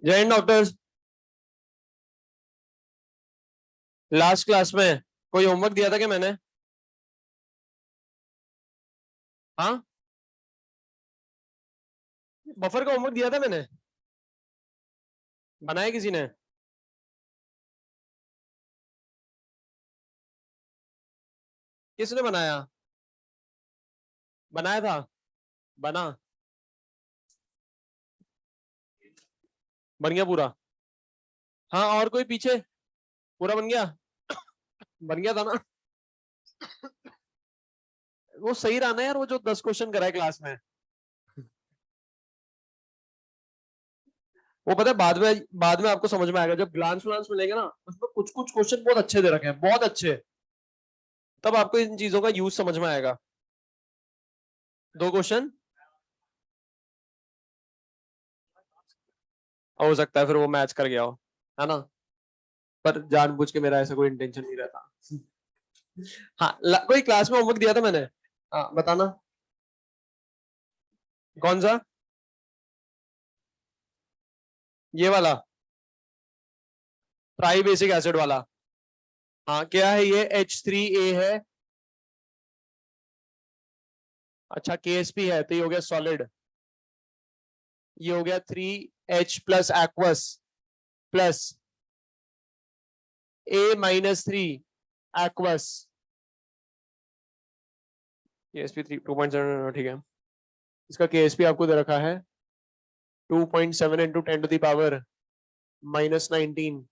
जय Hind doctors. Last class में कोई होमवर्क दिया था क्या मैंने? हाँ, बफर का होमवर्क दिया था मैंने। बनाया किसी ने? किसने बनाया? बनाया था? बना? बन गया पूरा? हाँ, और कोई पीछे? पूरा बन गया? बन गया था ना? वो सही रहा ना यार, वो जो 10 क्वेश्चन कराए क्लास में। वो पता है बाद में आपको समझ में आएगा जब ग्लांस व्लांस मिलेंगे ना, उसमें कुछ कुछ क्वेश्चन बहुत अच्छे दे रखे हैं, बहुत अच्छे। तब आपको इन चीजों का यूज समझ में आएगा। 2 क्वेश्चन हो सकता है फिर वो मैच कर गया हो, है ना? पर जानबूझ के मेरा ऐसा कोई इंटेंशन नहीं रहता। हाँ, कोई क्लास में होमवर्क दिया था मैंने? हाँ, बताना। कौन सा? ये वाला? ट्राई बेसिक एसिड वाला? हाँ, क्या है ये? H3A है। अच्छा, KSP है तो ये हो गया सॉलिड। ये हो गया 3H+ aqueous plus A-3 aqueous. KSP 2.7, ठीक है। इसका KSP आपको दे रखा है 2.7 इंटू 10⁻⁻19।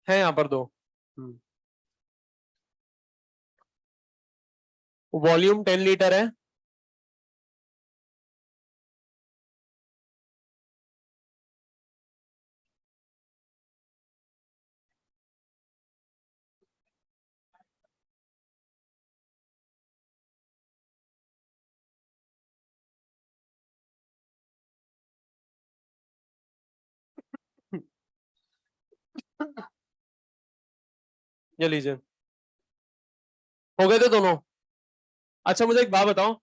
है यहाँ पर 2। वॉल्यूम 10 लीटर है। ये लीजिए, हो गए थे दोनों। अच्छा, मुझे एक बात बताओ,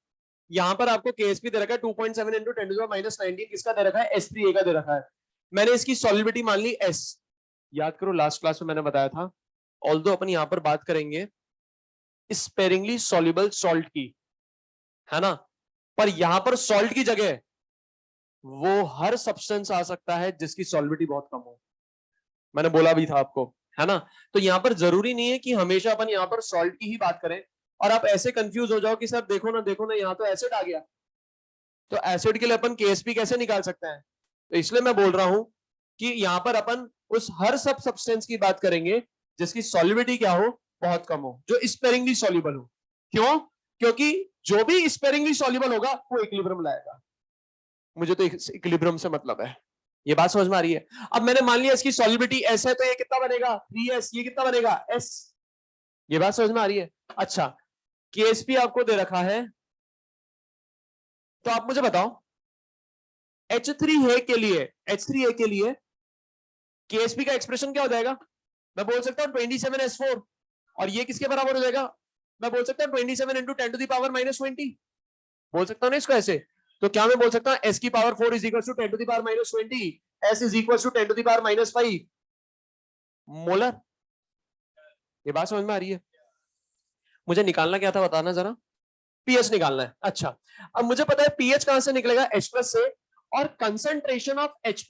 यहाँ पर आपको केएसपी दे रखा है 2.7 इंटू 10⁻⁻19, किसका दे रखा है? H3A का दे रखा है। मैंने इसकी सॉल्युबिलिटी मान ली S। याद करो लास्ट क्लास में मैंने बताया था, ऑल्दो अपन यहाँ पर बात करेंगे स्पेरिंगली सॉल्युबल सॉल्ट की, है ना? पर यहां पर सॉल्ट की जगह वो हर सब्सटेंस आ सकता है जिसकी सॉल्युबिलिटी बहुत कम हो। मैंने बोला भी था आपको, है ना? तो यहां पर जरूरी नहीं है कि हमेशा अपन यहां पर सॉल्ट की ही बात करें और आप ऐसे कंफ्यूज हो जाओ कि सर देखो ना यहाँ तो एसिड आ गया, तो एसिड के लिए अपन केएसपी कैसे निकाल सकते हैं? तो इसलिए मैं बोल रहा हूं कि यहां पर अपन उस हर सब सब्सटेंस की बात करेंगे जिसकी सॉल्युबिलिटी क्या हो, बहुत कम हो, जो स्पेरिंगली सॉल्युबल हो। क्यों? क्योंकि जो भी स्पेरिंगली सॉल्युबल होगा वो इक्विलिब्रियम लाएगा। मुझे तो इक्विलिब्रियम से मतलब है। ये बात समझ में आ रही है? अब मैंने मान लिया इसकी सॉल्युबिलिटी एस है तो ये कितना बनेगा? 3S। ये कितना बनेगा? एस। ये बात समझ में आ रही है? अच्छा, केएसपी आपको दे रखा है, तो आप मुझे बताओ H3A के लिए, H3A के लिए केएसपी का एक्सप्रेशन क्या हो जाएगा? मैं बोल सकता हूं 27S4। और ये किसके बराबर हो जाएगा? मैं बोल सकता हूं 27 इंटू 10⁻⁻20। बोल सकता हूं ना इसको ऐसे? तो क्या मैं बोल सकता हूं S की power 4 is equal to 10⁻⁻20, S is equal to 10⁻⁻5 molar. ये बात समझ में आ रही है? मुझे निकालना क्या था बताना जरा। पीएच निकालना है। अच्छा, अब मुझे पता है पीएच कहां से निकलेगा? H+ से। और कंसंट्रेशन ऑफ H+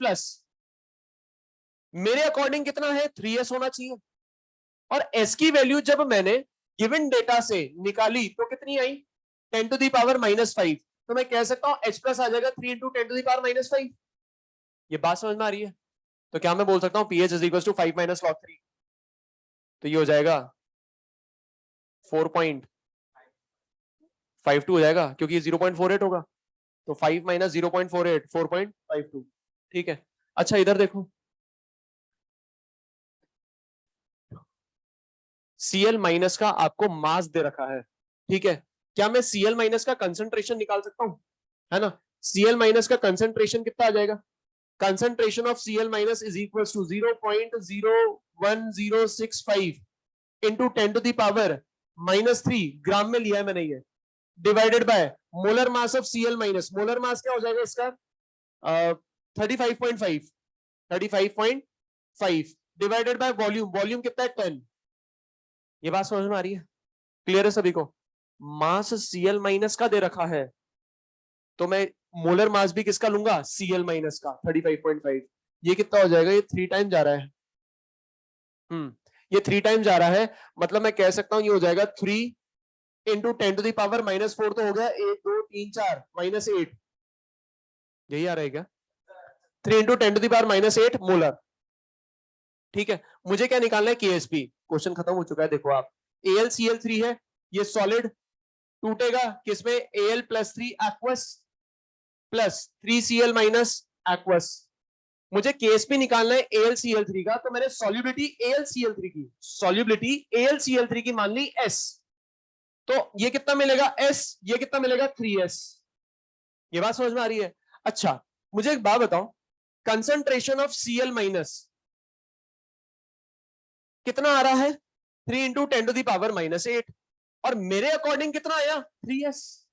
मेरे अकॉर्डिंग कितना है? 3S होना चाहिए। और S की वैल्यू जब मैंने गिवन डेटा से निकाली तो कितनी आई? 10⁻⁻5। तो मैं कह सकता हूं H+ आ जाएगा 3 इंटू 10⁻⁻5। ये बात समझ में आ रही है? तो क्या मैं बोल सकता हूं pH is equal to 5 - log 3? तो ये हो जाएगा 4.52 हो जाएगा, क्योंकि ये 0.48 होगा। तो 5 - 0.48, 4.52। ठीक है। अच्छा, इधर देखो, Cl माइनस का आपको मास दे रखा है, ठीक है, क्या मैं Cl माइनस का कंसंट्रेशन निकाल सकता हूं, है ना? Cl माइनस का कंसंट्रेशन कितना आ जाएगा? Concentration of Cl minus is equal to 0.01065 into 10⁻³ gram में लिया है मैंने ये, divided by molar mass of Cl minus, molar mass क्या हो जाएगा इसका? 35.5, 35.5 डिवाइडेड बाय वॉल्यूम, वॉल्यूम कितना है? 10। ये बात समझ में आ रही है? क्लियर है सभी को? मास Cl माइनस का दे रखा है, तो मैं मोलर मास भी किसका लूंगा? Cl माइनस का, 35.5। ये कितना हो जाएगा? ये 3 टाइम जा रहा है, ये 3 टाइम जा रहा है, मतलब मैं कह सकता हूं ये हो जाएगा 3 इंटू 10⁻⁻⁴ तो हो गया 1 2 3 4 -8, यही आ रहेगा 3 इंटू 10⁻⁻8 मोलर, ठीक है। मुझे क्या निकालना है? केएसपी। क्वेश्चन खत्म हो चुका है, देखो आप, AlCl3 है, ये सॉलिड टूटेगा किसमें? Al plus 3 aqueous plus 3Cl minus aqueous. मुझे केएसपी निकालना है AlCl3 का, तो मैंने सॉल्युबिलिटी AlCl3 की, सॉल्युबिलिटी AlCl3 की मान ली S, तो ये कितना मिलेगा? S, ये कितना मिलेगा? 3S। ये बात समझ में आ रही है? अच्छा, मुझे एक बात बताओ, कंसंट्रेशन ऑफ Cl माइनस कितना आ रहा है? 3 इंटू 10⁻⁻8, और मेरे अकॉर्डिंग कितना आया? 3S।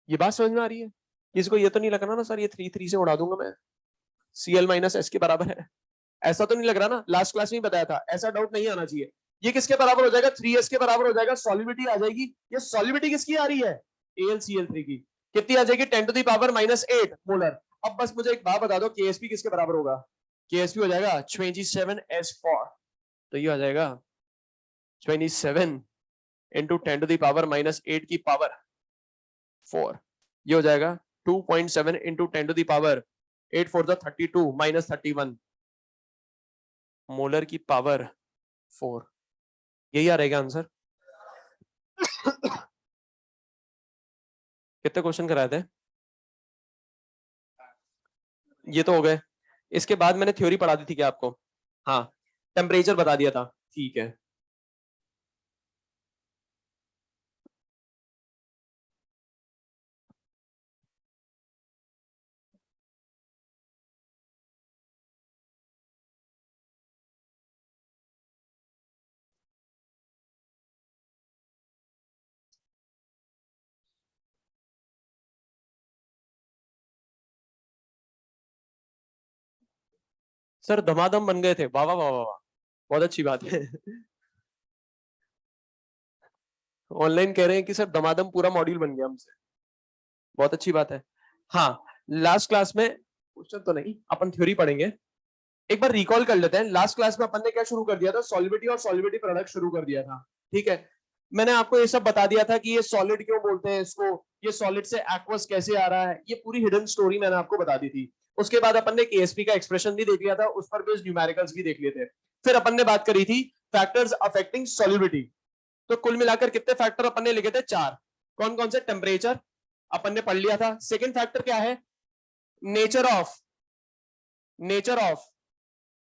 ये बात समझ में आ रही है? किसी को ये तो नहीं लग रहा ना सर ये 3 से उड़ा दूंगा मैं, Cl माइनस S के बराबर है, ऐसा तो नहीं लग रहा ना? लास्ट क्लास में ही बताया था, ऐसा डाउट नहीं आना चाहिए। ये किसके बराबर हो जाएगा? 3S के बराबर हो जाएगा, सॉल्युबिलिटी आ जाएगी। ये सॉल्युबिलिटी किसकी आ रही है? AlCl3 की। कितनी आ जाएगी? 10⁻⁻8 मोलर। अब बस मुझे एक बात बता दो, KSP किसके बराबर होगा? KSP हो जाएगा 27S4, तो ये आ जाएगा 27 इंटू 10⁻⁻8 की पावर 4, ये हो जाएगा 2.7 इंटू 10⁻8 4 32 -31 मोलर की पावर 4, यही आ रहेगा आंसर। कितने क्वेश्चन कराए थे? ये तो हो गए। इसके बाद मैंने थ्योरी पढ़ा दी थी क्या आपको? हाँ, टेम्परेचर बता दिया था, ठीक है। सर धमाधम बन गए थे, वाह वाह वाह वाह वाह, बहुत अच्छी बात है। ऑनलाइन कह रहे हैं कि सर धमाधम पूरा मॉड्यूल बन गया हमसे, बहुत अच्छी बात है। हाँ, लास्ट क्लास में क्वेश्चन तो नहीं, अपन थ्योरी पढ़ेंगे। एक बार रिकॉल कर लेते हैं, लास्ट क्लास में अपन ने क्या शुरू कर दिया था? सॉलिबिलिटी और सॉलिबिलिटी प्रोडक्ट शुरू कर दिया था, ठीक है। मैंने आपको ये सब बता दिया था कि ये सॉलिड क्यों बोलते हैं इसको, ये सॉलिड से एक्वस कैसे आ रहा है, ये पूरी हिडन स्टोरी मैंने आपको बता दी थी। उसके बाद अपन ने केएसपी का एक्सप्रेशन भी देख लिया था, उस पर बेस्ड न्यूमेरिकल्स भी देख लिए थे। फिर अपन ने बात करी थी फैक्टर्स अफेक्टिंग सॉलिबिलिटी। तो कुल मिलाकर कितने फैक्टर अपन ने लिखे थे? 4। कौन कौन से? टेम्परेचर अपन ने पढ़ लिया था। सेकेंड फैक्टर क्या है? Nature of, nature of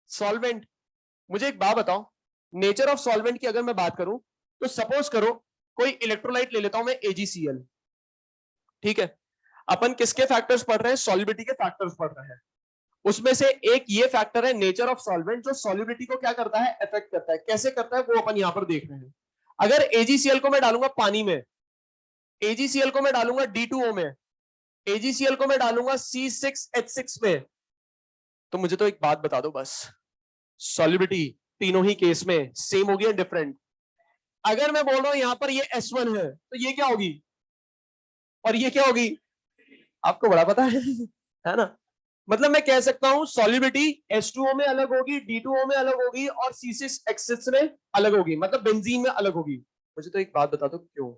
solvent. मुझे एक बात बताओ, नेचर ऑफ सॉल्वेंट की अगर मैं बात करूं, तो सपोज करो कोई इलेक्ट्रोलाइट ले लेता हूं मैं, AgCl, ठीक है। अपन किसके फैक्टर्स पढ़ रहे हैं? सॉल्युबिलिटी के फैक्टर्स पढ़ रहे हैं। उसमें से एक ये फैक्टर है नेचर ऑफ सॉल्वेंट, जो सॉल्युबिलिटी को क्या करता है? अफेक्ट करता है। कैसे करता है वो अपन यहां पर देख रहे हैं। अगर AgCl को मैं डालूंगा पानी में, AgCl को मैं डालूंगा D2O में, AgCl को मैं डालूंगा C6H6 में, तो मुझे तो एक बात बता दो बस, सॉल्युबिलिटी तीनों ही केस में सेम होगी या डिफरेंट? अगर मैं बोल रहा हूं यहां पर ये S1 है, तो ये क्या होगी? और ये क्या होगी? आपको बड़ा पता है ना? मतलब मैं कह सकता हूं सॉल्युबिलिटी H2O में अलग होगी, D2O में अलग होगी, और C6H6 में अलग होगी, मतलब बेंजीन में अलग होगी। मुझे तो एक बात बता दो क्यों?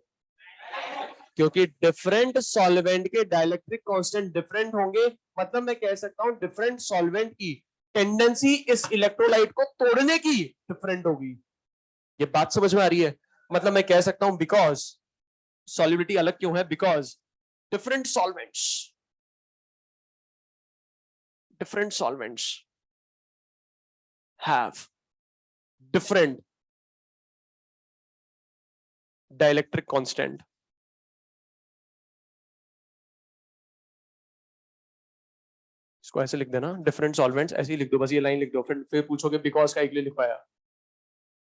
क्योंकि डिफरेंट सॉल्वेंट के डाइलेक्ट्रिक कांस्टेंट डिफरेंट होंगे, मतलब मैं कह सकता हूं डिफरेंट सॉल्वेंट की टेंडेंसी इस इलेक्ट्रोलाइट को तोड़ने की डिफरेंट होगी। ये बात समझ में आ रही है? मतलब मैं कह सकता हूं बिकॉज सॉल्युबिलिटी अलग क्यों है? Because different solvents, different solvents have different dielectric constant. इसको ऐसे लिख देना, डिफरेंट सॉल्वेंट्स ऐसे ही लिख दो, बस ये लाइन लिख दो, फिर पूछोगे बिकॉज का एक लिए लिखवाया।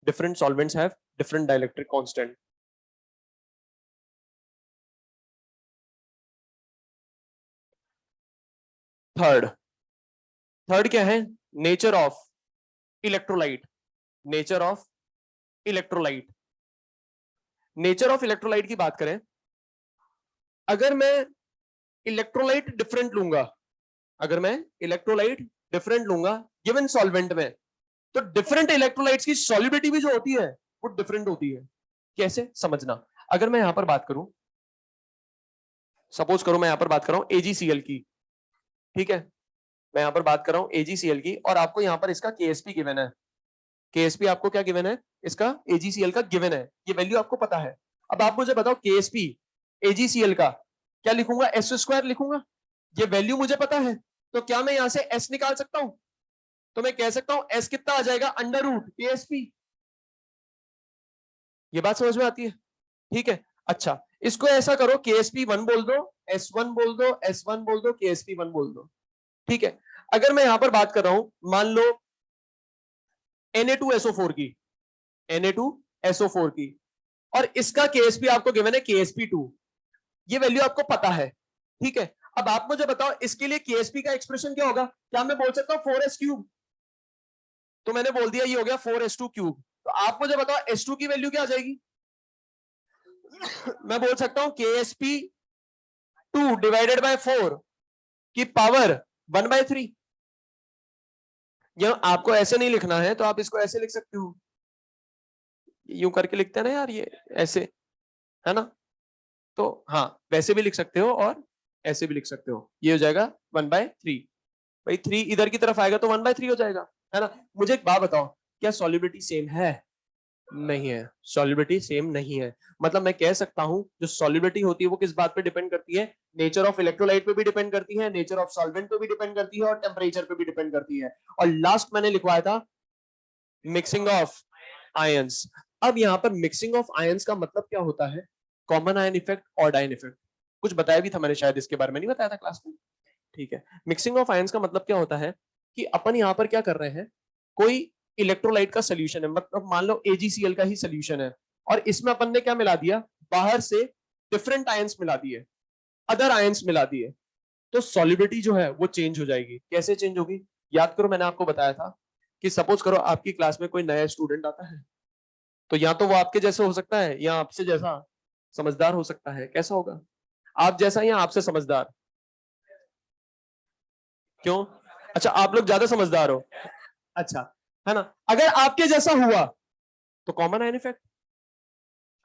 Different solvents have different dielectric constant. Third, third क्या है? Nature of electrolyte. Nature of electrolyte. Nature of electrolyte की बात करें, अगर मैं इलेक्ट्रोलाइट डिफरेंट लूंगा, अगर मैं इलेक्ट्रोलाइट डिफरेंट लूंगा गिवन सॉल्वेंट में, तो डिफरेंट इलेक्ट्रोलाइट्स की सॉल्युबिलिटी भी जो होती है वो डिफरेंट होती है। कैसे समझना? अगर मैं यहां पर बात करूं, सपोज करो मैं यहां पर बात कर रहा हूं AgCl की, ठीक है, मैं यहां पर बात कर रहा हूं AgCl की, और आपको यहां पर इसका KSP गिवन है। KSP आपको क्या गिवन है? इसका AgCl का गिवन है, ये वैल्यू आपको पता है। अब आप मुझे बताओ KSP AgCl का क्या लिखूंगा? S² लिखूंगा, ये वैल्यू मुझे पता है, तो क्या मैं यहां से S निकाल सकता हूं? तो मैं कह सकता हूं S कितना आ जाएगा? Under root KSP। ये बात समझ में आती है? ठीक है, अच्छा इसको ऐसा करो, KSP1 बोल दो, S1 बोल दो, S1 बोल दो, KSP1 बोल दो, ठीक है। अगर मैं यहां पर बात कर रहा हूं, मान लो Na2SO4 की, Na2SO4 की, और इसका KSP आपको गिवन है KSP2, ये वैल्यू आपको पता है, ठीक है। अब आप मुझे बताओ इसके लिए KSP का एक्सप्रेशन क्या होगा? क्या मैं बोल सकता हूं 4s क्यूब? तो मैंने बोल दिया ये हो गया 4s2 क्यूब। तो आप मुझे बताओ S2 की वैल्यू क्या आ जाएगी? मैं बोल सकता हूं KSP2 डिवाइडेड बाय 4 की पावर 1/3। ये आपको ऐसे नहीं लिखना है तो आप इसको ऐसे लिख सकते हो, यूं करके लिखते हैं ना यार, ये ऐसे, है ना? तो हाँ, वैसे भी लिख सकते हो और ऐसे भी लिख सकते हो, ये हो जाएगा 1/3। भाई 3 इधर की तरफ आएगा तो 1/3 हो जाएगा, है ना? मुझे एक बात बताओ, क्या सॉल्युबिलिटी सेम है? नहीं है, सॉल्युबिलिटी सेम नहीं है। मतलब मैं कह सकता हूं जो सॉल्युबिलिटी होती है वो किस बात पे डिपेंड करती है? नेचर ऑफ इलेक्ट्रोलाइट पे भी डिपेंड करती है, नेचर ऑफ सॉल्वेंट पे भी डिपेंड करती है, और टेम्परेचर पे भी डिपेंड करती है। और लास्ट मैंने लिखवाया था मिक्सिंग ऑफ आयंस। अब यहां पर मिक्सिंग ऑफ आयंस का मतलब क्या होता है? कॉमन आयन इफेक्ट और डाइन इफेक्ट, कुछ बताया भी था मैंने, शायद इसके बारे में नहीं बताया था क्लास में, ठीक है। मिक्सिंग ऑफ आयंस का मतलब क्या होता है कि अपन यहां पर क्या कर रहे हैं, कोई इलेक्ट्रोलाइट का सोल्यूशन है, मतलब मान लो AgCl का ही सोल्यूशन है, और इसमें अपन ने क्या मिला दिया? बाहर से डिफरेंट आयंस मिला दिए, अदर आयंस मिला दिए, तो सॉल्युबिलिटी जो है वो चेंज हो जाएगी। कैसे चेंज होगी? याद करो मैंने आपको बताया था कि सपोज करो आपकी क्लास में कोई नया स्टूडेंट आता है, तो या तो वो आपके जैसे हो सकता है या आपसे जैसा समझदार हो सकता है। कैसा होगा? आप जैसा या आपसे समझदार? क्यों? अच्छा, आप लोग ज्यादा समझदार हो, अच्छा, है ना? अगर आपके जैसा हुआ तो कॉमन आयन इफेक्ट,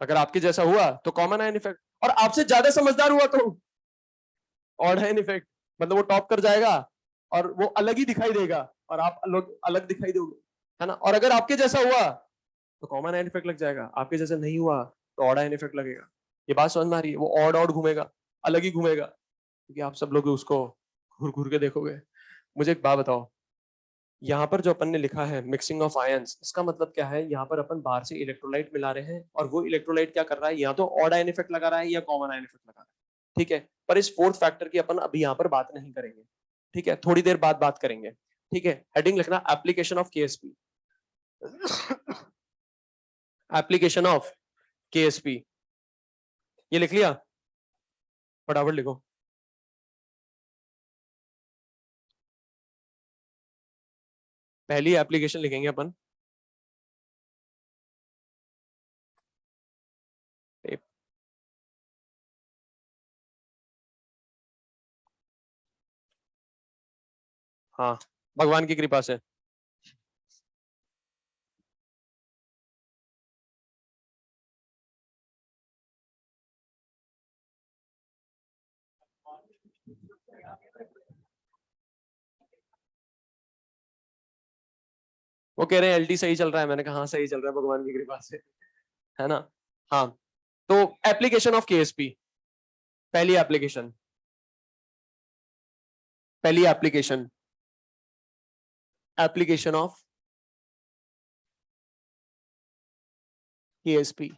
अगर आपके जैसा हुआ तो कॉमन आयन इफेक्ट, और आपसे ज्यादा समझदार हुआ तो ऑड आयन इफेक्ट, मतलब वो टॉप कर जाएगा और वो अलग ही दिखाई देगा और आप अलग अलग दिखाई दोगे, है ना? और अगर आपके जैसा हुआ तो कॉमन आयन इफेक्ट लग जाएगा, आपके जैसा नहीं हुआ तो ऑड आयन इफेक्ट लगेगा। ये बात समझ में आ रही है? वो ऑड ऑड घूमेगा, अलग ही घूमेगा, क्योंकि आप सब लोग उसको घूर घूर के देखोगे। मुझे एक बात बताओ, यहाँ पर जो अपन ने लिखा है मिक्सिंग ऑफ आयंस, इसका मतलब क्या है? यहाँ पर अपन बाहर से इलेक्ट्रोलाइट मिला रहे हैं और वो इलेक्ट्रोलाइट क्या कर रहा है, या तो ऑड आयन इफेक्ट लगा रहा है या कॉमन आयन इफेक्ट लगा रहा है, ठीक है। पर इस फोर्थ फैक्टर की अपन अभी यहाँ पर बात नहीं करेंगे, ठीक है, थोड़ी देर बाद बात करेंगे, ठीक है। हेडिंग लिखना application of KSP, application of KSP, ये लिख लिया? फटाफट लिखो। पहली एप्लीकेशन लिखेंगे अपन, हाँ, भगवान की कृपा से। वो कह रहे हैं LT सही चल रहा है, मैंने कहा हाँ सही चल रहा है भगवान की कृपा से, है ना? हाँ, तो एप्लीकेशन ऑफ KSP, पहली एप्लीकेशन, पहली एप्लीकेशन, एप्लीकेशन ऑफ KSP।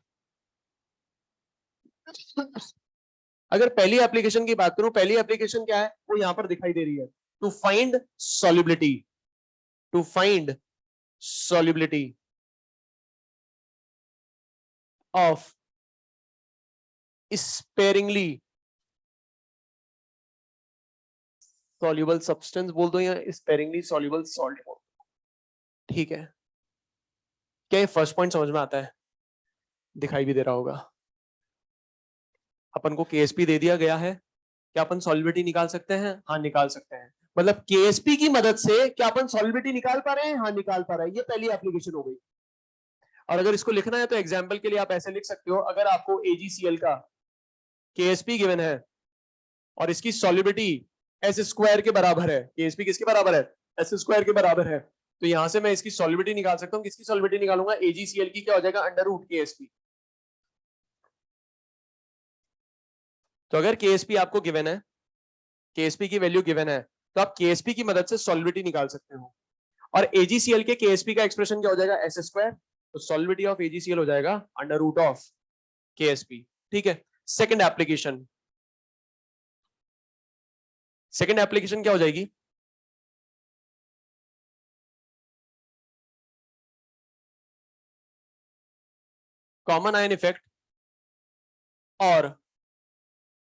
अगर पहली एप्लीकेशन की बात करूं, पहली एप्लीकेशन क्या है वो यहां पर दिखाई दे रही है, to find solubility, to find solubility of sparingly soluble substance बोल दो या स्पेरिंगली सॉल्युबल सॉल्ट बोल, ठीक है। क्या ये फर्स्ट पॉइंट समझ में आता है? दिखाई भी दे रहा होगा। अपन को केएसपी दे दिया गया है, क्या अपन सॉल्युबिलिटी निकाल सकते हैं? हाँ निकाल सकते हैं। मतलब केएसपी की मदद से क्या अपन सॉल्युबिलिटी निकाल पा रहे हैं? हाँ निकाल पा रहे हैं। ये पहली एप्लीकेशन हो गई। और अगर इसको लिखना है तो एग्जाम्पल के लिए आप ऐसे लिख सकते हो, अगर आपको AgCl का केएसपी गिवन है और इसकी सॉल्युबिलिटी एस स्क्वायर के बराबर है, केएसपी किसके बराबर है? एस स्क्वायर के बराबर है, तो यहां से मैं इसकी सॉल्युबिलिटी निकाल सकता हूं। किसकी सॉल्युबिलिटी निकालूंगा? AgCl की। क्या हो जाएगा? Under root KSP। तो अगर KSP आपको गिवन है, KSP की वैल्यू गिवन है, तो आप KSP की मदद से सॉल्युबिलिटी निकाल सकते हो। और AgCl के KSP का एक्सप्रेशन क्या हो जाएगा? S square. तो सॉल्युबिलिटी ऑफ AgCl हो जाएगा अंडर रूट ऑफ KSP। ठीक है। सेकंड एप्लीकेशन, सेकंड एप्लीकेशन क्या हो जाएगी? कॉमन आयन इफेक्ट और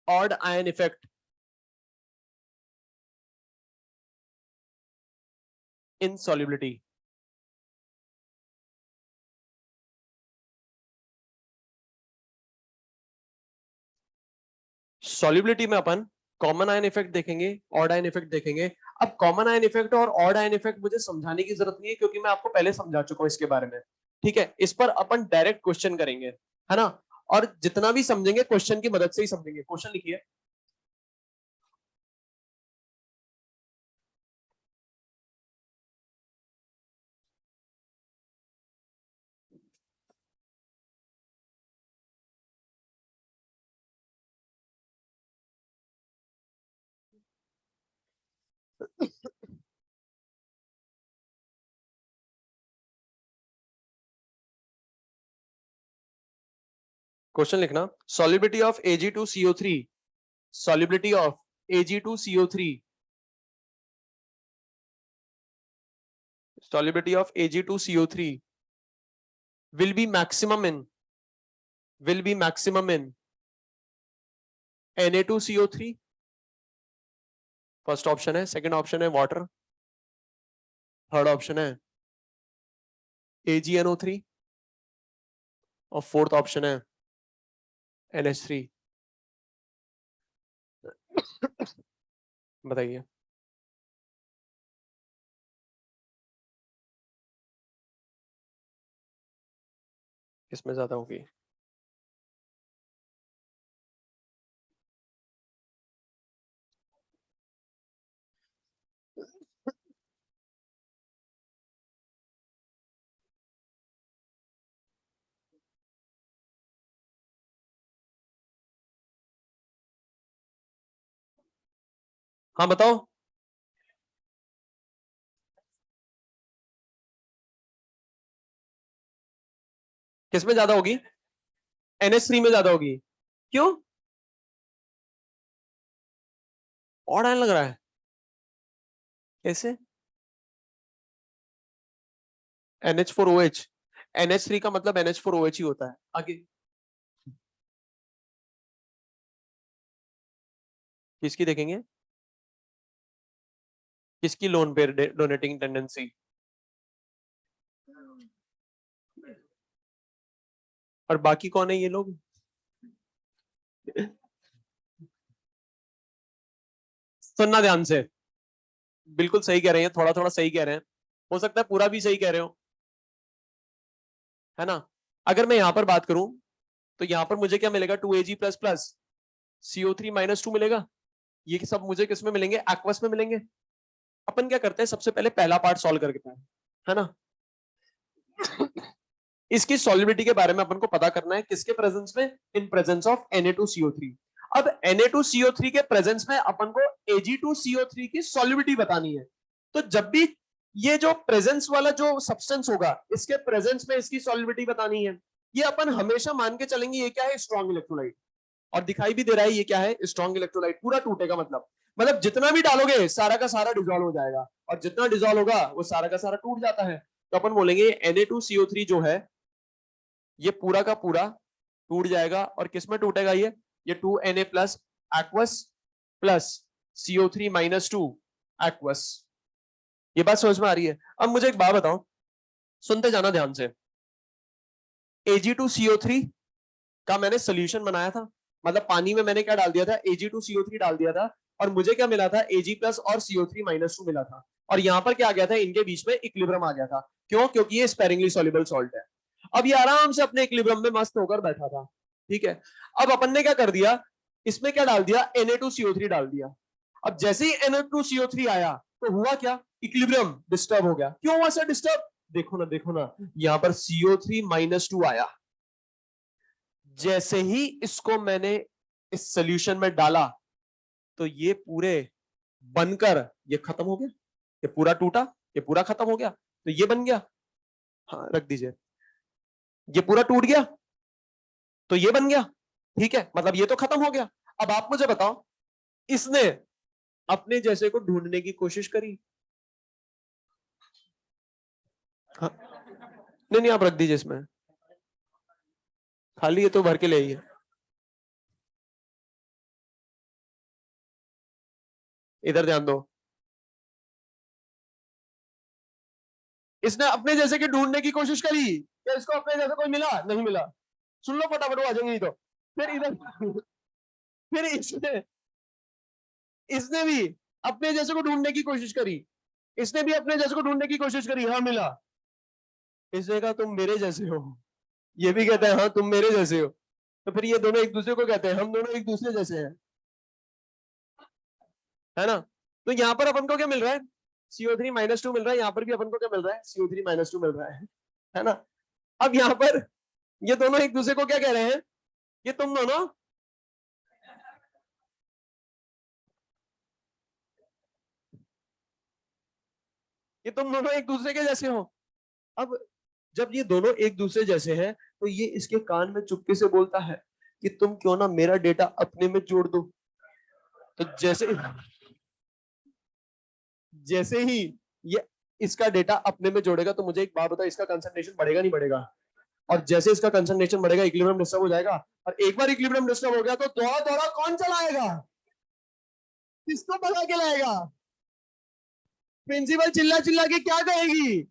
odd ion effect in solubility. Solubility में अपन कॉमन आयन इफेक्ट देखेंगे, ऑड आयन इफेक्ट देखेंगे। अब कॉमन आयन इफेक्ट और ऑड आयन इफेक्ट मुझे समझाने की जरूरत नहीं है, क्योंकि मैं आपको पहले समझा चुका हूं इसके बारे में। ठीक है, इस पर अपन डायरेक्ट क्वेश्चन करेंगे, है ना। और जितना भी समझेंगे क्वेश्चन की मदद से ही समझेंगे। क्वेश्चन लिखिए। क्वेश्चन लिखना, solubility of Ag2CO3, solubility of Ag2CO3, solubility of Ag2CO3 will be maximum in, will be maximum in Na2CO3। First option है। सेकंड ऑप्शन है वाटर। थर्ड ऑप्शन है AgNO3 और फोर्थ ऑप्शन है NH3। बताइए। किसमें ज्यादा होगी? हाँ बताओ। किसमें ज्यादा होगी? NH3 में ज्यादा होगी। क्यों? और आने लग रहा है कैसे? NH4OH, NH3 का मतलब NH4OH ही होता है। आगे किसकी देखेंगे? किसकी लोन पेयर डोनेटिंग टेंडेंसी? और बाकी कौन है ये लोग? सुनना ध्यान से, बिल्कुल सही कह रहे हैं, थोड़ा थोड़ा सही कह रहे हैं, हो सकता है पूरा भी सही कह रहे हो, है ना। अगर मैं यहां पर बात करूं तो यहां पर मुझे क्या मिलेगा? 2Ag प्लस प्लस CO3 - 2 मिलेगा। ये सब मुझे किस में मिलेंगे? एक्वस में मिलेंगे। अपन क्या करते हैं, सबसे पहले पहला पार्ट सॉल्व करते हैं, है ना। इसकी सॉल्युबिलिटी के बारे में अपन को पता करना है, किसके प्रेजेंस में? In presence of Na2CO3। अब Na2CO3 के प्रेजेंस में अपन को Ag2CO3 की सॉल्युबिलिटी बतानी है। तो जब भी ये जो प्रेजेंस वाला जो सब्सटेंस होगा, इसके प्रेजेंस में इसकी सॉल्युबिलिटी बतानी है। ये अपन हमेशा मान के चलेंगे ये क्या है? Strong electrolyte. और दिखाई भी दे रहा है ये क्या है, स्ट्रॉन्ग इलेक्ट्रोलाइट, पूरा टूटेगा। मतलब जितना भी डालोगे सारा का सारा डिजोल्व हो जाएगा, और जितना डिजोल्व होगा वो सारा का सारा टूट जाता है। तो अपन बोलेंगे Na2CO3 जो है ये पूरा का पूरा टूट जाएगा। और किसमें टूटेगा ये 2Na plus aqueous plus CO3 minus 2 aqueous. ये बात समझ में आ रही है? अब मुझे एक बात बताओ, सुनते जाना ध्यान से। Ag2CO3 का मैंने सोल्यूशन बनाया था, मतलब पानी में मैंने क्या डाल दिया था, Ag2CO3 डाल दिया था, और मुझे क्या मिला था, Ag प्लस और CO3 माइनस 2 मिला था। और यहां पर क्या आ गया था, इनके बीच में इक्विलिब्रियम आ गया था। क्यों? क्योंकि ये स्पेरिंगली सॉल्युबल सॉल्ट है। अब ये आराम से अपने इक्विलिब्रियम में मस्त होकर बैठा था, ठीक है। अब अपन ने क्या कर दिया, इसमें क्या डाल दिया, Na2CO3 डाल दिया। अब जैसे ही Na2CO3 आया तो हुआ क्या, इक्विलिब्रियम डिस्टर्ब हो गया। क्यों हुआ सर डिस्टर्ब? देखो ना यहां पर CO3 माइनस 2 आया। जैसे ही इसको मैंने इस सोल्यूशन में डाला तो ये पूरे बनकर ये खत्म हो गया, ये पूरा टूटा, ये पूरा खत्म हो गया, तो ये बन गया। हाँ रख दीजिए, ये पूरा टूट गया तो ये बन गया, ठीक है, मतलब ये तो खत्म हो गया। अब आप मुझे बताओ, इसने अपने जैसे को ढूंढने की कोशिश करी? हाँ, नहीं आप रख दीजिए, इसमें खाली है तो भर के ले आइए। इधर ध्यान दो, इसने अपने जैसे के ढूंढने की कोशिश करी, क्या इसको अपने जैसे कोई मिला? नहीं मिला। सुन लो फटाफट, वो आ जाएंगे नहीं तो। फिर इधर फिर इसने इसने भी अपने जैसे को ढूंढने की कोशिश करी, इसने भी अपने जैसे को ढूंढने की कोशिश करी, हाँ मिला। इसने कहा तुम मेरे जैसे हो, ये भी कहता है हाँ तुम मेरे जैसे हो। तो फिर ये दोनों एक दूसरे को कहते हैं हम दोनों एक दूसरे जैसे हैं, है ना। तो यहाँ पर अपन को क्या मिल रहा है, CO3 माइनस 2 मिल रहा है, यहाँ पर भी अपन को क्या मिल रहा है, CO3 माइनस 2 मिल रहा है ना। अब यहाँ पर ये दोनों एक दूसरे को क्या कह रहे हैं, ये तुम दोनों एक दूसरे के जैसे हो। अब जब ये दोनों एक दूसरे जैसे हैं तो ये इसके कान में चुपके से बोलता है कि तुम क्यों ना मेरा डेटा अपने में जोड़ दो। तो जैसे ही ये इसका डेटा अपने में जोड़ेगा तो मुझे एक बात बताओ, इसका कंसंट्रेशन बढ़ेगा नहीं बढ़ेगा? और जैसे इसका कंसंट्रेशन बढ़ेगा इक्विलिब्रियम डिस्टर्ब हो जाएगा। और एक बार इक्विलिब्रियम डिस्टर्ब हो गया तो दौड़ा दौड़ा कौन चलाएगा, किसको भगा के लाएगा? प्रिंसिपल चिल्ला चिल्ला के क्या कहेगी,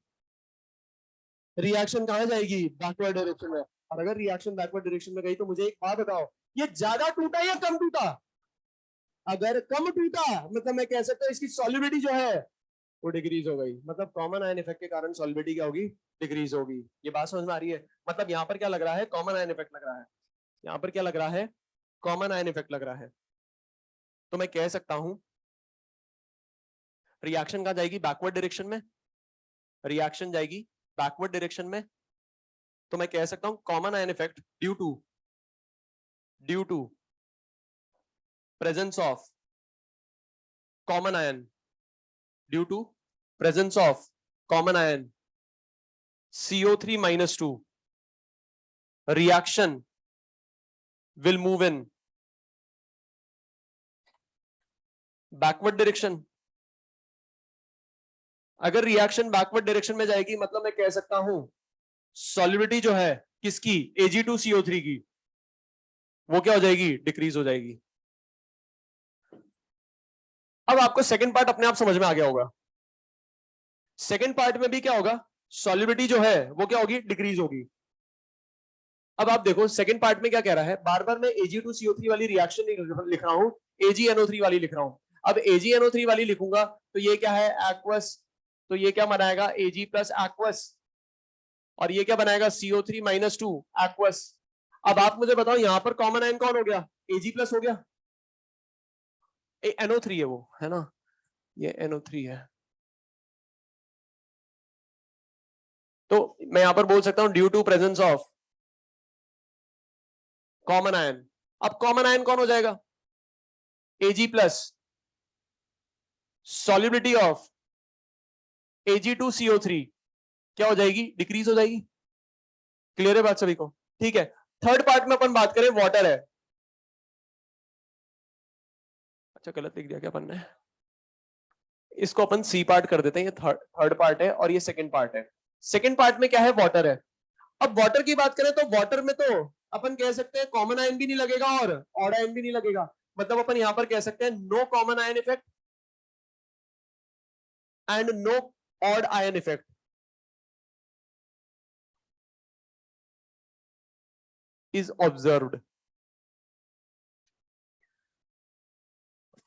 रिएक्शन कहां जाएगी, बैकवर्ड डायरेक्शन में। और अगर रिएक्शन बैकवर्ड डायरेक्शन में गई तो मुझे एक बात बताओ, ये ज्यादा टूटा या कम टूटा? अगर कम टूटा मतलब मैं कह सकता हूं इसकी सॉल्युबिलिटी जो है वो डिक्रीज हो गई, मतलब कॉमन आयन इफेक्ट के कारण सॉल्युबिलिटी क्या होगी, डिक्रीज होगी। ये बात समझ में आ रही है? मतलब यहाँ पर क्या लग रहा है, कॉमन आयन इफेक्ट लग रहा है। यहाँ पर क्या लग रहा है, कॉमन आयन इफेक्ट लग रहा है। तो मैं कह सकता हूं रिएक्शन कहां जाएगी, बैकवर्ड डायरेक्शन में। रिएक्शन जाएगी बैकवर्ड डायरेक्शन में। तो मैं कह सकता हूं common ion effect due to presence of common ion due to presence of common ion CO3 minus 2 reaction will move in backward direction। अगर रिएक्शन बैकवर्ड डायरेक्शन में जाएगी मतलब मैं कह सकता हूं सॉल्युबिलिटी जो है किसकी, Ag2CO3 की, वो क्या हो जाएगी, डिक्रीज हो जाएगी। अब आपको सेकंड पार्ट अपने आप समझ में आ गया होगा। सेकंड पार्ट में भी क्या होगा, सॉल्युबिलिटी जो है वो क्या होगी, डिक्रीज होगी। अब आप देखो सेकंड पार्ट में क्या कह रहा है, बार बार मैं Ag2CO3 वाली रिएक्शन नहीं लिख रहा हूं, AgNO3 वाली लिख रहा हूं। अब AgNO3 वाली लिखूंगा तो ये क्या है, एक्वस। तो ये क्या बनाएगा, Ag प्लस एक्वस, और ये क्या बनाएगा, CO3 माइनस 2 एक्वस। अब आप मुझे बताओ यहां पर कॉमन आयन कौन हो गया, Ag प्लस हो गया, NO3 है वो, है ना, ये NO3 है। तो मैं यहां पर बोल सकता हूं due to presence of common ion. अब कॉमन आयन कौन हो जाएगा, Ag plus solubility of Ag2CO3 क्या हो जाएगी, डिक्रीज हो जाएगी। क्लियर है बात सभी को? ठीक है। थर्ड पार्ट में अपन बात करें, वाटर है। अच्छा गलत लिख दिया क्या अपन ने, इसको अपन सी पार्ट कर देते हैं, ये थर्ड पार्ट है और ये सेकंड पार्ट है। सेकंड पार्ट में क्या है, वाटर है। अब वाटर की बात करें तो वाटर में तो अपन कह सकते हैं कॉमन आयन भी नहीं लगेगा और ऑड आयन भी नहीं लगेगा, मतलब अपन यहां पर कह सकते हैं no common ion effect and no odd ion effect. Is observed.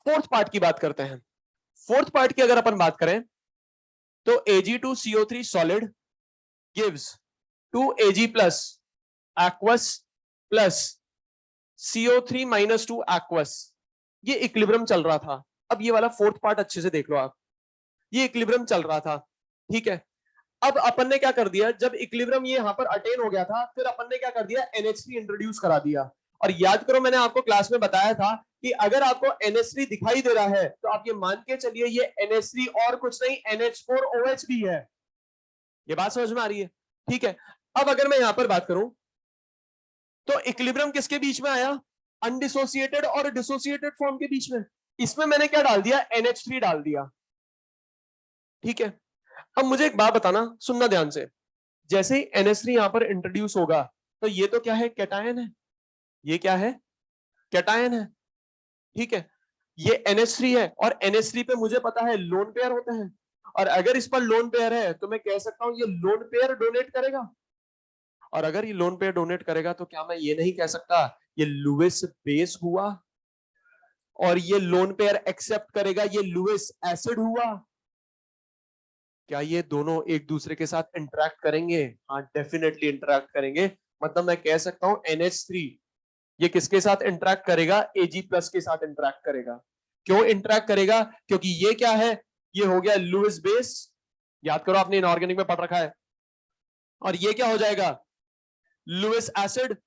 Fourth part की बात करते हैं। फोर्थ पार्ट की अगर अपन बात करें तो Ag2CO3 solid gives 2Ag plus aqueous plus CO3 minus 2 aqueous। ये इक्विलिब्रियम चल रहा था। अब ये वाला फोर्थ पार्ट अच्छे से देख लो आप, ये इक्विलिब्रियम चल रहा था, ठीक है। अब अपन ने क्या कर दिया, जब इक्विलिब्रियम ये यहां पर अटेन हो गया था, फिर अपन ने क्या कर दिया, NH3 इंट्रोड्यूस करा दिया। और याद करो मैंने आपको क्लास में बताया था कि अगर आपको NH3 दिखाई दे रहा है तो आप ये मान के चलिए ये NH3 और कुछ नहीं NH4OH भी है। ये बात समझ में आ रही है, ठीक है। अब अगर मैं यहां पर बात करूं तो इक्विलिब्रियम किसके बीच में आया, अनडिसोसिएटेड और डिसोसिएटेड फॉर्म के बीच में। इसमें मैंने क्या डाल दिया, NH3 डाल दिया, ठीक है। अब मुझे एक बात बताना, सुनना ध्यान से, जैसे ही NH3 यहां पर इंट्रोड्यूस होगा तो ये तो क्या है, कैटायन है, ये क्या है, कैटायन है, ठीक है। ये NH3 है और NH3 पे मुझे पता है लोन पेयर होते हैं, और अगर इस पर लोन पेयर है तो मैं कह सकता हूं ये लोन पेयर डोनेट करेगा। और अगर ये लोन पेयर डोनेट करेगा तो क्या मैं ये नहीं कह सकता ये लुइस बेस हुआ, और ये लोन पेयर एक्सेप्ट करेगा ये लुइस एसिड हुआ। क्या ये दोनों एक दूसरे के साथ इंटरेक्ट करेंगे, हाँ डेफिनेटली इंटरेक्ट करेंगे। मतलब मैं कह सकता हूं NH3 ये किसके साथ इंटरेक्ट करेगा, Ag प्लस के साथ इंटरेक्ट करेगा। क्यों इंटरेक्ट करेगा, क्योंकि ये क्या है, ये हो गया लुइस बेस, याद करो आपने इनऑर्गेनिक में पढ़ रखा है, और ये क्या हो जाएगा, लुइस एसिड।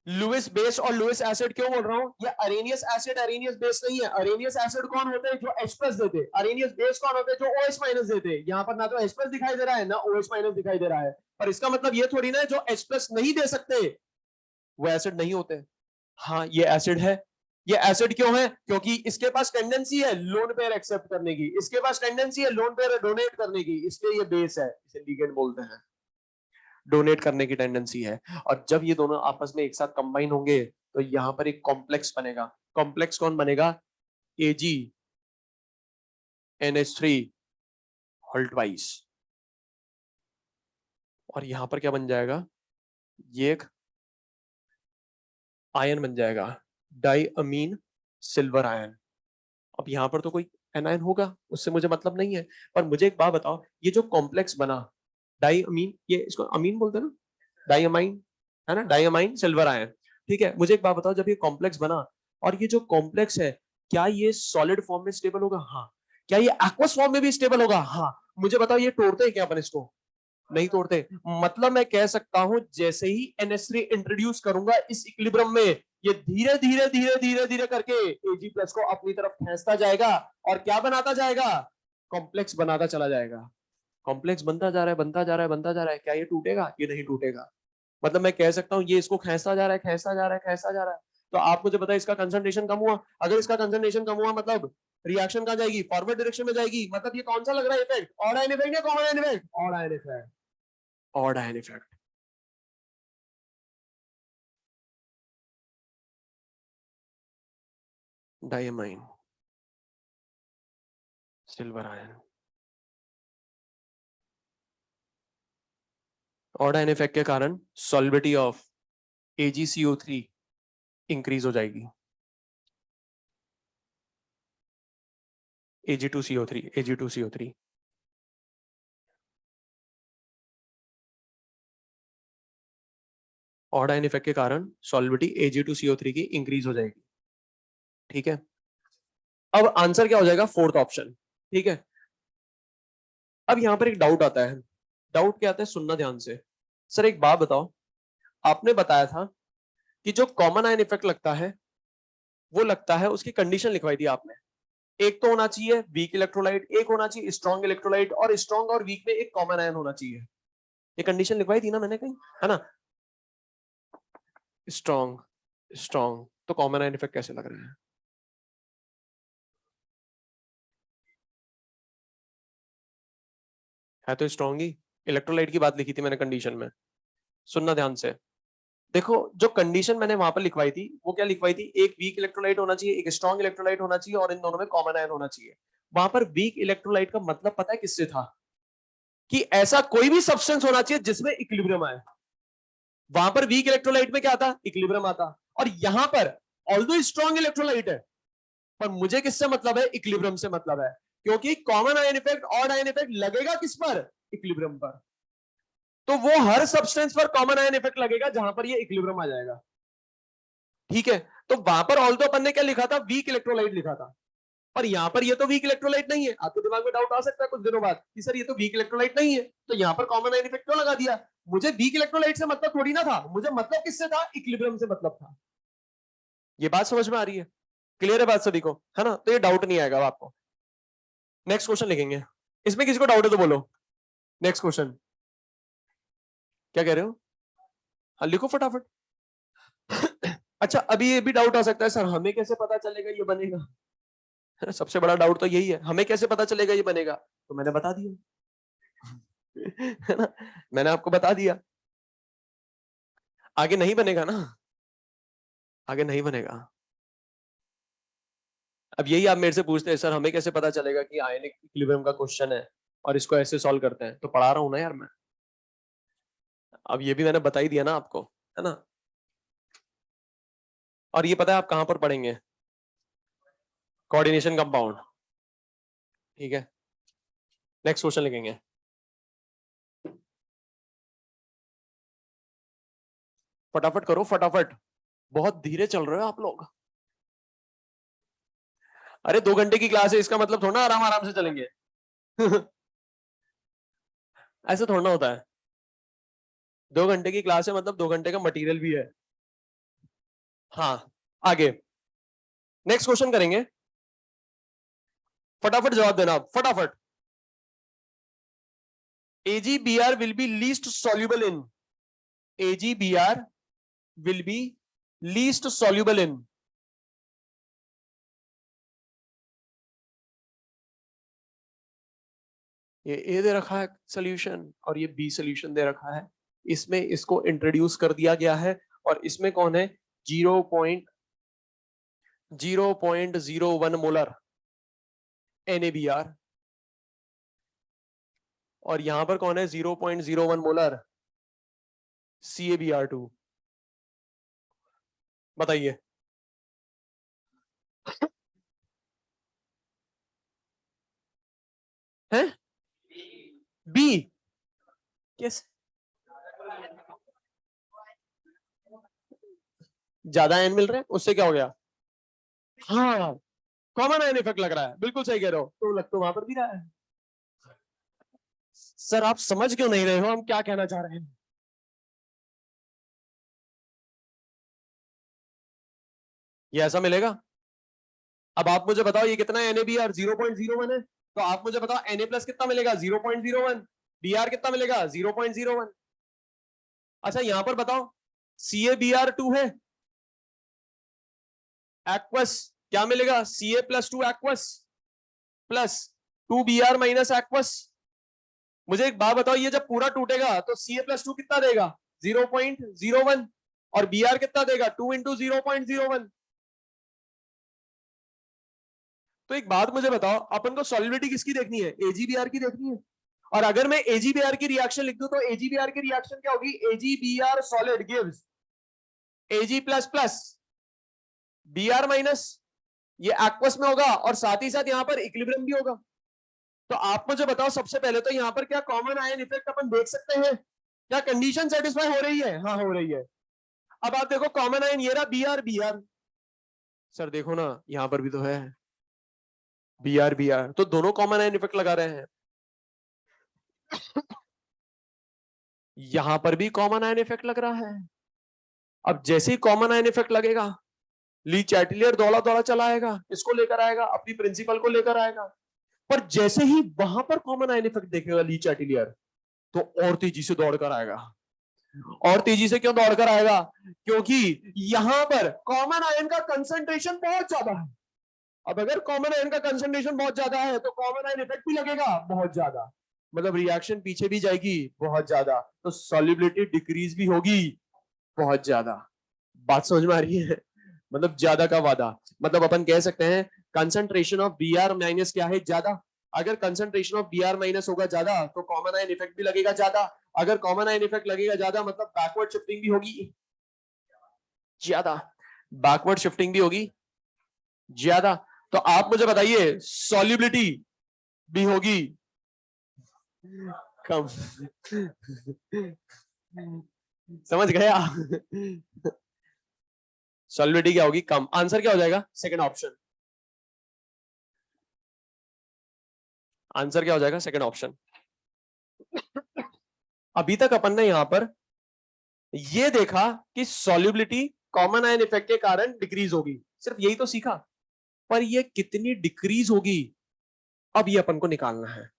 लुइस बेस और लुइस एसिड क्यों बोल रहा हूं, ये अरेनियस एसिड अरेनियस बेस नहीं है। अरेनियस एसिड कौन होते हैं, जो H प्लस देते, अरेनियस बेस कौन होते हैं, जो OH माइनस देते। यहां पर ना तो H प्लस दिखाई दे रहा है ना OH माइनस दिखाई दे रहा है, पर इसका मतलब ये थोड़ी ना है जो H प्लस नहीं दे सकते वो एसिड नहीं होते। हाँ ये एसिड है। ये एसिड क्यों है, क्योंकि इसके पास टेंडेंसी है लोन पेयर एक्सेप्ट करने की, इसके पास टेंडेंसी है लोन पेयर डोनेट करने की, इसलिए ये बेस है, इसे लिगेंड बोलते हैं, डोनेट करने की टेंडेंसी है। और जब ये दोनों आपस में एक साथ कंबाइन होंगे तो यहां पर एक कॉम्प्लेक्स बनेगा। कॉम्प्लेक्स कौन बनेगा, AgNH3 हॉल्टवाइस। और यहां पर क्या बन जाएगा, ये एक आयन बन जाएगा, डाइअमीन सिल्वर आयन। अब यहां पर तो कोई एनायन होगा, उससे मुझे मतलब नहीं है, पर मुझे एक बात बताओ, ये जो कॉम्प्लेक्स बना डाइअमीन, ये इसको अमीन बोलते हैं ना, डाइअमाइन है ना, डाइअमाइन सिल्वर आयन, ठीक है। मुझे एक बात बताओ, जब ये कॉम्प्लेक्स बना और ये जो कॉम्प्लेक्स है क्या ये सॉलिड फॉर्म में स्टेबल होगा, हाँ। क्या ये एक्वस फॉर्म में भी स्टेबल होगा, हाँ। मुझे बताओ ये तोड़ते हैं क्या अपन इसको, नहीं तोड़ते। मतलब मैं कह सकता हूं जैसे ही NH3 इंट्रोड्यूस करूंगा इस इक्विलिब्रियम में, ये धीरे धीरे धीरे धीरे धीरे करके Ag प्लस को अपनी तरफ खींचता जाएगा और क्या बनाता जाएगा, कॉम्प्लेक्स बनाता चला जाएगा। कॉम्प्लेक्स बनता जा रहा है, बनता जा रहा है, बनता जा रहा है, क्या ये टूटेगा, ये नहीं टूटेगा। मतलब मैं कह सकता हूं ये इसको खींचता जा रहा है, खींचता जा रहा है, खींचता जा रहा है। तो आप मुझे बताइए इसका कंसंट्रेशन कम हुआ, अगर इसका कंसंट्रेशन कम हुआ मतलब रिएक्शन कहां जाएगी, फॉरवर्ड डायरेक्शन में जाएगी। मतलब ये कौन सा लग रहा है इफेक्ट, ऑड आयन इफेक्ट या common ion effect, odd ion effect, odd ion effect. Diamine silver ion, odd ion effect के कारण सॉल्बिलिटी ऑफ AgCO3 इंक्रीज हो जाएगी, Ag2CO3 ऑड आयन इफेक्ट के कारण सॉल्बिलिटी Ag2CO3 की इंक्रीज हो जाएगी, ठीक है। अब आंसर क्या हो जाएगा, फोर्थ ऑप्शन, ठीक है। अब यहां पर एक डाउट आता है, डाउट क्या आता है, सुनना ध्यान से। सर एक बात बताओ, आपने बताया था कि जो कॉमन आयन इफेक्ट लगता है वो लगता है, उसकी कंडीशन लिखवाई थी आपने, एक तो होना चाहिए वीक इलेक्ट्रोलाइट, एक होना चाहिए स्ट्रॉन्ग इलेक्ट्रोलाइट, और स्ट्रॉन्ग और वीक में एक कॉमन आयन होना चाहिए। ये कंडीशन लिखवाई थी ना मैंने कहीं, है ना, स्ट्रॉन्ग स्ट्रॉन्ग तो कॉमन आयन इफेक्ट कैसे लग रहा है तो स्ट्रॉन्ग ही। इलेक्ट्रोलाइट की बात लिखी थी मैंने कंडीशन में, सुनना ध्यान से। देखो जो कंडीशन मैंने वहां पर लिखवाई थी वो क्या लिखवाई थी, एक वीक इलेक्ट्रोलाइट होना चाहिए, एक स्ट्रॉन्ग इलेक्ट्रोलाइट होना चाहिए, और इन दोनों में कॉमन आयन होना चाहिए। वहां पर वीक इलेक्ट्रोलाइट का मतलब पता है किससे था, कि ऐसा कोई भी सब्सटेंस होना चाहिए जिसमें इक्विलिब्रियम आए। वहां पर वीक इलेक्ट्रोलाइट में क्या आता, इक्विलिब्रियम आता। और यहां पर ऑल्दो स्ट्रॉन्ग इलेक्ट्रोलाइट है, पर मुझे किससे मतलब है, इक्विलिब्रियम से मतलब है, क्योंकि common ion effect, odd ion effect लगेगा किस पर, इक्विलिब्रियम पर। तो वो हर सब्सटेंस पर कॉमन आयन इफेक्ट लगेगा जहां पर ये इक्विलिब्रियम आ जाएगा। ठीक है, तो वहां पर ऑल्दो अपन ने क्या लिखा था, वीक इलेक्ट्रोलाइट लिखा था, पर यहां पर ये तो वीक इलेक्ट्रोलाइट नहीं है। आपके दिमाग में डाउट आ सकता है कुछ दिनों बाद कि सर ये तो वीक इलेक्ट्रोलाइट नहीं है, तो यहां पर कॉमन आयन इफेक्ट क्यों लगा दिया। मुझे वीक इलेक्ट्रोलाइट से मतलब थोड़ी ना था, मुझे मतलब किससे था, इक्विलिब्रियम से मतलब था। ये बात समझ में आ रही है, क्लियर है बात सभी को, है ना। तो ये डाउट नहीं आएगा आपको। नेक्स्ट क्वेश्चन लिखेंगे, इसमें किसी को डाउट है तो बोलो। नेक्स्ट क्वेश्चन, क्या कह रहे हो, हाँ लिखो फटाफट। अच्छा अभी ये भी डाउट आ सकता है, सर हमें कैसे पता चलेगा ये बनेगा। सबसे बड़ा डाउट तो यही है, हमें कैसे पता चलेगा ये बनेगा। तो मैंने बता दिया, है ना, मैंने आपको बता दिया। आगे नहीं बनेगा ना, आगे नहीं बनेगा। अब यही आप मेरे से पूछते हैं, सर हमें कैसे पता चलेगा कि आयनिक इक्विलिब्रियम का क्वेश्चन है और इसको ऐसे सॉल्व करते हैं। तो पढ़ा रहा हूं ना यार मैं, अब ये भी मैंने बता ही दिया ना आपको, है ना। और ये पता है आप कहां पर पढ़ेंगे, कोऑर्डिनेशन कंपाउंड। ठीक है, नेक्स्ट क्वेश्चन लिखेंगे। फटाफट करो फटाफट, बहुत धीरे चल रहे हो आप लोग। अरे 2 घंटे की क्लास है, इसका मतलब थोड़ा ना आराम आराम से चलेंगे। ऐसे थोड़ा ना होता है, 2 घंटे की क्लास है मतलब 2 घंटे का मटेरियल भी है। हाँ, आगे नेक्स्ट क्वेश्चन करेंगे, फटाफट जवाब देना आप फटाफट। AgBr will be least soluble in, AgBr will be least soluble in, ये ए दे रखा है सोल्यूशन और ये बी सोल्यूशन दे रखा है। इसमें इसको इंट्रोड्यूस कर दिया गया है, और इसमें कौन है, 0.01 मोलर NaBr, और यहां पर कौन है 0.01 मोलर CaBr2। बताइए, है बी, कैसे ज्यादा आयन मिल रहे हैं उससे क्या हो गया, हाँ कॉमन आयन इफेक्ट लग रहा है, बिल्कुल सही कह रहे हो, तो लग तो वहां पर भी रहा है। सर आप समझ क्यों नहीं रहे हो हम क्या कहना चाह रहे हैं। ये ऐसा मिलेगा। अब आप मुझे बताओ ये कितना है, NaBr 0.01 है, तो आप मुझे बताओ Na प्लस कितना मिलेगा 0.01, Br कितना मिलेगा 0.01। अच्छा यहां पर बताओ CaBr2 है एक्वस, क्या मिलेगा Ca+2 aqueous plus 2Br minus aqueous. मुझे एक बात बताओ, ये जब पूरा टूटेगा तो Ca+2 कितना देगा 0.01, और Br कितना देगा 2 इंटू 0.01। तो एक बात मुझे बताओ, अपन को सॉलिबिलिटी किसकी देखनी है, AgBr की देखनी है। और अगर मैं AgBr की रिएक्शन लिख दूं तो AgBr की रिएक्शन क्या होगी, AgBr solid gives Ag plus plus Br minus, ये एक्वस में होगा और साथ ही साथ यहां पर इक्विलिब्रियम भी होगा। तो आप मुझे बताओ सबसे पहले तो यहां पर क्या कॉमन आयन इफेक्ट अपन देख सकते हैं, क्या कंडीशन सेटिस्फाई हो रही है, हाँ हो रही है। अब आप देखो कॉमन आयन ये रहा Br, सर देखो ना यहां पर भी तो है Br, तो दोनों कॉमन आयन इफेक्ट लगा रहे हैं। यहां पर भी कॉमन आयन इफेक्ट लग रहा है। अब जैसे ही कॉमन आयन इफेक्ट लगेगा, ली चैटिलियर दौड़ा दौड़ा चला आएगा, इसको लेकर आएगा, अपनी प्रिंसिपल को लेकर आएगा। पर जैसे ही वहां पर कॉमन आयन इफेक्ट देखेगा ली चैटिलियर, तो और तेजी से दौड़ कर आएगा, और तेजी से क्यों दौड़कर आएगा? क्योंकि यहां पर कॉमन आयन का कंसंट्रेशन बहुत ज्यादा है। अब अगर कॉमन आयन का कंसंट्रेशन बहुत ज्यादा है तो कॉमन आयन इफेक्ट भी लगेगा बहुत ज्यादा, मतलब रिएक्शन पीछे भी जाएगी बहुत ज्यादा, तो सॉल्युबिलिटी डिक्रीज भी होगी बहुत ज्यादा। बात समझ में आ रही है? मतलब ज्यादा का वादा, मतलब अपन कह सकते हैं concentration of B R minus क्या है, ज्यादा। अगर concentration of B R minus होगा ज्यादा तो कॉमन आयन इफेक्ट भी लगेगा ज्यादा। अगर कॉमन आयन इफेक्ट लगेगा ज्यादा मतलब बैकवर्ड शिफ्टिंग भी होगी ज्यादा, बैकवर्ड शिफ्टिंग भी होगी ज्यादा। तो आप मुझे बताइए सॉल्युबिलिटी भी होगी कम। समझ गया? सॉल्युबिलिटी क्या होगी, कम। आंसर क्या हो जाएगा, सेकंड ऑप्शन। आंसर क्या हो जाएगा, सेकंड ऑप्शन। अभी तक अपन ने यहां पर ये देखा कि सॉल्युबिलिटी कॉमन आयन इफेक्ट के कारण डिक्रीज होगी, सिर्फ यही तो सीखा। पर ये कितनी डिक्रीज होगी अब ये अपन को निकालना है।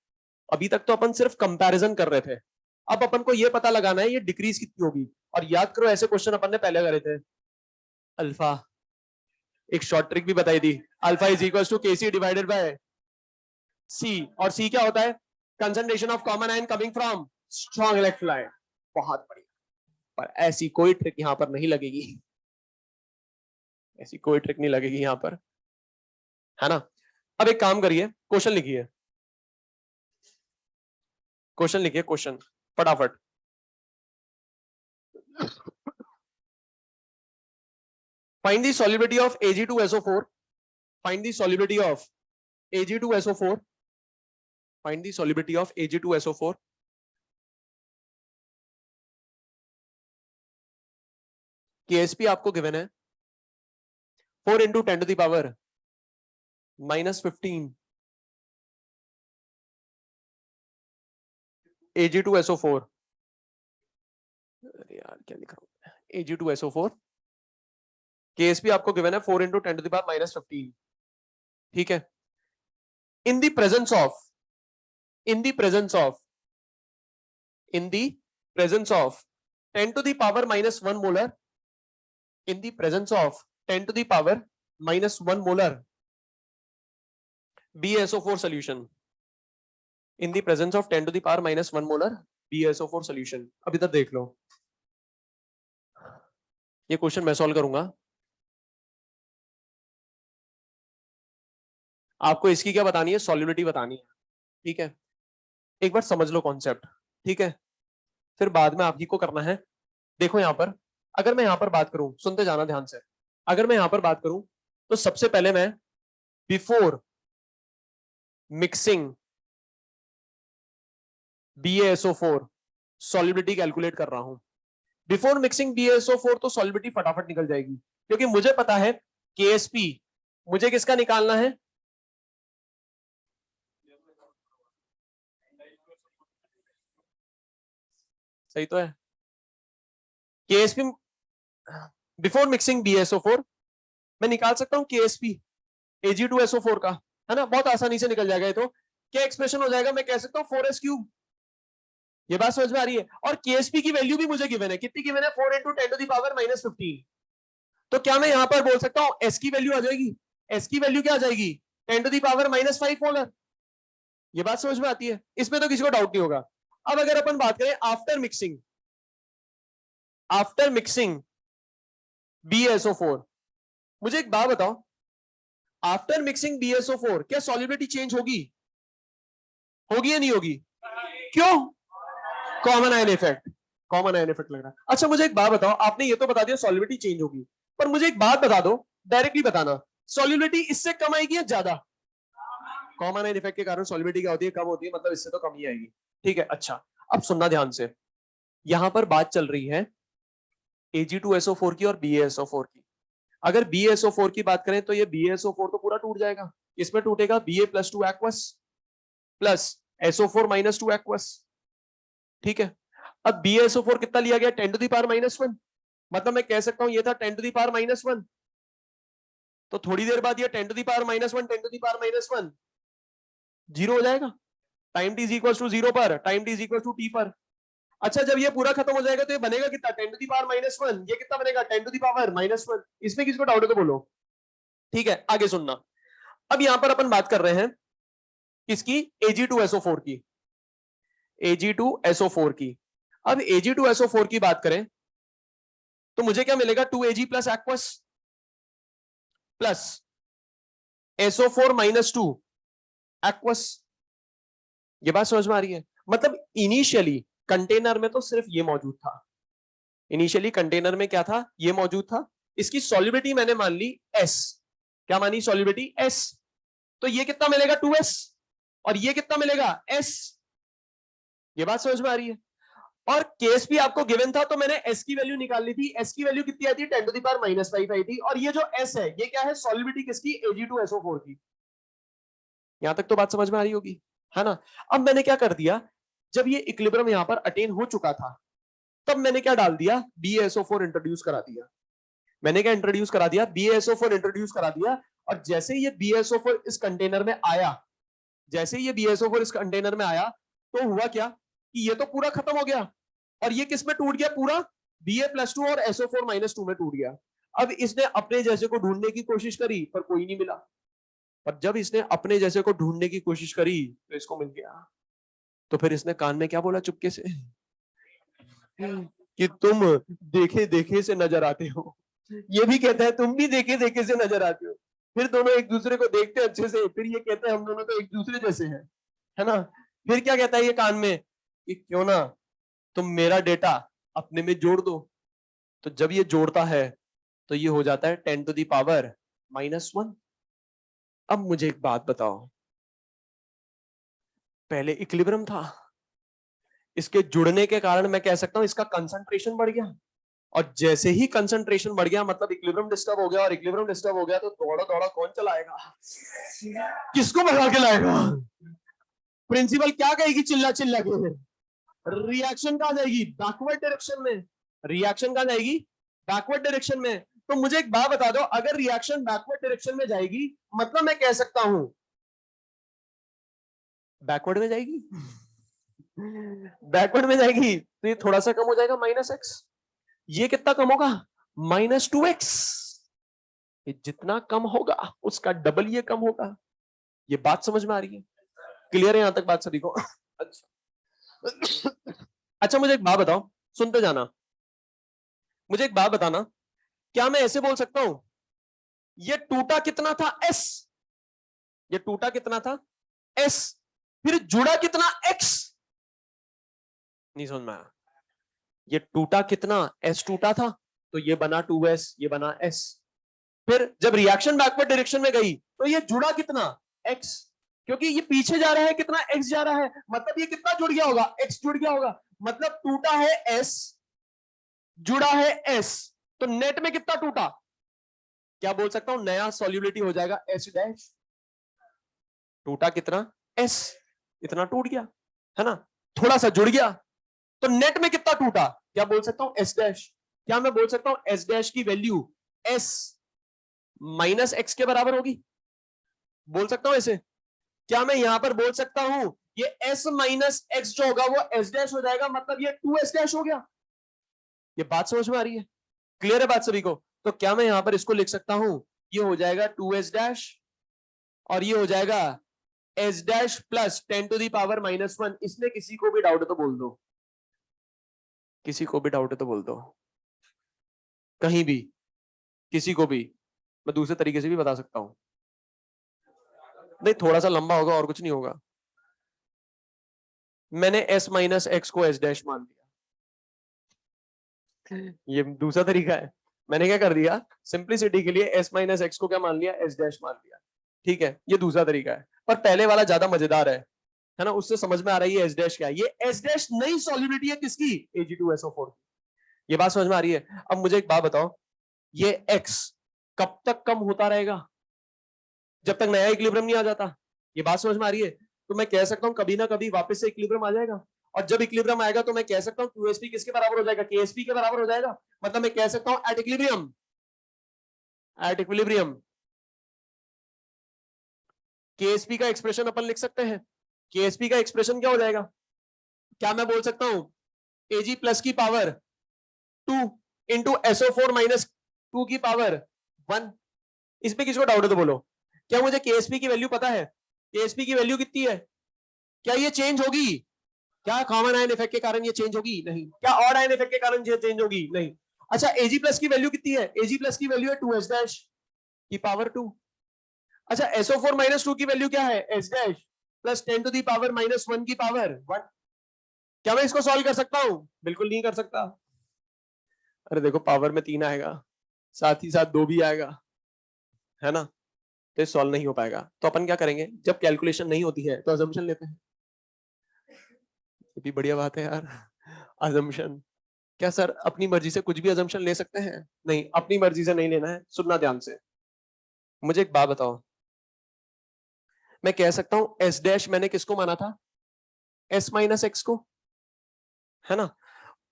अभी तक तो अपन सिर्फ कंपैरिजन कर रहे थे, अब अपन को ये पता लगाना है ये डिक्रीज कितनी होगी। और याद करो ऐसे क्वेश्चन अपन ने पहले करे थे। अल्फा, एक शॉर्ट ट्रिक भी बताई थी, अल्फा इज इक्वल टू के सी डिवाइडेड बाय सी। और सी क्या होता है, concentration of common ion coming from strong electrolyte. बहुत बढ़िया। पर ऐसी कोई ट्रिक यहां पर नहीं लगेगी, ऐसी कोई ट्रिक नहीं लगेगी यहां पर, है ना? अब एक काम करिए, क्वेश्चन लिखिए, क्वेश्चन लिखिए, क्वेश्चन फटाफट। Find the solubility of Ag2SO4. Find the solubility of Ag2SO4. Find the solubility of Ag2SO4. KSP आपको गिवन है 4 into 10 to the power -15 Ag2SO4। अरे यार क्या लिख रहा हूं, Ag2SO4। KSP आपको गिवन है 4 into 10 to the power -15, ठीक है। In the presence of, in the presence of, in the presence of 10 to the power -1 molar, in the presence of 10 to the power -1 molar BaSO4 solution, in the presence of 10 to the power -1 molar BaSO4 solution। अभी तक देख लो, ये question मैं solve करूंगा, आपको इसकी क्या बतानी है, सॉल्युबिलिटी बतानी है, ठीक है। एक बार समझ लो कॉन्सेप्ट, ठीक है, फिर बाद में आप ही को करना है। देखो यहां पर, अगर मैं यहां पर बात करूं, सुनते जाना ध्यान से, अगर मैं यहां पर बात करूं तो सबसे पहले मैं before mixing BaSO4 solubility calculate कर रहा हूं। बिफोर मिक्सिंग BaSO4 तो सॉल्युबिलिटी फटाफट निकल जाएगी, क्योंकि मुझे पता है KSP मुझे किसका निकालना है, सही तो है। KSP बिफोर मिक्सिंग BaSO4 मैं निकाल सकता हूं KSP Ag2SO4 का, है ना, बहुत आसानी से निकल जाएगा। ये तो क्या एक्सप्रेशन हो जाएगा, मैं कह सकता हूं 4s3। ये बात समझ में आ रही है? और KSP की वैल्यू भी मुझे गिवन है, कितनी गिवन है, 4 into 10 to the power -15। तो क्या मैं यहां पर बोल सकता हूं S की वैल्यू आ जाएगी, S की वैल्यू क्या आ जाएगी, 10 to the power -5 मोलर। ये बात समझ में आती है, इसमें तो किसी को डाउट नहीं होगा। अब अगर अपन बात करें after mixing, after mixing BaSO4, मुझे एक बात बताओ, आफ्टर मिक्सिंग BaSO4 क्या सॉल्युबिलिटी चेंज होगी, होगी या नहीं होगी? क्यों? Common ion effect, common ion effect लग रहा है। अच्छा मुझे एक बात बताओ, आपने ये तो बता दिया सॉल्युबिलिटी चेंज होगी, पर मुझे एक बात बता दो, डायरेक्टली बताना, सॉल्युबिलिटी इससे कम आएगी या ज्यादा? कॉमन आयन इफेक्ट के कारण सॉल्युबिलिटी क्या होती है, कम होती है, मतलब इससे तो कम ही आएगी, ठीक है। अच्छा अब सुनना ध्यान से, यहां पर बात चल रही है Ag2SO4 की और BaSO4 की। अगर BaSO4 की बात करें तो ये BaSO4 तो पूरा टूट जाएगा, इसमें टूटेगा Ba+2 aqueous plus SO4 -2 aqueous, ठीक है। अब BaSO4 कितना लिया गया, 10 to the power -1, मतलब मैं कह सकता हूं ये था 10 to the power -1, तो थोड़ी देर बाद ये 10 to the power -1 10 to the power -1 zero हो जाएगा, time t is equal to zero पर, time t is equal to t पर। अच्छा जब ये पूरा खत्म हो जाएगा तो ये बनेगा कितना, 10 टू द पावर -1। ये कितना बनेगा, 10 टू द पावर -1। इसमें किसको डाउट है तो बोलो। ठीक है आगे सुनना। अब यहां पर अपन बात कर रहे हैं किसकी, Ag2SO4 की, Ag2SO4 की। अब Ag2SO4 की बात करें तो मुझे क्या मिलेगा, 2Ag plus aqueous plus SO4 - 2 aqueous. ये बात समझ में आ रही है। मतलब इनिशियली कंटेनर में तो सिर्फ ये मौजूद था, इनिशियली कंटेनर में क्या था, ये मौजूद था। इसकी सॉल्युबिलिटी मैंने मान ली S। क्या मानी, सॉल्युबिलिटी S। तो ये कितना मिलेगा 2S, और ये कितना मिलेगा S। ये बात समझ में आ रही है। और केस भी आपको गिवन था तो मैंने S की वैल्यू निकाल ली थी। S की वैल्यू कितनी आई थी, 10 टू द पावर -5 आई थी। और ये जो S है ये क्या है, सॉल्युबिलिटी किसकी, Ag2SO4 की। यहां तक तो बात समझ में आ रही होगी, है ना। अब मैंने क्या कर दिया, जब ये इक्विलिब्रियम यहां पर अटेन हो चुका था तब मैंने क्या डाल दिया, BaSO4 इंट्रोड्यूस करा दिया। मैंने क्या इंट्रोड्यूस करा दिया, BaSO4 इंट्रोड्यूस करा दिया। और जैसे ही ये BaSO4 इस कंटेनर में आया, जैसे ही ये BaSO4 इस कंटेनर में आया तो हुआ क्या कि ये तो पूरा खत्म हो गया। और ये किस में टूट गया पूरा, Ba+2 और SO4 - 2 में टूट गया। अब इसने अपने जैसे को ढूंढने की कोशिश करी पर कोई नहीं मिला। और जब इसने अपने जैसे को ढूंढने की कोशिश करी तो इसको मिल गया। तो फिर इसने कान में क्या बोला चुपके से कि तुम देखे देखे से नजर आते हो। ये भी कहता है तुम भी देखे देखे से नजर आते हो। फिर दोनों एक दूसरे को देखते हैं अच्छे से, फिर ये कहते हैं हम दोनों तो एक दूसरे जैसे हैं, है ना। फिर क्या कहता है ये कान में कि क्यों ना तुम मेरा डेटा अपने में जोड़ दो। तो जब ये जोड़ता है तो ये हो जाता है 10 टू द पावर -1। अब मुझे एक बात बताओ, पहले इक्विलिब्रियम था, इसके जुड़ने के कारण मैं कह सकता हूं इसका कंसंट्रेशन बढ़ गया। और जैसे ही कंसंट्रेशन बढ़ गया मतलब इक्विलिब्रियम डिस्टर्ब हो गया, और इक्विलिब्रियम डिस्टर्ब हो गया तो दौड़ा दौड़ा कौन चलाएगा, किसको भगा के लाएगा। प्रिंसिपल क्या कहेगी चिल्ला चिल्ला के, रिएक्शन कहां जाएगी, बैकवर्ड डायरेक्शन में। रिएक्शन कहां जाएगी, बैकवर्ड डायरेक्शन में। तो मुझे एक बात बता दो, अगर रिएक्शन बैकवर्ड डायरेक्शन में जाएगी मतलब मैं कह सकता हूं बैकवर्ड में जाएगी, बैकवर्ड में जाएगी तो ये थोड़ा सा कम हो जाएगा -x। ये कितना कम होगा, -2x। ये जितना कम होगा उसका डबल ये कम होगा। ये बात समझ में आ रही है, क्लियर है यहां तक बात सभी को। अच्छा अच्छा मुझे एक बात बताओ, सुनते जाना। मुझे एक बात बताना, क्या मैं ऐसे बोल सकता हूं ये टूटा कितना था S, ये टूटा कितना था S, फिर जुड़ा कितना X। नहीं समझ में आया, ये टूटा कितना S टूटा था तो ये बना 2S, ये बना S। फिर जब रिएक्शन बैकवर्ड डायरेक्शन में गई तो ये जुड़ा कितना X, क्योंकि ये पीछे जा रहा है कितना X जा रहा है, मतलब ये कितना जुड़ गया होगा, X जुड़ गया होगा। मतलब टूटा है S, जुड़ा है S, तो नेट में कितना टूटा, क्या बोल सकता हूं नया सॉल्युबिलिटी हो जाएगा S डैश। टूटा कितना S, इतना टूट गया, है ना, थोड़ा सा जुड़ गया। तो नेट में कितना टूटा, क्या बोल सकता हूं S डैश। क्या मैं बोल सकता हूं S डैश की वैल्यू S -x के बराबर होगी, बोल सकता हूं ऐसे। क्या मैं यहां पर बोल सकता हूं ये S - x जो होगा वो S डैश हो जाएगा, मतलब ये 2S डैश हो गया। ये बात समझ में आ रही है, क्लियर है बात सभी को। तो क्या मैं यहां पर इसको लिख सकता हूं, ये हो जाएगा 2S डैश और ये हो जाएगा S dash plus 10 to the power -1। इसमें किसी को भी डाउट है तो बोल दो, किसी को भी डाउट है तो बोल दो, कहीं भी किसी को भी। मैं दूसरे तरीके से भी बता सकता हूं, नहीं थोड़ा सा लंबा होगा और कुछ नहीं होगा। मैंने S - x को S डैश मान लिया, ये दूसरा तरीका है। मैंने क्या कर दिया, सिंपलिसिटी के लिए S - x को क्या मान लिया, S डैश मान लिया। ठीक है, ये दूसरा तरीका है, पर पहले वाला ज्यादा मजेदार है ना, उससे समझ में आ रही है S डैश क्या है। ये S डैश नई सॉल्युबिलिटी है किसकी, Ag2SO4। ये बात समझ में आ रही है। अब मुझे एक बात बताओ, ये X कब तक कम होता रहेगा, जब तक नया इक्विलिब्रियम नहीं आ जाता। ये बात समझ में आ रही है। तो मैं कह सकता हूं कभी ना कभी वापस से इक्विलिब्रियम आ जाएगा, और जब इक्विलिब्रियम आएगा तो मैं कह सकता हूं QSP किसके बराबर हो जाएगा, KSP के बराबर हो जाएगा। मतलब मैं कह सकता हूं at equilibrium, at equilibrium KSP का एक्सप्रेशन अपन लिख सकते हैं। KSP का एक्सप्रेशन क्या हो जाएगा, क्या मैं बोल सकता हूं Ag प्लस की पावर 2 इंटू SO4 माइनस 2 की पावर 1। इसमें किसी को डाउट है तो बोलो। क्या मुझे KSP की वैल्यू पता है? KSP की वैल्यू कितनी है? क्या ये चेंज होगी? क्या कॉमन आयन इफेक्ट के कारण ये चेंज होगी? नहीं। क्या ऑड आयन इफेक्ट के कारण ये चेंज होगी? नहीं। अच्छा, Ag प्लस की वैल्यू कितनी है? Ag प्लस की वैल्यू है 2s डैश की पावर 2। अच्छा, SO4 माइनस 2 की वैल्यू क्या है? S dash plus 10 to the power minus 1 की पावर 1। क्या मैं इसको सॉल्व कर सकता हूं? बिल्कुल नहीं कर सकता। अरे देखो, पावर में 3 आएगा, साथ ही साथ 2 भी आएगा, है ना? तो सॉल्व नहीं हो पाएगा। तो अपन क्या करेंगे, जब कैलकुलेशन नहीं होती है तो अजम्पशन लेते हैं। ये भी बढ़िया बात है यार, अजम्पशन। क्या सर अपनी मर्जी से कुछ भी अजम्पशन ले सकते हैं? नहीं, अपनी मर्जी से नहीं लेना है। सुनना ध्यान से, मुझे एक बात बताओ। मैं कह सकता हूं एस डैश मैंने किसको माना था? एस माइनस एक्स को, है ना?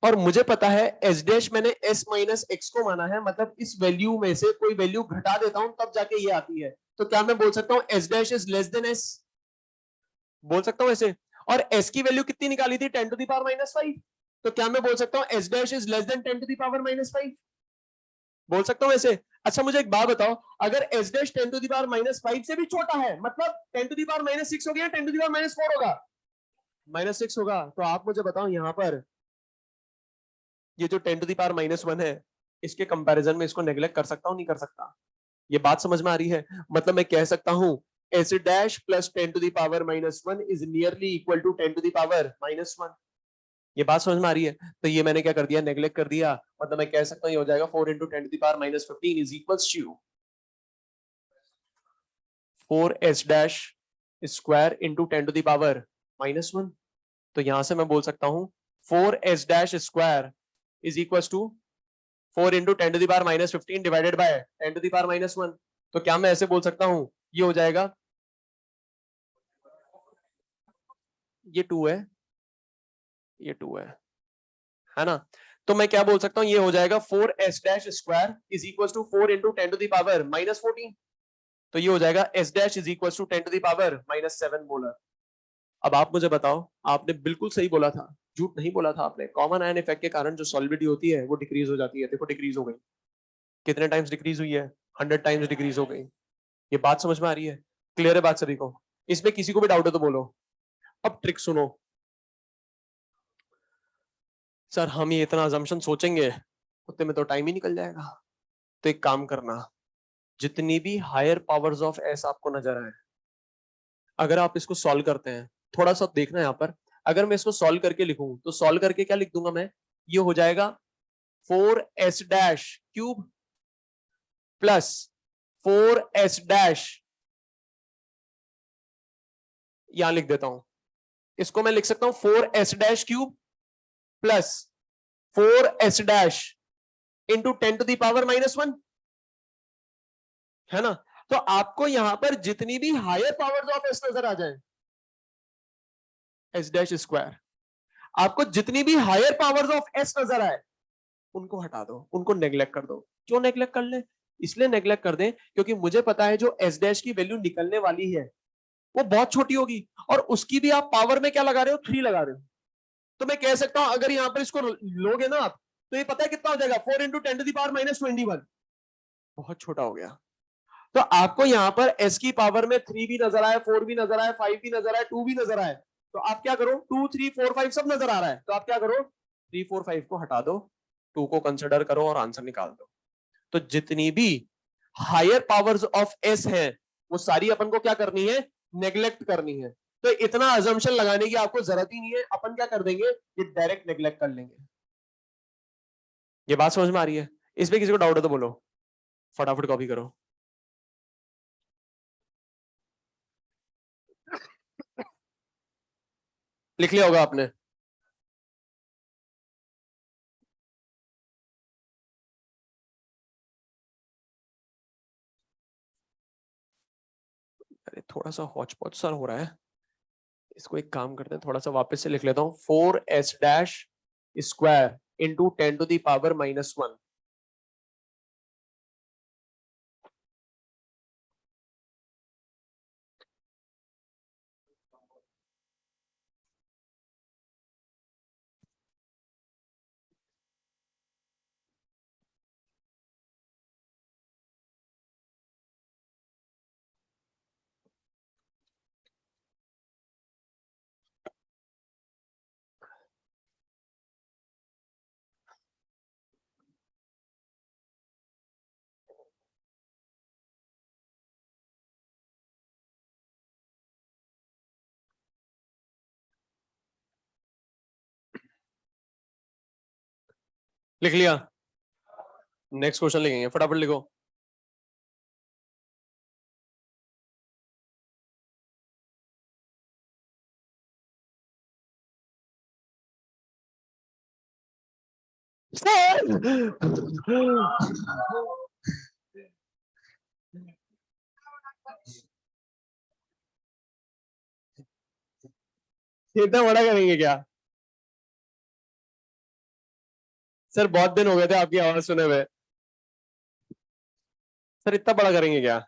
और मुझे पता है एस डैश मैंने एस माइनस एक्स को माना है, मतलब इस वैल्यू में से कोई वैल्यू घटा देता हूं तब जाके ये आती है। तो क्या मैं बोल सकता हूं S dash is less then S? बोल सकता हूं ऐसे। और एस की वैल्यू कितनी निकाली थी? 10 टू दी पावर माइनस 5। तो क्या मैं बोल सकता हूं S dash is less than 10 to the power minus 5? बोल सकता हूं ऐसे। अच्छा, मुझे एक बात बताओ, अगर S dash 10 to the power minus 5 से भी छोटा है, मतलब 10 टू दी पावर माइनस 6 हो गया, 10 टू दी पावर माइनस 4 होगा? माइनस 6 होगा। तो आप मुझे बताओ यहां पर ये जो 10 टू दी पावर माइनस 1 है, इसके कंपैरिजन में इसको नेग्लेक्ट कर सकता हूं, नहीं कर सकता? ये बात समझ में आ रही है? मतलब मैं कह सकता हूं S dash plus 10 to the power minus 1 is nearly equal to 10 to the power minus 1। ये बात समझ में आ रही है? तो ये मैंने क्या कर दिया, नेग्लेक्ट कर दिया। मतलब मैं कह सकता हूं ये हो जाएगा 4 into 10 to the power minus 15 is equals to 4s dash square into 10 to the power minus 1। तो यहां से मैं बोल सकता हूं 4s dash square is equal to 4 into 10 to the power minus 15 divided by 10 to the power minus 1। तो क्या मैं ऐसे बोल सकता हूं ये हो जाएगा, ये 2 है, ये 2 है ना? तो मैं क्या बोल सकता हूं, ये हो जाएगा 4s dash square is equal to 4 into 10 to the power minus 14। तो ये हो जाएगा s dash is equal to 10 to the power minus 7 molar. अब आप मुझे बताओ, आपने बिल्कुल सही बोला था, झूठ नहीं बोला था आपने। कॉमन आयन इफेक्ट के कारण जो सॉलिबिलिटी होती है वो डिक्रीज हो जाती है। देखो डिक्रीज हो गई, कितने टाइम्स डिक्रीज हुई है? 100 टाइम्स डिक्रीज हो गई। ये बात समझ में आ रही है? क्लियर है बात सभी को? इसमें किसी को भी डाउट है तो बोलो। अब ट्रिक सुनो। सर हम ये इतना अजम्पशन सोचेंगे उतने में तो टाइम ही निकल जाएगा। तो एक काम करना, जितनी भी हायर पावर्स ऑफ एस आपको नजर आए, अगर आप इसको सॉल्व करते हैं, थोड़ा सा देखना यहाँ पर। अगर मैं इसको सॉल्व करके लिखूं तो सॉल्व करके क्या लिख दूंगा मैं? ये हो जाएगा 4s dash cube plus 4s dash, यहां लिख देता हूं। इसको मैं लिख सकता हूं 4s dash cube plus 4s dash into 10 to the power minus 1, है ना? तो आपको यहां पर जितनी भी हायर पावर्स ऑफ एस नजर आ जाए, एस डैश स्क्वायर, आपको जितनी भी हायर पावर्स ऑफ एस नजर आए उनको हटा दो, उनको नेग्लेक्ट कर दो। क्यों नेग्लेक्ट कर ले? इसलिए नेग्लेक्ट कर दें क्योंकि मुझे पता है जो एस डैश की वैल्यू निकलने वाली है वो बहुत छोटी होगी, और उसकी भी आप पावर में क्या लगा रहे हो? 3 लगा रहे हो। तो मैं कह सकता हूं अगर यहां पर इसको लोगे ना आप, तो ये पता है कितना हो जाएगा? 4 into 10 to the power minus 21। बहुत छोटा हो गया। तो आपको यहां पर एस की पावर में 3 भी नजर आए, 4 भी नजर आए, 5 भी नजर आए, 2 भी नजर आए, तो आप क्या करो? 2 3 4 5 सब नजर आ रहा है, तो आप क्या करो? 3 4 5 को हटा दो, 2 को कंसिडर करो और आंसर निकाल दो। तो जितनी भी हायर पावर्स ऑफ एस है वो सारी अपन को क्या करनी है? नेग्लेक्ट करनी है। तो इतना अजम्पशन लगाने की आपको जरूरत ही नहीं है। अपन क्या कर देंगे, ये डायरेक्ट नेग्लेक्ट कर लेंगे। ये बात समझ में आ रही है? इसमें किसी को डाउट है तो बोलो, फटाफट कॉपी करो। लिख लिया होगा आपने? अरे थोड़ा सा हौच पौच सा हो रहा है, इसको एक काम करते हैं, थोड़ा सा वापस से लिख लेता हूं। 4s dash square into 10 to the power minus 1। लिख लिया? नेक्स्ट क्वेश्चन लिखेंगे, फटाफट लिखो। इतना बड़ा करेंगे क्या? सर बहुत दिन हो गए थे आपकी आवाज सुने हुए। सर इतना बड़ा करेंगे क्या?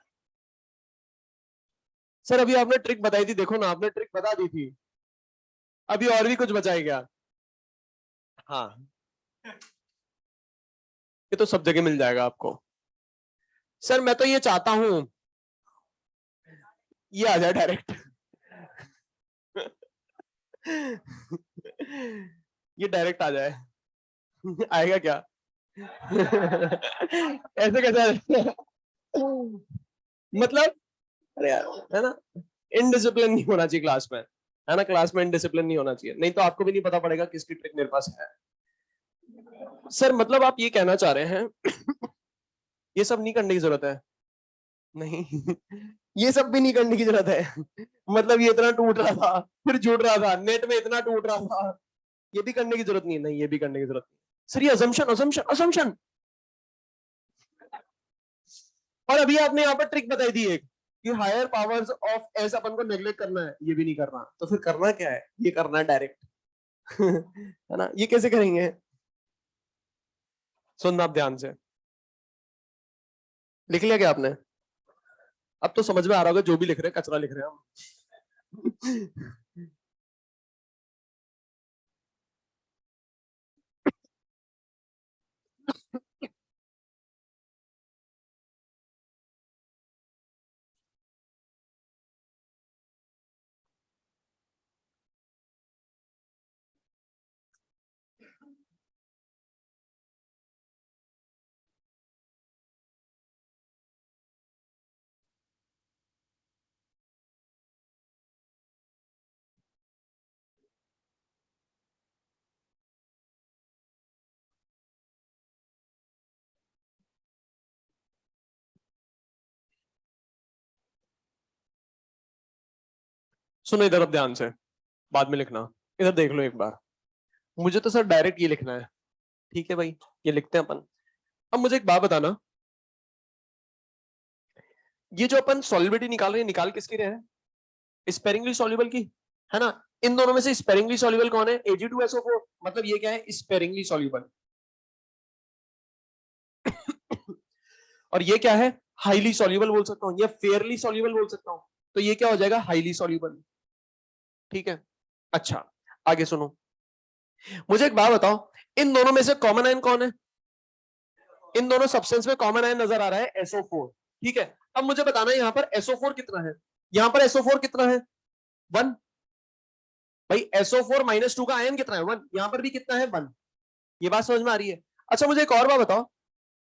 सर अभी आपने ट्रिक बताई थी, देखो ना, आपने ट्रिक बता दी थी। अभी और भी कुछ बचा है क्या? हाँ, ये तो सब जगह मिल जाएगा आपको। सर मैं तो ये चाहता हूं ये आ जाए डायरेक्ट। ये डायरेक्ट आ जाए। आएगा क्या? ऐसे कैसे आएगा? मतलब, अरे यार, है ना, इनडिसिप्लिन नहीं होना चाहिए क्लास में, है ना, क्लास में इनडिसिप्लिन नहीं होना चाहिए, नहीं तो आपको भी नहीं पता पड़ेगा किसकी ट्रिक मेरे पास है। सर मतलब आप ये कहना चाह रहे हैं ये सब नहीं करने की जरूरत है? नहीं। ये सब भी नहीं करने की जरूरत है। मतलब ये इतना टूट रहा था, फिर जुड़ रहा था, नेट में इतना टूट रहा था, ये भी करने की जरूरत नहीं है? नहीं, ये भी करने की जरूरत नहीं। सर ये असम्पशन असम्पशन असम्पशन। और अभी आपने यहाँ पर ट्रिक बताई थी एक, कि हायर पावर्स ऑफ एस अपन को नेग्लेक्ट करना है, ये भी नहीं करना, तो फिर करना क्या है? ये करना है डायरेक्ट। है ना, ये कैसे करेंगे? सुनना आप ध्यान से। लिख लिया क्या आपने? अब तो समझ में आ रहा होगा जो भी लिख रहे हैं कचरा लिख रहे हैं हम। सुनो इधर अब ध्यान से, बाद में लिखना। इधर देख लो एक बार, मुझे तो सर डायरेक्ट ये लिखना है। ठीक है भाई, ये लिखते हैं अपन। अब मुझे एक बात बताना, ये जो अपन सॉलिबिलिटी निकाल रहे हैं, निकाल किसकी रहे हैं? स्पेरिंगली सॉल्युबल की, है ना। इन दोनों में से स्पेरिंगली सॉल्युबल कौन है? Ag2SO4, मतलब ये क्या है? Sparingly soluble. और ये क्या है? हाईली सॉल्युबल बोल सकता हूं, या फेयरली सॉल्युबल बोल सकता हूं। तो ये क्या हो जाएगा? Highly soluble. ठीक है, अच्छा, आगे सुनो। मुझे एक बात बताओ, इन दोनों में से कॉमन आयन कौन है? इन दोनों सब्सटेंस में कॉमन आयन नजर आ रहा है SO4। ठीक है, अब मुझे बताना है यहाँ पर SO4 कितना है? यहाँ पर SO4 कितना है? 1। भाई SO4 - 2 का आयन कितना है? 1। यहाँ पर भी कितना है? 1। ये बात समझ में आ रही है? अच्छा मुझे एक और बात बताओ,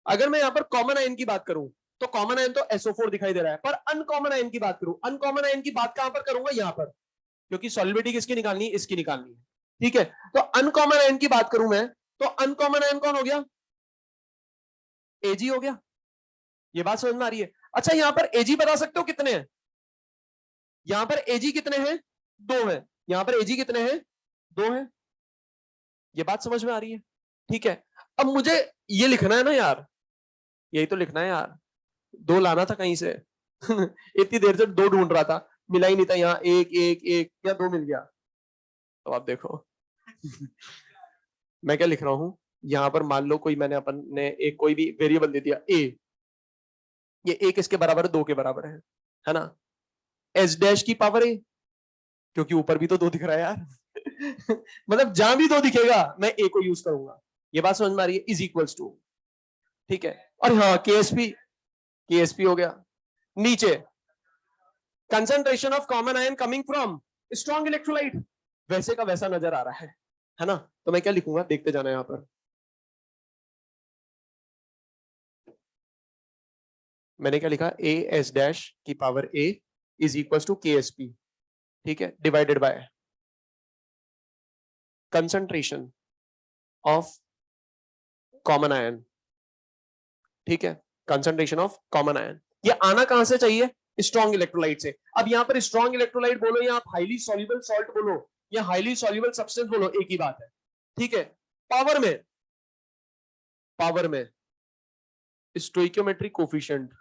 अगर मैं यहाँ पर कॉमन आयन की बात करूं, तो कॉमन आयन तो SO4 दिखाई दे रहा है, पर अनकॉमन आयन की बात करूं, अनकॉमन आयन की बात कहां पर करूंगा? यहाँ पर, क्योंकि सॉलिबिलिटी किसकी निकालनी है? इसकी निकालनी है। ठीक है, तो अनकॉमन आयन की बात करूं मैं, तो अनकॉमन आयन कौन हो गया? Ag हो गया। ये बात समझ में आ रही है? अच्छा यहाँ पर Ag बता सकते हो कितने हैं? यहाँ पर Ag कितने हैं? 2 हैं। यहाँ पर Ag कितने हैं? 2 हैं। ये बात समझ में आ रही है? ठीक है, अब मुझे ये लिखना है ना यार, यही तो लिखना है यार। 2 लाना था कहीं से। इतनी देर से 2 ढूंढ रहा था, मिला ही नहीं था। यहाँ एक एक एक या 2 मिल गया। तो आप देखो। मैं क्या लिख रहा हूं, यहाँ पर मान लो कोई मैंने अपन ने एक कोई भी वेरिएबल दे दिया A, ये A किसके बराबर है? 2 के बराबर है ना। S डैश की पावर A, क्योंकि ऊपर भी तो 2 दिख रहा है यार। मतलब जहां भी 2 दिखेगा मैं A को यूज करूंगा। ये बात समझ में आ रही है? इज इक्वल्स टू, ठीक है। और हाँ KSP हो गया। नीचे concentration of common ion coming from strong electrolyte, वैसे का वैसा नजर आ रहा है ना। तो मैं क्या लिखूंगा, देखते जाना यहाँ पर। मैंने क्या लिखा? AS डैश की power A is equal to KSP, ठीक है, divided by concentration of common ion, ठीक है, कंसंट्रेशन ऑफ कॉमन आयन। ये आना कहां से चाहिए? स्ट्रॉन्ग इलेक्ट्रोलाइट से। अब यहां पर स्ट्रॉन्ग इलेक्ट्रोलाइट बोलो या आप हाईली सॉल्युबल सॉल्ट बोलो या हाईली सॉल्युबल सब्सटेंस बोलो, एक ही बात है, ठीक है। पावर में स्टोइकियोमेट्रिक कोफिशिएंट,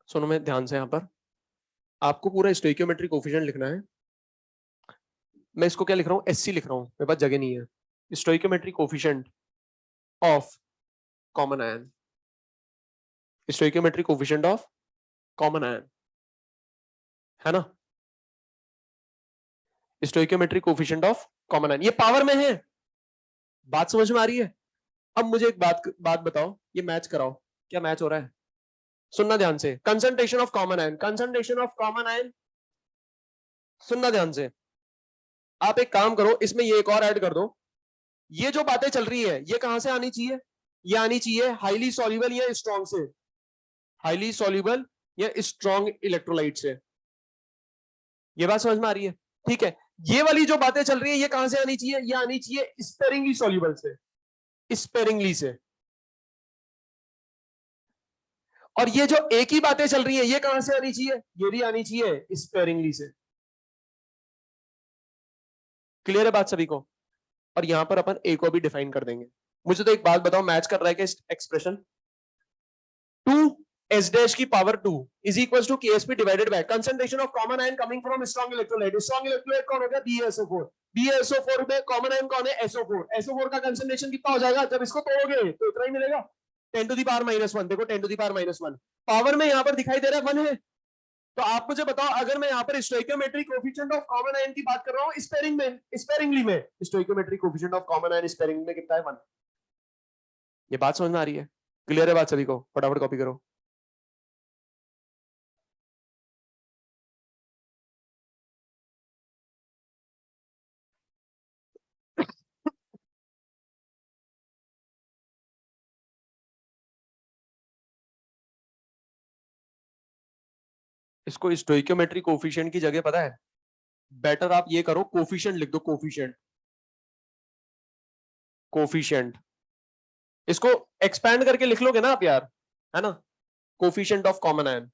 सुनो मैं ध्यान से, यहां पर आपको पूरा स्टोइकियोमेट्रिक कोफिशिएंट लिखना है। मैं इसको क्या लिख रहा हूं? एससी लिख रहा हूं, मेरे पास जगह नहीं है। Stoichiometric coefficient of common ion, stoichiometric coefficient of common ion, है ना, stoichiometric coefficient of common ion, ये पावर में है। बात समझ में आ रही है? अब मुझे एक बात बात बताओ, ये मैच कराओ, क्या मैच हो रहा है? सुनना ध्यान से, concentration of common ion, concentration of common ion, सुनना ध्यान से। आप एक काम करो, इसमें ये एक और ऐड कर दो। ये जो बातें चल रही है ये कहां से आनी चाहिए? ये आनी चाहिए हाईली सॉल्युबल या स्ट्रॉन्ग से, हाईली सॉल्युबल या स्ट्रॉन्ग इलेक्ट्रोलाइट से। ये बात समझ में आ रही है? ठीक है। ये वाली जो बातें चल रही है ये कहां से आनी चाहिए? ये आनी चाहिए स्पेरिंगली सॉल्युबल से, स्पेरिंगली से। और ये जो एक ही बातें चल रही है ये कहां से आनी चाहिए? ये भी आनी चाहिए स्पेरिंगली से। क्लियर है बात सभी को? और यहां पर अपन ए को भी डिफाइन कर देंगे। मुझे तो एक बात बताओ, मैच कर रहा है क्या एक्सप्रेशन? 2 एस डैश की power 2 is equal to KSP divided by concentration of common ion coming from strong electrolyte. Strong electrolyte कौन हो गया? BaSO4। BaSO4 में कॉमन आयन कौन है? SO4। SO4 का कंसंट्रेशन कितना हो जाएगा जब इसको तोड़ोगे? तो इतना ही मिलेगा, 10⁻⁻1। देखो 10⁻⁻1 पावर में यहां पर दिखाई दे रहा है 1 है। तो आप मुझे बताओ, अगर मैं यहां पर stoichiometric coefficient of common ion की बात कर रहा हूं स्पेरिंग में, स्पेरिंगली में, stoichiometric coefficient of common ion sparing में कितना है? 1। ये बात समझ में आ रही है? क्लियर है बात सभी को? फटाफट कॉपी करो। इसको स्टोइकियोमेट्रिक कोएफिशिएंट की जगह पता है, बेटर आप ये करो, कोफिशिएंट लिख दो, कोफिशिएंट, कोफिशिएंट। इसको एक्सपैंड करके लिख लोगे ना आप यार, है ना, coefficient of common ion.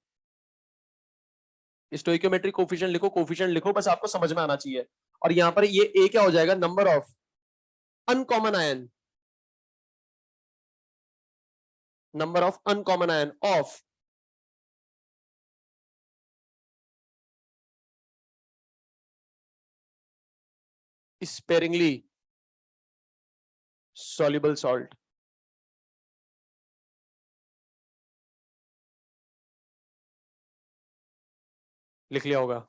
Stoichiometric coefficient लिखो, कोफिशिएंट लिखो, बस आपको समझ में आना चाहिए। और यहां पर ये ए क्या हो जाएगा? Number of uncommon ion, number of uncommon ion of sparingly soluble salt. लिख लिया होगा।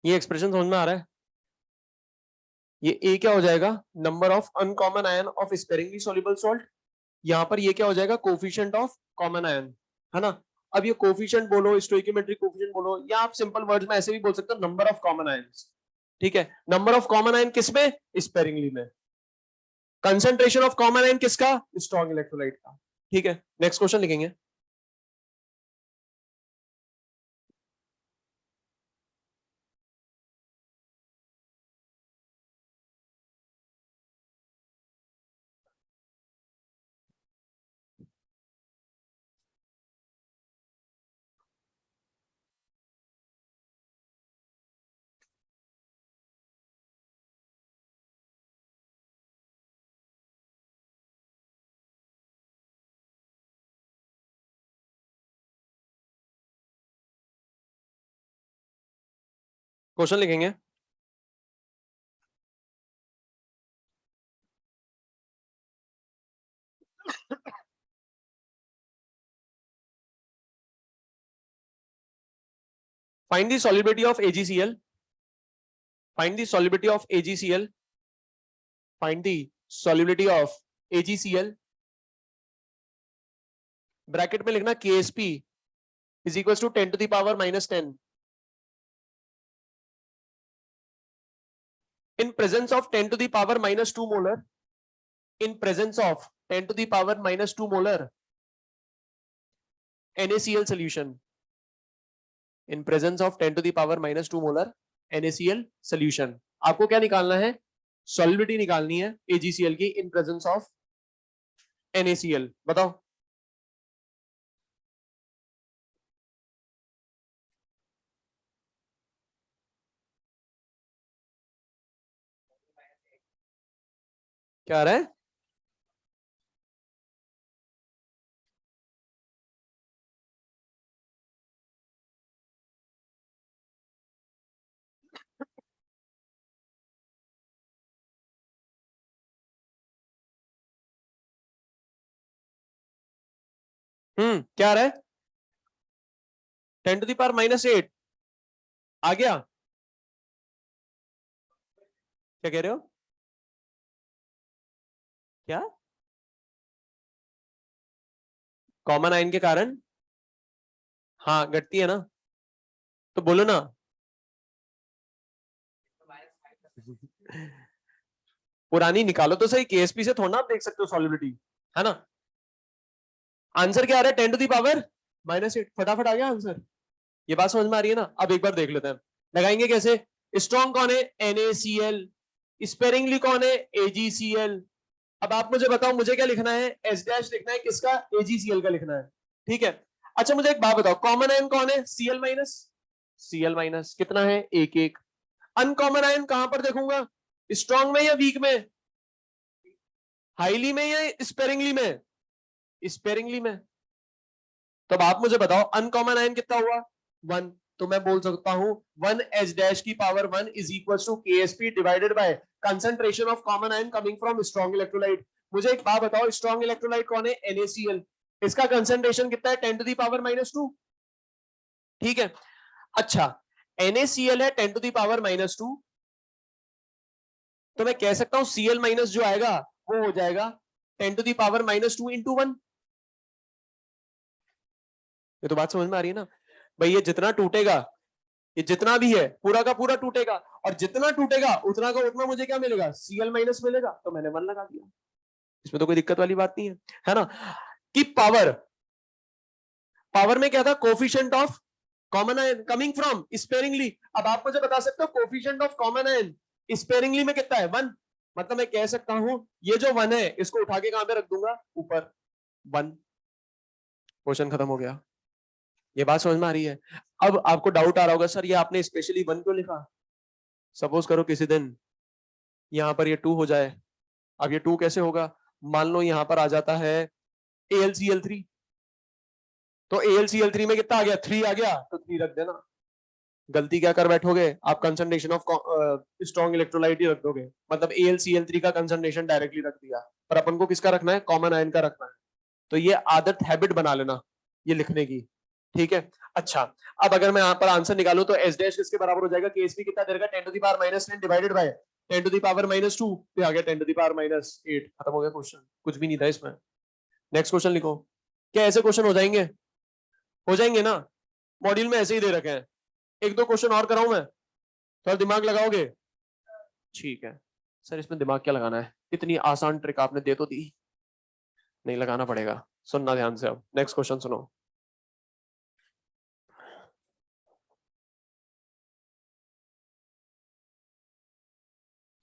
ये एक्सप्रेशन समझ में आ रहा है? ये ए क्या हो जाएगा? Number of uncommon ion of sparingly soluble salt. यहां पर ये क्या हो जाएगा? कोफिशिएंट ऑफ कॉमन आयन, है ना। अब ये कोफिशिएंट बोलो, स्टोइकियोमेट्रिक कोफिशिएंट बोलो, या आप सिंपल वर्ड्स में ऐसे भी बोल सकते हो, नंबर ऑफ कॉमन आयंस। ठीक है, नंबर ऑफ कॉमन आयन किसमें? स्पेरिंगली में। कंसंट्रेशन ऑफ कॉमन आयन किसका? स्ट्रॉन्ग इलेक्ट्रोलाइट का। ठीक है, नेक्स्ट क्वेश्चन लिखेंगे। क्वेश्चन लिखेंगे। Find the solubility of AgCl. Find the solubility of AgCl. Find the solubility of AgCl. Bracket में लिखना KSP is equals to 10 to the power minus 10. In presence of 10 to the power minus 2 molar. In presence of 10 to the power minus 2 molar NaCl solution. In presence of 10 to the power minus 2 molar NaCl solution. आपको क्या निकालना है? Solubility निकालनी है AgCl की in presence of NaCl. बताओ। क्या आ रहा है? क्या आ रहा है? 10 to the power minus 8 आ गया। क्या कह रहे हो? क्या? कॉमन आयन के कारण हाँ घटती है ना, तो बोलो ना। पुरानी निकालो तो सही, केएसपी से थोड़ा ना आप देख सकते हो सॉल्युबिलिटी, है ना। आंसर क्या आ रहा है? 10 टू दी पावर माइनस 8। फटाफट आ गया आंसर। ये बात समझ में आ रही है ना? अब एक बार देख लेते हैं, लगाएंगे कैसे। स्ट्रॉन्ग कौन है? NaCl। स्पेरिंगली कौन है? AgCl। अब आप मुझे बताओ, मुझे क्या लिखना है? S डैश लिखना है किसका? AgCl का लिखना है, ठीक है। अच्छा मुझे एक बात बताओ, कॉमन आयन कौन है? Cl minus. Cl माइनस कितना है? एक एक। अनकॉमन आयन कहां पर देखूंगा? स्ट्रॉन्ग में या वीक में? हाईली में या स्पेरिंगली में? स्पेरिंगली में। तो अब आप मुझे बताओ अनकॉमन आयन कितना हुआ? 1। तो मैं बोल सकता हूं 1 H डैश की power 1 is equal to KSP divided by concentration of common ion coming from strong electrolyte. मुझे एक बात बताओ, स्ट्रॉन्ग इलेक्ट्रोलाइट कौन है? NaCl। इसका कंसंट्रेशन कितना है? 10 टू दी पावर माइनस 2, ठीक है। अच्छा NaCl है 10 टू दी पावर माइनस 2, तो मैं कह सकता हूं Cl माइनस जो आएगा वो हो जाएगा 10 to the power minus 2 into 1। ये तो बात समझ में आ रही है ना भाई? ये जितना टूटेगा, ये जितना भी है पूरा का पूरा टूटेगा, और जितना टूटेगा उतना का उतना मुझे क्या मिलेगा? Cl माइनस मिलेगा। तो मैंने 1 लगा दिया, इसमें तो कोई दिक्कत वाली बात नहीं है ना। कि पावर, पावर में क्या था? Coefficient of common ion coming from sparingly. अब आप मुझे बता सकते हो coefficient of common ion sparingly में कितना है? 1। मतलब मैं कह सकता हूं ये जो 1 है इसको उठा के कहां पे रख दूंगा? ऊपर 1। क्वेश्चन खत्म हो गया। ये बात समझ में आ रही है? अब आपको डाउट आ रहा होगा, सर ये आपने स्पेशली 1 क्यों लिखा? सपोज करो किसी दिन यहां पर ये 2 हो जाए। अब ये 2 कैसे होगा? मान लो यहां पर आ जाता है AlCl3, तो AlCl3 में कितना आ गया? 3 आ गया, तो 3 रख देना। गलती क्या कर बैठोगे आप? कंसंट्रेशन ऑफ स्ट्रॉन्ग इलेक्ट्रोलाइट ही रख दोगे, मतलब AlCl3 का कंसंट्रेशन डायरेक्टली रख दिया। पर अपन को किसका रखना है? कॉमन आयन का रखना है। तो ये आदत हैबिट बना लेना ये लिखने की, ठीक है। अच्छा अब अगर मैं यहाँ पर आंसर निकालूं तो एस डैश किसके बराबर हो जाएगा? KSP कितना दे देगा? 10 to the power minus 10 divided by 10 to the power minus 2, तो आ गया 10 टू द पावर माइनस 8। खत्म हो गया क्वेश्चन, कुछ भी नहीं था इसमें। नेक्स्ट क्वेश्चन लिखो। क्या ऐसे क्वेश्चन हो जाएंगे? हो जाएंगे ना? मॉड्यूल में ऐसे ही दे रखे हैं। एक दो क्वेश्चन और कराऊं मैं, थोड़ा दिमाग लगाओगे? ठीक है। सर इसमें दिमाग क्या लगाना है? इतनी आसान ट्रिक आपने दे तो दी, नहीं लगाना पड़ेगा। सुनना ध्यान से, अब नेक्स्ट क्वेश्चन सुनो।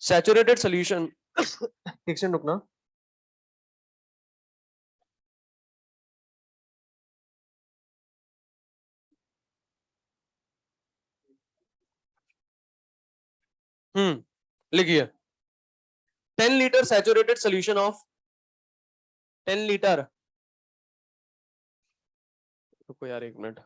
सैचुरेटेड सोल्यूशन एक सेकंड रुकना। लिखिए 10 litre saturated solution of 10 litre. रुको यार एक minute.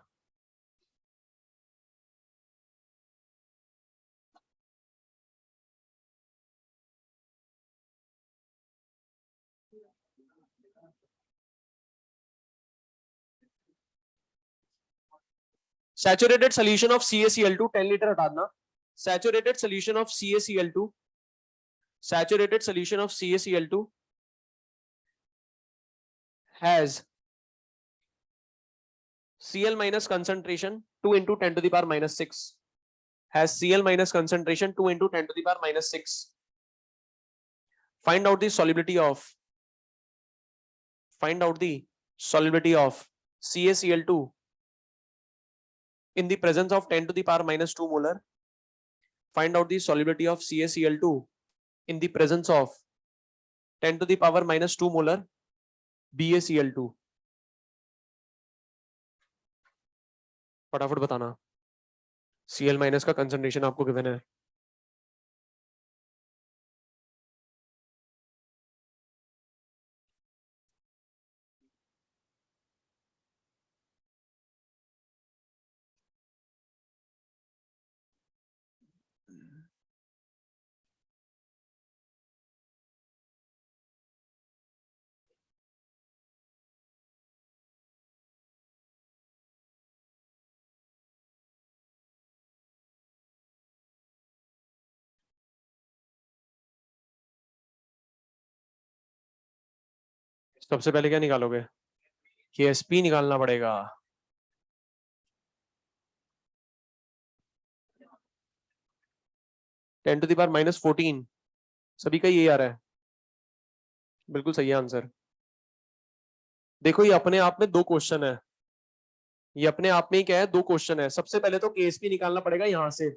Saturated solution of CaCl2 10 litre हटा देना, saturated solution of CaCl2, saturated solution of CaCl2 has Cl minus concentration 2 into 10 to the power minus 6, has Cl minus concentration 2 into 10 to the power minus 6. Find out the solubility of CaCl2 in the presence of 10 to the power minus 2 molar. Find out the solubility of CaCl2 in the presence of 10 to the power minus 2 molar BaCl2. फटाफट बताना, Cl minus का concentration आपको given है। सबसे पहले क्या निकालोगे? Ksp निकालना पड़ेगा। Ten to the power minus 14, सभी का यही आ रहा है, बिल्कुल सही है आंसर। देखो ये अपने आप में दो क्वेश्चन है, ये अपने आप में ही क्या है, दो क्वेश्चन है। सबसे पहले तो Ksp निकालना पड़ेगा यहां से,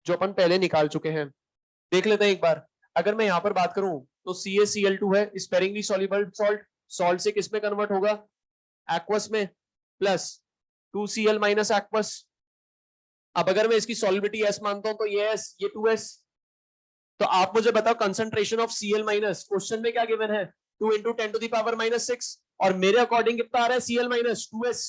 जो अपन पहले निकाल चुके हैं। देख लेते हैं एक बार। अगर मैं यहां पर बात करूं तो CaCl2 है, स्पेरिंगली सॉल्युबल सॉल्ट, सॉल्ट से किस में कन्वर्ट होगा? एक्वस में, प्लस 2Cl माइनस एक्वस। अब अगर मैं इसकी सॉल्युबिलिटी S मानता हूं तो ये S, ये 2S। तो आप मुझे बताओ concentration of Cl minus, question में क्या गिवन है? 2 into 10 to the power minus 6, और मेरे अकॉर्डिंग कितना आ रहा है? Cl minus 2S।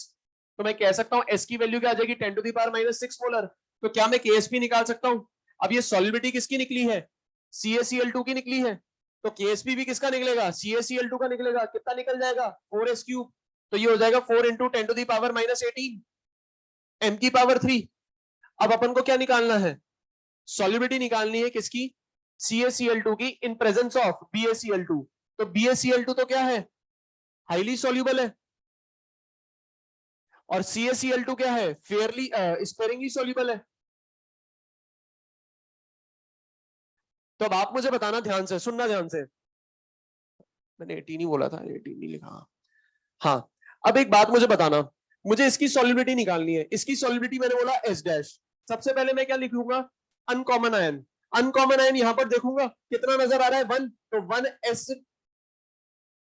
तो मैं कह सकता हूं S की वैल्यू क्या आ जाएगी? 10 to the power minus 6 molar. तो क्या मैं Ksp निकाल सकता हूं? अब ये सॉल्युबिलिटी किसकी निकली है? CaCl2 की निकली है, तो Ksp भी किसका निकलेगा? CaCl2 का निकलेगा। कितना निकल जाएगा? 4S cube. तो ये हो जाएगा 4 into 10 to the power minus 18 m की पावर 3। अब अपन को क्या निकालना है? सॉल्युबिलिटी निकालनी है किसकी? CaCl2 की इन प्रेजेंस ऑफ BaCl2। तो BaCl2 तो क्या है? हाईली सॉल्युबल है, और CaCl2 क्या है? फेयरली स्पेरिंगली सॉल्युबल है। तो अब आप मुझे बताना, ध्यान से सुनना, ध्यान से। मैंने 18 ही बोला था, 18 नहीं लिखा। हाँ, अब एक बात मुझे बताना, मुझे इसकी सॉल्युबिलिटी निकालनी है। इसकी सॉल्युबिलिटी मैंने बोला S डैश। सबसे पहले मैं क्या लिखूंगा? Uncommon ion. अनकॉमन आयन यहां पर देखूंगा कितना नजर आ रहा है? 1। तो 1S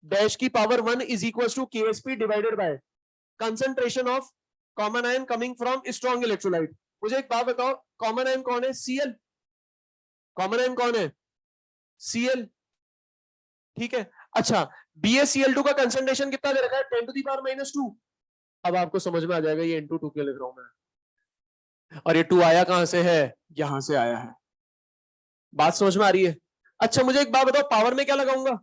डैश की power 1 is equal to Ksp divided by concentration of common ion coming from strong electrolyte. मुझे एक बात बताओ, कॉमन आयन कौन है? Cl। कॉमन आयन कौन है? Cl, ठीक है। अच्छा, BaCl2 का कंसंट्रेशन कितना दे रखा है? 10 to the power minus 2। अब आपको समझ में आ जाएगा ये into 2 क्यों लिख रहा हूं मैं, और ये 2 आया कहां से है? यहां से आया है। बात समझ में आ रही है? अच्छा, मुझे एक बात बताओ, पावर में क्या लगाऊंगा?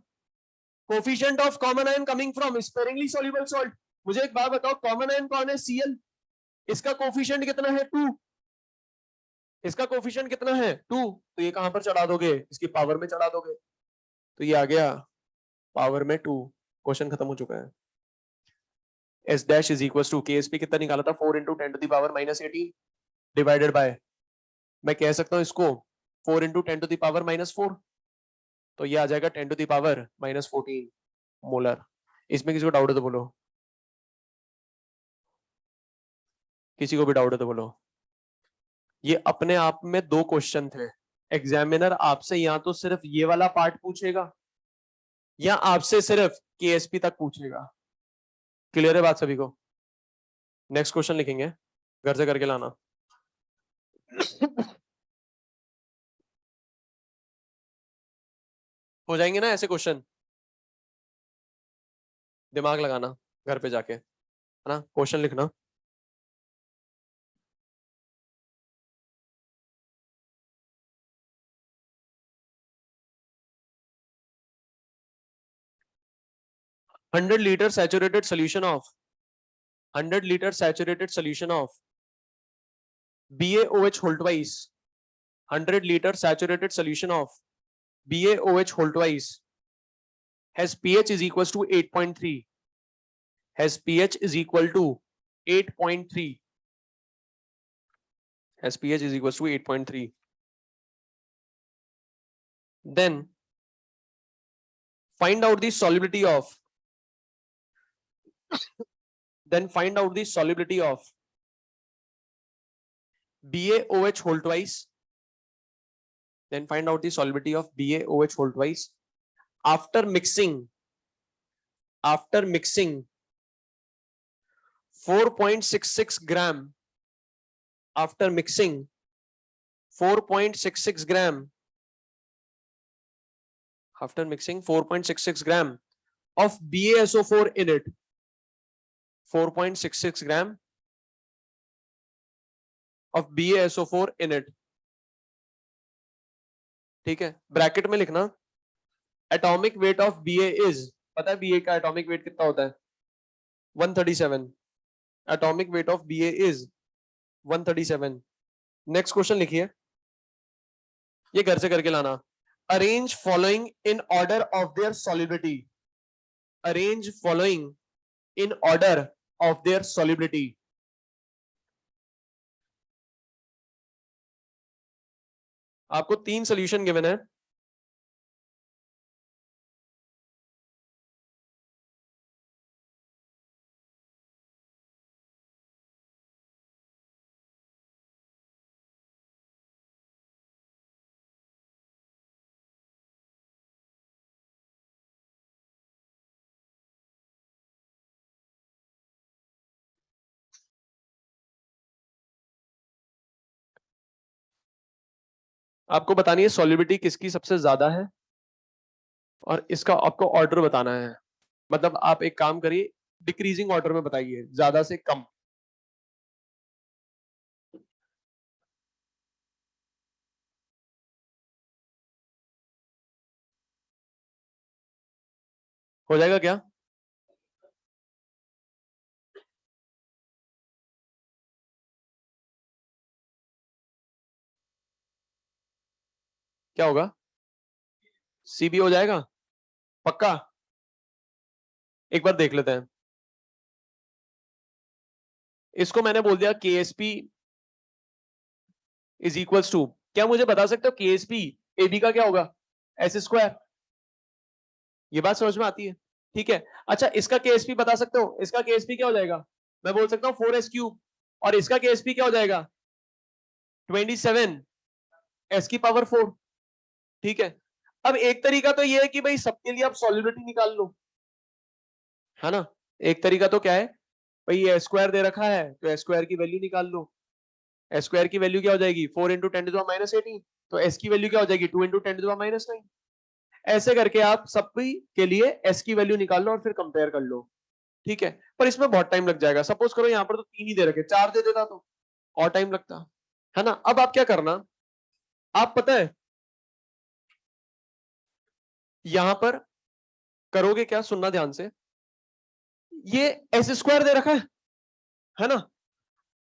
Coefficient of common ion coming from sparingly soluble salt. मुझे एक बात बताओ, कॉमन आयन कौन है? Cl। इसका कोफिशिएंट कितना है? 2। इसका कोफिशिएंट कितना है? 2। तो ये कहां पर चढ़ा दोगे? इसकी पावर में चढ़ा दोगे, तो ये आ गया पावर में 2। क्वेश्चन खत्म हो चुका है। S dash is equal to Ksp कितना निकाला था? 4 into 10 to the power minus 18 divided by, मैं कह सकता हूं इसको 4 into 10 to the power minus 4। तो ये आ जाएगा 10 to the power minus 14 molar. इसमें किसी को डाउट है तो बोलो, किसी को भी डाउट है तो बोलो। ये अपने आप में दो क्वेश्चन थे। एग्जामिनर आपसे या तो सिर्फ ये वाला पार्ट पूछेगा, या आपसे सिर्फ Ksp तक पूछेगा। क्लियर है बात सभी को? नेक्स्ट क्वेश्चन लिखेंगे, घर से करके लाना। हो जाएंगे ना ऐसे क्वेश्चन? दिमाग लगाना घर पे जाके, है ना, क्वेश्चन लिखना। Hundred litre saturated solution of 100 litre saturated solution of BaOH whole twice 100 liter saturated solution of BaOH whole twice has pH is equals to 8.3, has pH is equal to 8.3, has pH is equals to 8.3. Then find out the solubility of BaOH whole twice. Then find out the solubility of BaOH whole twice after mixing 4.66 gram, after mixing 4.66 gram, after mixing 4.66 gram of BaSO4 in it, 4.66 gram of BaSO4 in it. ठीक है, bracket में लिखना atomic weight of Ba is, पता है Ba का atomic weight कितना होता है? 137. Atomic weight of Ba is 137. Next question लिखिए, ये घर से करके लाना. Arrange following in order of their solubility, arrange following in order of their solubility. आपको 3 सॉल्यूशन गिवन है. आपको बतानी है सॉल्युबिलिटी किसकी सबसे ज्यादा है और इसका आपको ऑर्डर बताना है. मतलब आप एक काम करिए, डिक्रीजिंग ऑर्डर में बताइए, ज्यादा से कम. हो जाएगा क्या? क्या होगा? सीबी हो जाएगा पक्का? एक बार देख लेते हैं. इसको मैंने बोल दिया KSP इज इक्वल्स टू, क्या मुझे बता सकते हो KSP AB का क्या होगा? S square. ये बात समझ में आती है? ठीक है. अच्छा, इसका KSP बता सकते हो? इसका KSP क्या हो जाएगा? मैं बोल सकता हूँ 4s क्यूब, और इसका KSP क्या हो जाएगा? 27 s की पावर 4. ठीक है. अब एक तरीका तो ये है कि भाई सबके लिए आप सॉल्युबिलिटी निकाल लो, है ना? एक तरीका तो क्या है भाई, ये स्क्वायर दे रखा है तो स्क्वायर की वैल्यू निकाल लो. स्क्वायर की वैल्यू क्या हो जाएगी? 4 इंटू 10⁻18. तो s की वैल्यू क्या हो जाएगी? 2 इंटू 10⁻9. ऐसे करके आप सभी के लिए s की वैल्यू निकाल लो और फिर कंपेयर कर लो. ठीक है. पर इसमें बहुत टाइम लग जाएगा. सपोज करो यहाँ पर तो 3 ही दे रखे, 4 दे देता तो और टाइम लगता, है ना? अब आप क्या करना, आप पता है यहां पर करोगे क्या, सुनना ध्यान से. ये एस स्क्वायर दे रखा है ना?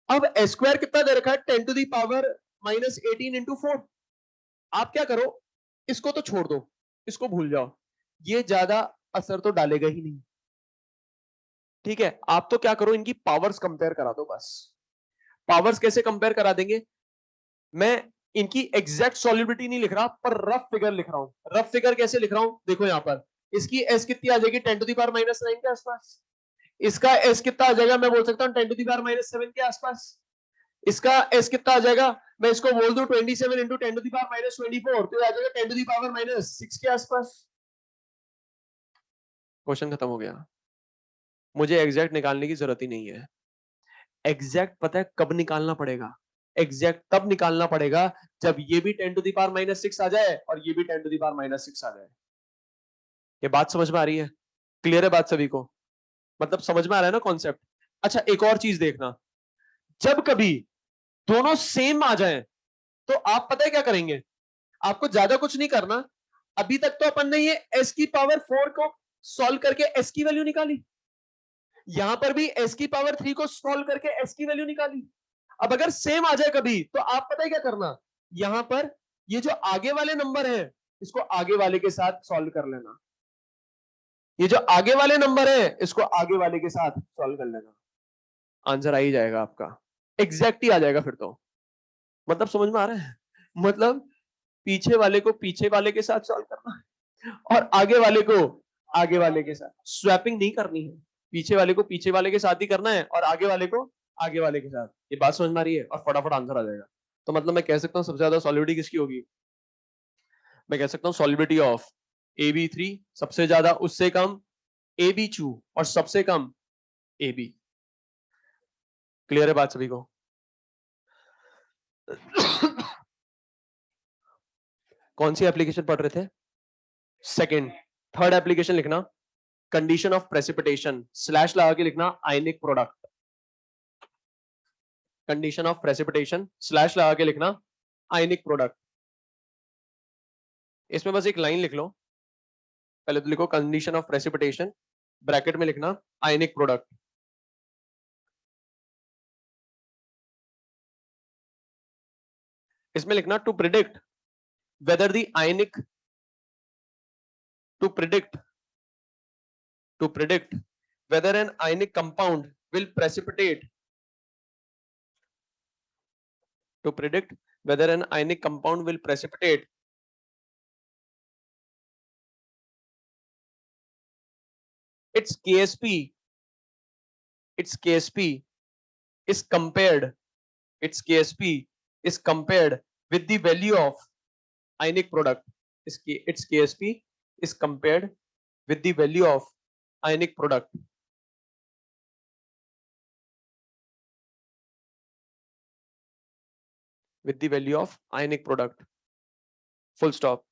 अब एस स्क्वायर कितना दे रखा है? 10⁻18 इंटू 4. आप क्या करो, इसको तो छोड़ दो, इसको भूल जाओ, ये ज्यादा असर तो डालेगा ही नहीं. ठीक है. आप तो क्या करो, इनकी पावर्स कंपेयर करा दो बस. पावर्स कैसे कंपेयर करा देंगे? मैं इनकी एग्जैक्ट सॉल्युबिलिटी नहीं लिख रहा, पर रफ फिगर लिख रहा हूं. रफ फिगर कैसे लिख रहा हूं? देखो यहां पर इसकी एस कितनी आ जाएगी? 10⁻⁻9 के आसपास. इसका एस कितना आ जाएगा? मैं बोल सकता हूँ 10⁻⁻7 के आसपास. इसका एस कितना आ जाएगा? मैं इसको बोल दूं 27 इंटू 10⁻24, तो आ जाएगा 10⁻6 के आसपास. क्वेश्चन खत्म हो गया. मुझे एग्जैक्ट निकालने की जरूरत ही नहीं है. एग्जैक्ट पता है कब निकालना पड़ेगा? एग्जैक्ट तब निकालना पड़ेगा जब ये भी 10⁻6 आ जाए और ये भी 10⁻6 आ जाए. ये बात समझ में आ रही है? क्लियर है बात सभी को? मतलब समझ में आ रहा है ना कॉन्सेप्ट? अच्छा, एक और चीज देखना, जब कभी दोनों सेम आ जाएं तो आप पता है क्या करेंगे? आपको ज्यादा कुछ नहीं करना. अभी तक तो अपन ने ये s की पावर 4 को सॉल्व करके s की वैल्यू निकाली, यहां पर भी s की पावर 3 को सॉल्व करके s की वैल्यू निकाली. अब अगर सेम आ जाए कभी तो आप पता है क्या करना, यहां पर ये जो आगे वाले नंबर है इसको आगे वाले के साथ सॉल्व कर लेना, ये जो आगे वाले नंबर है इसको आगे वाले के साथ सॉल्व कर लेना, आंसर आ ही जाएगा आपका, एग्जैक्ट ही आ जाएगा फिर तो। मतलब समझ में आ रहा है, मतलब पीछे वाले को पीछे वाले के साथ सॉल्व करना है और आगे वाले को आगे वाले के साथ, स्वैपिंग नहीं करनी है, पीछे वाले को पीछे वाले के साथ ही करना है और आगे वाले को आगे वाले के साथ। ये बात समझ में आ रही है, और फटाफट आंसर आ जाएगा। तो मतलब मैं कह सकता हूं सबसे ज्यादा सॉलिडिटी किसकी होगी, मैं कह सकता हूं सॉलिडिटी ऑफ AB3 सबसे ज्यादा, उससे कम AB2 और सबसे कम AB। क्लियर है बात सभी को? कौन सी एप्लीकेशन पढ़ रहे थे? सेकंड। थर्ड एप्लीकेशन लिखना, कंडीशन ऑफ प्रेसिपिटेशन, स्लैश लगा के लिखना ionic product, condition of precipitation slash लगा के लिखना आयनिक प्रोडक्ट। इसमें बस एक लाइन लिख लो, पहले तो लिखो कंडीशन ऑफ प्रेसिपिटेशन, ब्रैकेट में लिखना आयनिक प्रोडक्ट। इसमें लिखना to predict whether the ionic, to predict whether an ionic compound will precipitate, to predict whether an ionic compound will precipitate its KSP is compared, its KSP is compared with the value of ionic product, its KSP is compared with the value of ionic product, with the value of ionic product, full stop.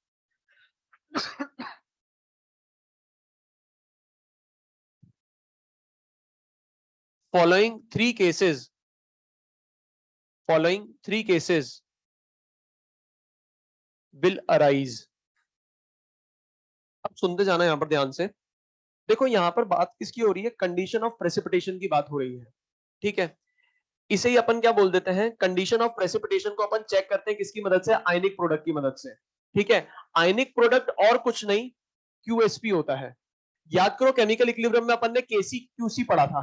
Following three cases will arise। अब सुनते जाना यहां पर ध्यान से, देखो यहां पर बात किसकी हो रही है, कंडीशन ऑफ प्रेसिपिटेशन की बात हो रही है, ठीक है। इसे ही अपन क्या बोल देते हैं, कंडीशन ऑफ प्रेसिपिटेशन को अपन चेक करते हैं किसकी मदद से, आयनिक प्रोडक्ट की मदद से, ठीक है। आयनिक प्रोडक्ट और कुछ नहीं QSP होता है। याद करो केमिकल इक्विलिब्रियम में अपन ने KCQC पढ़ा था,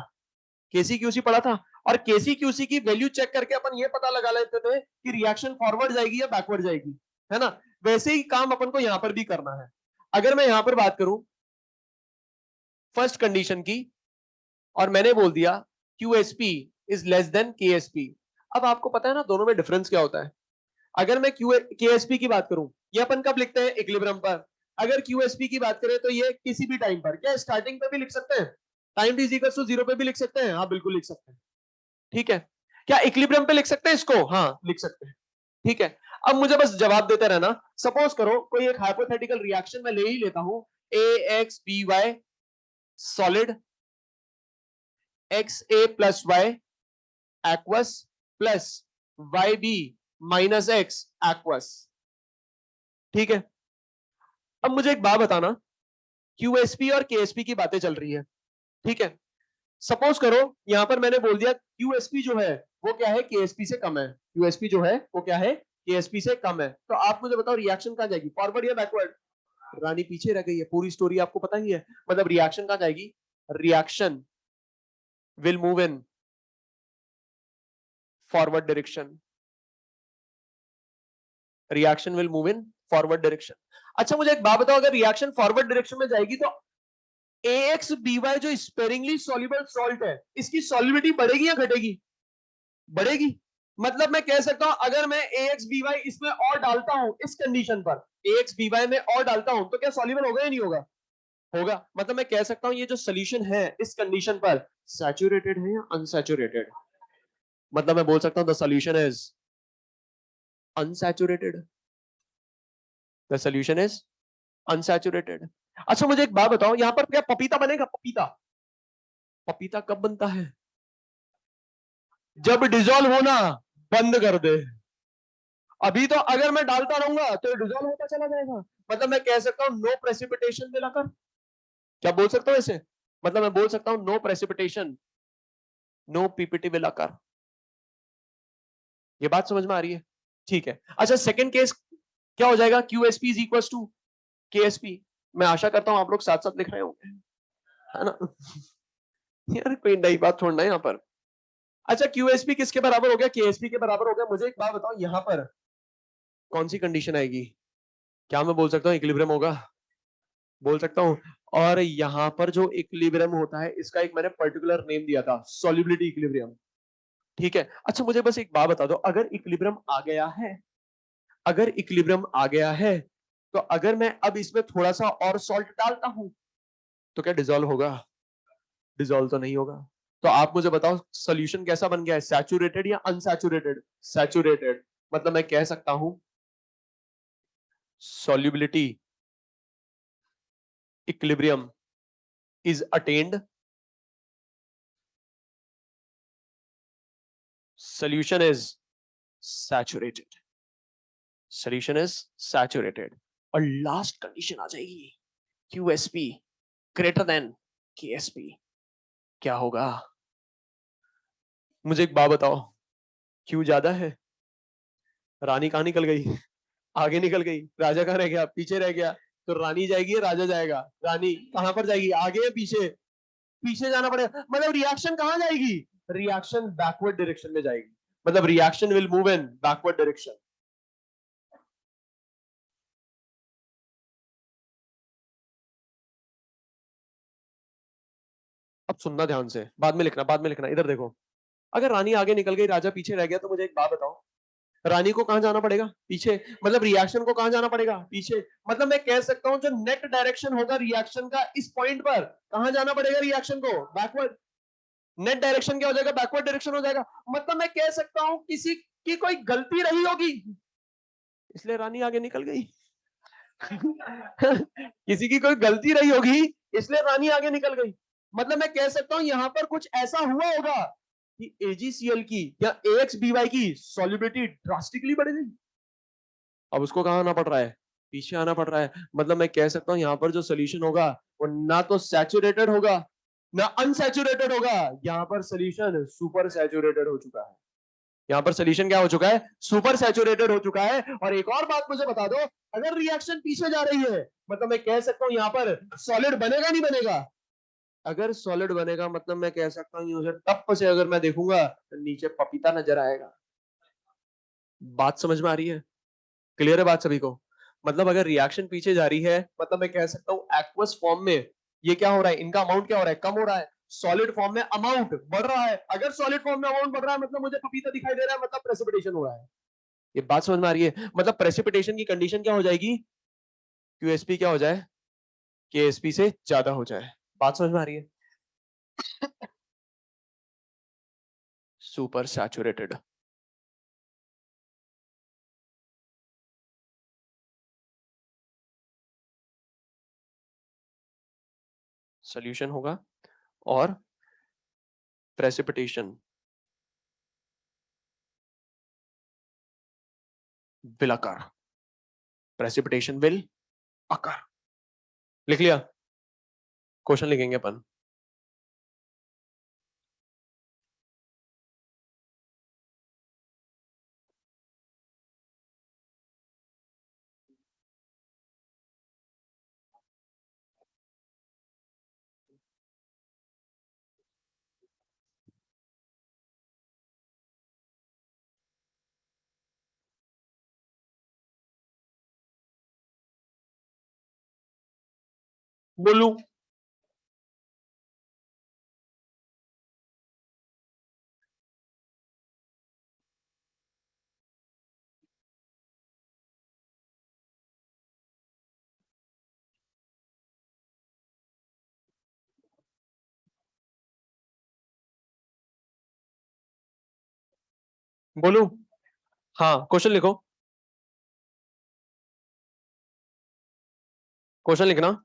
KCQC पढ़ा था, और KCQC की वैल्यू चेक करके अपन ये पता लगा लेते थे कि रिएक्शन फॉरवर्ड जाएगी या बैकवर्ड जाएगी, है ना। वैसे ही काम अपन को यहां पर भी करना है। अगर मैं यहां पर बात करूं फर्स्ट कंडीशन की, और मैंने बोल दिया QSP is less then KSP। अब आपको पता है ना दोनों में डिफरेंस क्या होता है। अगर मैं KSP की बात करूं, ये अपन कब लिखते हैं, इक्विलिब्रियम पर। अगर QSP की बात करें तो ये किसी भी टाइम पर, क्या स्टार्टिंग पे भी लिख सकते हैं, टाइम t इक्वल टू 0 पे भी लिख सकते हैं, हाँ बिल्कुल लिख सकते हैं, ठीक है। क्या इक्विलिब्रियम पे लिख सकते हैं इसको, हाँ लिख सकते हैं, ठीक है। अब मुझे बस जवाब देते रहना। सपोज करो कोई एक हाइपोथेटिकल रिएक्शन मैं ले ही लेता हूं, AXBY solid, XA plus Y aqueous plus YB minus X aqueous, ठीक है। अब मुझे एक बात बताना, QSP और KSP की बातें चल रही है, ठीक है। सपोज करो यहां पर मैंने बोल दिया QSP जो है वो क्या है, KSP से कम है, QSP जो है वो क्या है, KSP से कम है। तो आप मुझे बताओ रिएक्शन कहां जाएगी, फॉरवर्ड या बैकवर्ड। रानी पीछे रह गई है, पूरी स्टोरी आपको पता ही है, मतलब रिएक्शन कहां जाएगी, reaction will move in forward direction, reaction will move in forward direction. अच्छा मुझे एक बात बताओ, अगर रिएक्शन फॉरवर्ड डायरेक्शन में जाएगी तो AXBY जो स्पेरिंगली सॉल्युबल सॉल्ट है, इसकी सॉल्युबिलिटी बढ़ेगी या घटेगी, बढ़ेगी। मतलब मैं कह सकता हूं अगर मैं AXBY इसमें और डालता हूं, इस कंडीशन पर AXBY में और डालता हूं तो क्या सॉल्युबल होगा या नहीं होगा, होगा। मतलब मैं कह सकता हूं ये जो सोल्यूशन है इस कंडीशन पर सैचुरेटेड है या अनसैचुरेटेड, मतलब मैं बोल सकता हूं the solution is unsaturated, the solution is unsaturated. अच्छा मुझे एक बात बताओ, यहां पर क्या पपीता बनेगा, पपीता, पपीता कब बनता है, जब डिजोल्व होना बंद कर दे। अभी तो अगर मैं डालता रहूंगा तो डिजोल्व होता चला जाएगा, मतलब मैं कह सकता हूं नो प्रेसिपिटेशन मिलाकर, क्या बोल सकता हूं ऐसे, मतलब मैं बोल सकता हूं नो प्रेसिपिटेशन, नो PPT मिलाकर, ये बात समझ में आ रही है? ठीक है। अच्छा, सेकंड केस क्या हो जाएगा? QSP is equal to KSP। मैं आशा करता हूं आप लोग साथ साथ लिख रहे होंगे, है ना? यार कोई नई बात छोड़ना है यहाँ पर। अच्छा, QSP किसके बराबर हो गया? KSP के बराबर हो गया। मुझे एक बात बताओ, यहाँ पर कौन सी कंडीशन आएगी? क्या मैं बोल सकता हूँ इक्विलिब्रियम होगा? बोल सकता हूँ। और यहाँ पर जो इक्विलिब्रियम होता है, इसका एक मैंने पर्टिकुलर नेम दिया था, सॉल्युबिलिटी इक्विलिब्रियम। ठीक है। अच्छा, मुझे बस एक बात बता दो, अगर इक्विलिब्रियम आ गया है, अगर इक्विलिब्रियम आ गया है, तो अगर मैं अब इसमें थोड़ा सा और सॉल्ट डालता हूं, तो क्या डिजोल्व होगा? डिजोल्व तो नहीं होगा। तो आप मुझे बताओ सोल्यूशन कैसा बन गया है, सैचुरेटेड या अनसैचुरेटेड? सैचुरेटेड। मतलब मैं कह सकता हूं solubility equilibrium is attained, solution is saturated, solution is saturated। और लास्ट कंडीशन आ जाएगी, QSP ग्रेटर देन KSP। क्या होगा? मुझे एक बात बताओ, Q ज्यादा है, रानी कहां निकल गई? आगे निकल गई। राजा कहां रह गया? पीछे रह गया। तो रानी जाएगी, राजा जाएगा? रानी कहां पर जाएगी? आगे या पीछे? पीछे जाना पड़ेगा। मतलब रिएक्शन कहां जाएगी? रिएक्शन बैकवर्ड डायरेक्शन में जाएगी। मतलब reaction will move in backward direction. अब सुनना ध्यान से, बाद में लिखना, बाद में लिखना। इधर देखो, अगर रानी आगे निकल गई, राजा पीछे रह गया, तो मुझे एक बात बताओ, रानी को कहां जाना पड़ेगा? पीछे। मतलब रिएक्शन को कहां जाना पड़ेगा? पीछे। मतलब मैं कह सकता हूं जो नेट डायरेक्शन होगा रिएक्शन का इस पॉइंट पर, कहां जाना पड़ेगा रिएक्शन को? बैकवर्ड। नेट डायरेक्शन क्या हो जाएगा? बैकवर्ड डायरेक्शन हो जाएगा। मतलब मैं कह सकता हूं किसी की कोई गलती रही होगी, इसलिए रानी आगे निकल गई। किसी की कोई गलती रही होगी, इसलिए रानी आगे निकल गई। मतलब मैं कह सकता हूं यहां पर कुछ ऐसा हुआ होगा कि AgCl की या AxBy की सॉल्युबिलिटी ड्रास्टिकली बढ़ गई। अब उसको कहां आना पड़ रहा है? पीछे आना पड़ रहा है। मतलब मैं कह सकता हूं यहां पर जो सोल्यूशन होगा, वो ना तो सैचुरेटेड होगा ना अनसैचुरेटेड होगा। यहां पर सोल्यूशन सुपर सैचुरेटेड हो चुका है। यहाँ पर सोल्यूशन क्या हो चुका है? सुपर सैचुरेटेड हो चुका है। और एक और बात मुझे बता दो, अगर रिएक्शन पीछे जा रही है, मतलब मैं कह सकता हूं यहाँ पर सॉलिड बनेगा नहीं बनेगा? अगर सॉलिड बनेगा, मतलब मैं कह सकता हूँ उसे टप से अगर मैं देखूंगा, तो नीचे पपीता नजर आएगा। बात समझ में आ रही है? क्लियर है बात सभी को? मतलब अगर रिएक्शन पीछे जा रही है, मतलब मैं कह सकता हूँ एक्वस फॉर्म में ये क्या हो रहा है, इनका अमाउंट क्या हो रहा है? कम हो रहा है। सॉलिड फॉर्म में अमाउंट बढ़ रहा है। अगर सॉलिड फॉर्म में अमाउंट बढ़ रहा है, मतलब मुझे पपीता दिखाई दे रहा है, मतलब प्रेसिपिटेशन हो रहा है। ये बात समझ में आ रही है? मतलब प्रेसिपिटेशन की कंडीशन क्या हो जाएगी? QSP क्या हो जाए? KSP से ज्यादा हो जाए। बात समझ में आ रही है? Super saturated. सोल्यूशन होगा और precipitation will occur. Precipitation will occur. लिख लिया? क्वेश्चन लिखेंगे अपन। बोलू? बोलू? हाँ, क्वेश्चन लिखो। क्वेश्चन लिखना।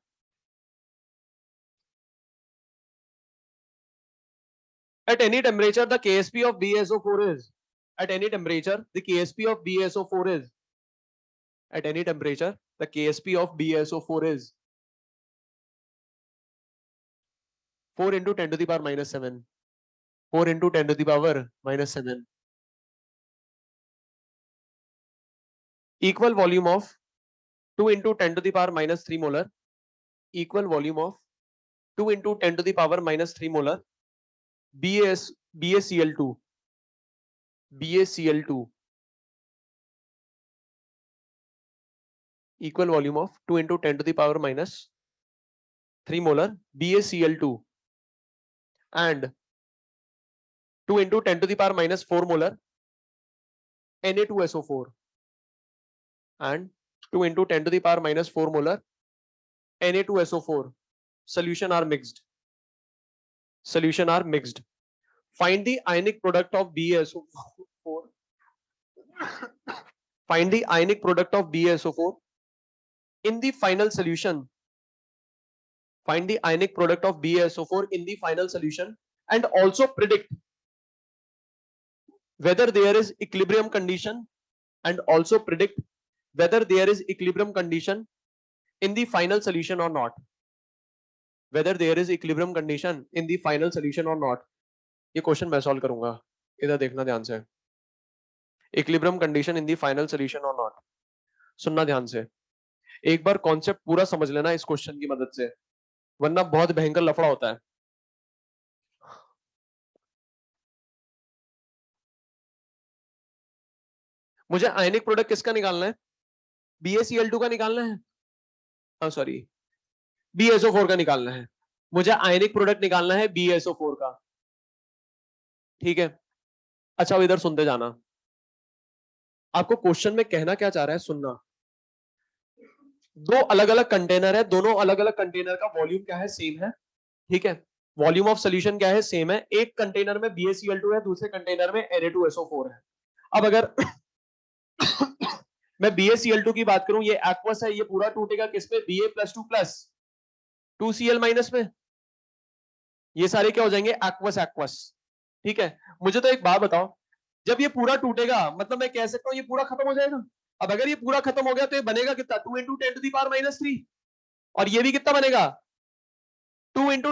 At any temperature, the KSP of BSO4 is, at any temperature, the KSP of BSO4 is, at any temperature, the KSP of BSO4 is 4 into 10 to the power minus 7. 4 into 10 to the power minus 7. Equal volume of 2 into 10 to the power minus 3 molar, equal volume of 2 into 10 to the power minus 3 molar BaCl2 equal volume of 2 into 10 to the power minus 3 molar BaCl2 and 2 into 10 to the power minus 4 molar Na2SO4 and 2 into 10 to the power minus 4 molar Na2SO4. Solution are mixed. Find the ionic product of BaSO4. Find the ionic product of BaSO4 in the final solution. Find the ionic product of BaSO4 in the final solution and also predict whether there is equilibrium condition in the final solution or not. ये question मैं solve करूंगा, इधर देखना ध्यान से. Equilibrium condition in the final solution और not. सुनना ध्यान से, एक बार कॉन्सेप्ट पूरा समझ लेना इस क्वेश्चन की मदद से, वरना बहुत भयंकर लफड़ा होता है. मुझे आयनिक प्रोडक्ट किसका निकालना है? BaCl2 का निकालना है. सॉरी, BaSO4 का निकालना है. मुझे आयनिक प्रोडक्ट निकालना है BaSO4 का. ठीक है, अच्छा इधर सुनते जाना. आपको क्वेश्चन में कहना क्या चाह रहा है सुनना. दो अलग अलग कंटेनर है, दोनों अलग अलग कंटेनर का वॉल्यूम क्या है? सेम है. ठीक है, वॉल्यूम ऑफ सॉल्यूशन क्या है? सेम है. एक कंटेनर में BaCl2 है, दूसरे कंटेनर में Na2SO4 है. अब अगर मैं BaCl2 की बात करूं, ये एक्वस है, ये पूरा टूटेगा किसमें? Ba+2 प्लस 2Cl माइनस में. ये सारे क्या हो जाएंगे? एक्वस. ठीक है, मुझे तो एक बात बताओ, जब ये पूरा टूटेगा मतलब मैं कह सकता हूं ये पूरा खत्म हो जाएगा. अब अगर ये पूरा खत्म हो गया तो ये बनेगा कितना? 2 into 10 to the power minus 3. और ये भी कितना बनेगा? 2 into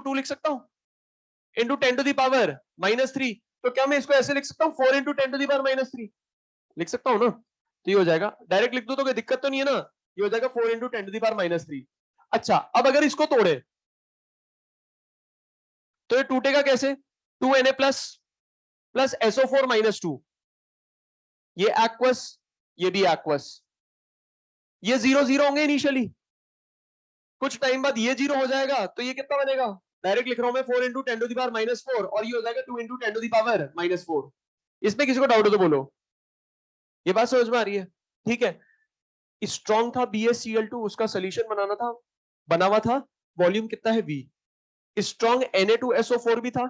2 लिख सकता हूं, into 10 to the power minus 3. तो क्या मैं इसको ऐसे लिख सकता हूं? 4 into 10 to the power minus 3 लिख सकता हूं ना? तो ये हो जाएगा, डायरेक्ट लिख दो तो कोई दिक्कत तो नहीं है ना. ये हो जाएगा 4 into 10 to the power minus 3. अच्छा, अब अगर इसको तोड़े तो ये टूटेगा कैसे? 2Na plus SO4 minus 2. ये एक्वस, ये भी एक्वस. ये 0 होंगे इनिशियली, कुछ टाइम बाद ये 0 हो जाएगा. तो ये कितना बनेगा? डायरेक्ट लिख रहा हूं मैं 4 into 10 to the power minus 4 और ये हो जाएगा 2 into 10 to the power minus 4. इसमें किसी को डाउट हो तो बोलो. ये बात समझ में आ रही है? ठीक है, स्ट्रॉन्ग था BaCl2, उसका सोल्यूशन बना हुआ था. वॉल्यूम कितना है? V. स्ट्रॉन्ग Na2SO4 भी था,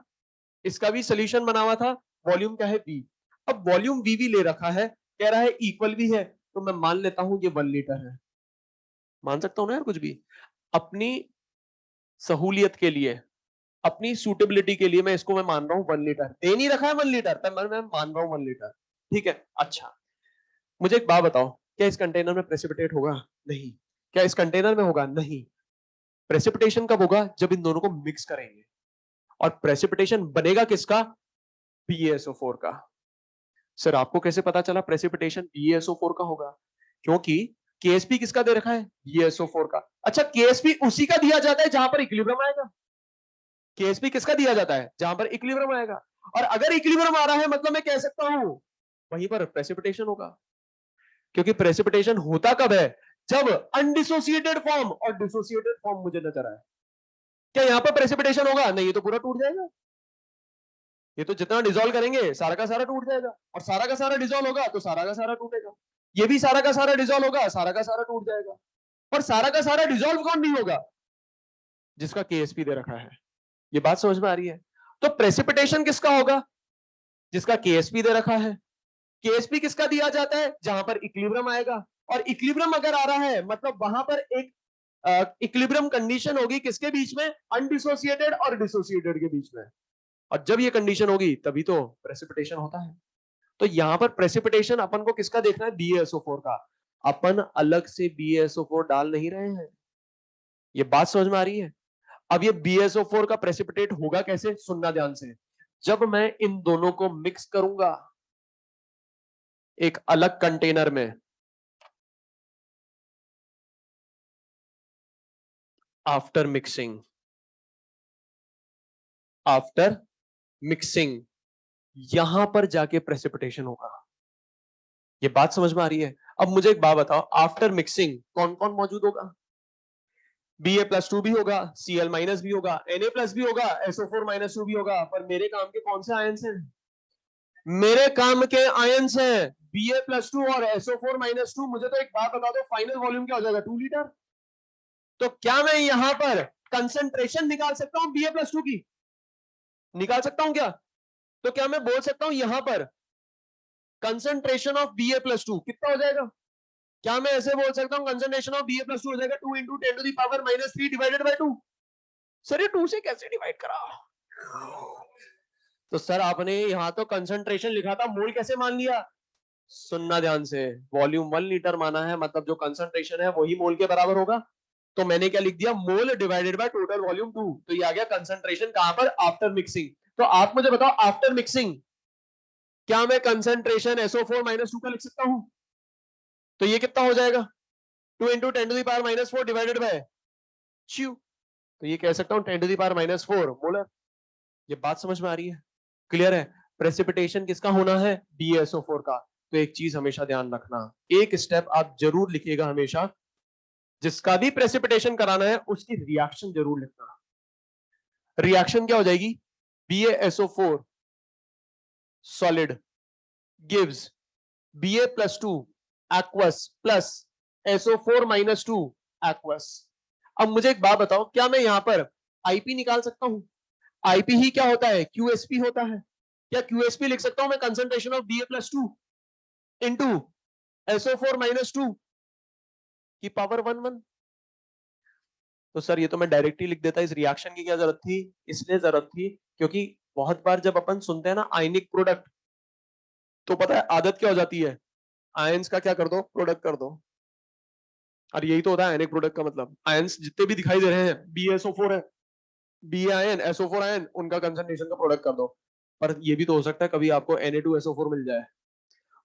इसका भी सोल्यूशन बना हुआ था. वॉल्यूम क्या है? V. अब वॉल्यूम V ले रखा है, कह रहा है इक्वल भी है, तो मैं मान लेता हूं ये 1 लीटर है. मान सकता हूं ना यार कुछ भी. अपनी सहूलियत के लिए, अपनी सूटेबिलिटी के लिए मैं इसको मैं मान रहा हूं 1 लीटर. दे नहीं रखा है 1 लीटर, मैं मान रहा हूं 1 लीटर. ठीक है, अच्छा मुझे एक बात बताओ, क्या इस कंटेनर में प्रेसिपिटेट होगा? नहीं. क्या इस कंटेनर में होगा? नहीं. प्रेसिपिटेशन कब होगा? जब इन दोनों को मिक्स करेंगे. और प्रेसिपिटेशन बनेगा किसका? BaSO4 का. सर आपको कैसे पता चला प्रेसिपिटेशन BaSO4 का होगा? क्योंकि KSP किसका दे रखा है? BaSO4 का. अच्छा, KSP उसी का दिया जाता है जहां पर इक्विलिब्रियम आएगा. KSP किसका दिया जाता है? जहां पर इक्विलिब्रियम आएगा. और अगर इक्विलिब्रियम आ रहा है मतलब मैं कह सकता हूं वहीं पर प्रेसिपिटेशन होगा. क्योंकि प्रेसिपिटेशन होता कब है? जब अनडिसोसिएटेड फॉर्म और डिसोसिएटेड फॉर्म मुझे नजर आए. क्या यहां पर प्रेसिपिटेशन होगा? नहीं, ये तो पूरा टूट जाएगा. ये तो जितना डिसॉल्व करेंगे सारा का सारा टूट जाएगा, और सारा का सारा डिसॉल्व होगा तो सारा का सारा टूटेगा. ये भी सारा का सारा डिसॉल्व होगा, सारा का सारा टूट जाएगा. पर सारा का सारा डिसॉल्व कौन नहीं होगा? जिसका KSP दे रखा है. ये बात समझ में आ रही है? तो प्रेसिपिटेशन किसका होगा? जिसका KSP दे रखा है. KSP किसका दिया जाता है? जहां पर इक्विलिब्रियम आएगा. और इक्विलिब्रियम अगर आ रहा है मतलब वहां पर एक इक्विलिब्रियम कंडीशन होगी किसके बीच में? अनडिसोसिएटेड और डिसोसिएटेड के बीच में. और जब ये कंडीशन होगी तभी तो प्रेसिपिटेशन होता है. तो यहां पर प्रेसिपिटेशन अपन को किसका देखना है? BaSO4 का. अपन अलग से BaSO4 डाल नहीं रहे हैं. ये बात समझ में आ रही है? अब ये BaSO4 का प्रेसिपिटेट होगा कैसे? सुनना ध्यान से. जब मैं इन दोनों को मिक्स करूंगा, एक अलग कंटेनर में आफ्टर मिक्सिंग यहां पर जाके प्रेसिपिटेशन होगा। ये बात समझ में आ रही है? अब मुझे एक बात बताओ, आफ्टर मिक्सिंग कौन कौन मौजूद होगा? Ba+2 भी होगा, Cl- भी होगा, Na+ भी होगा, SO4- भी होगा। पर मेरे काम के कौन से आयंस हैं? मेरे काम के आयंस हैं Ba+2 और SO4- मुझे तो एक बात बता दो, फाइनल वॉल्यूम क्या हो जाएगा? 2 लीटर। तो क्या मैं यहां पर कंसंट्रेशन निकाल सकता हूं Ba+2 की? निकाल सकता हूं क्या? तो क्या मैं बोल सकता हूं यहां पर कंसंट्रेशन ऑफ Ba+2 कितना हो जाएगा? क्या मैं ऐसे बोल सकता हूं कंसंट्रेशन ऑफ Ba+2 हो जाएगा 2 × 10⁻³ डिवाइडेड बाय 2? सर ये 2 से कैसे डिवाइड करा? तो सर आपने यहां तो कंसंट्रेशन लिखा था, मोल कैसे मान लिया? सुनना ध्यान से, वॉल्यूम 1 लीटर माना है, मतलब जो कंसंट्रेशन है वही मोल के बराबर होगा। तो मैंने क्या लिख दिया? मोल डिवाइडेड बाय टोटल वॉल्यूम 2। तो ये आ गया कंसंट्रेशन कहां पर? After mixing. तो आप मुझे बताओ, आफ्टर मिक्सिंग क्या मैं कंसंट्रेशन SO4- का लिख सकता हूं? तो ये कितना हो जाएगा? 2 × 10⁻⁴ डिवाइडेड बाय च्यू। तो ये कह सकता हूं 10⁻⁴ मोलर। ये बात समझ में आ रही है? क्लियर है? प्रेसिपिटेशन किसका होना है? BaSO4 का। तो एक चीज हमेशा ध्यान रखना, एक स्टेप आप जरूर लिखिएगा हमेशा, जिसका भी प्रेसिपिटेशन कराना है उसकी रिएक्शन जरूर लिखना। रिएक्शन क्या हो जाएगी? BaSO4 solid gives Ba+2 aqueous plus SO4- aqueous। अब मुझे एक बात बताओ, क्या मैं यहां पर आईपी निकाल सकता हूं? आईपी ही क्या होता है? QSP होता है। क्या QSP लिख सकता हूं मैं? Concentration of Ba+2 into SO4- की पावर 1/1। तो सर ये तो मैं डायरेक्टली लिख देता, इस रिएक्शन की क्या जरूरत थी? इसलिए जरूरत थी क्योंकि बहुत बार जब अपन सुनते हैं ना आयनिक प्रोडक्ट, तो पता है आदत क्या हो जाती है? आयंस का क्या कर दो? प्रोडक्ट कर दो। और यही तो होता है आयनिक प्रोडक्ट का मतलब। आयंस जितने भी दिखाई दे रहे हैं, BaSO4 है, Ba आयन, SO4 आयन, उनका कंसंट्रेशन का प्रोडक्ट कर दो। पर ये भी तो हो सकता है कभी आपको Na2SO4 मिल जाए,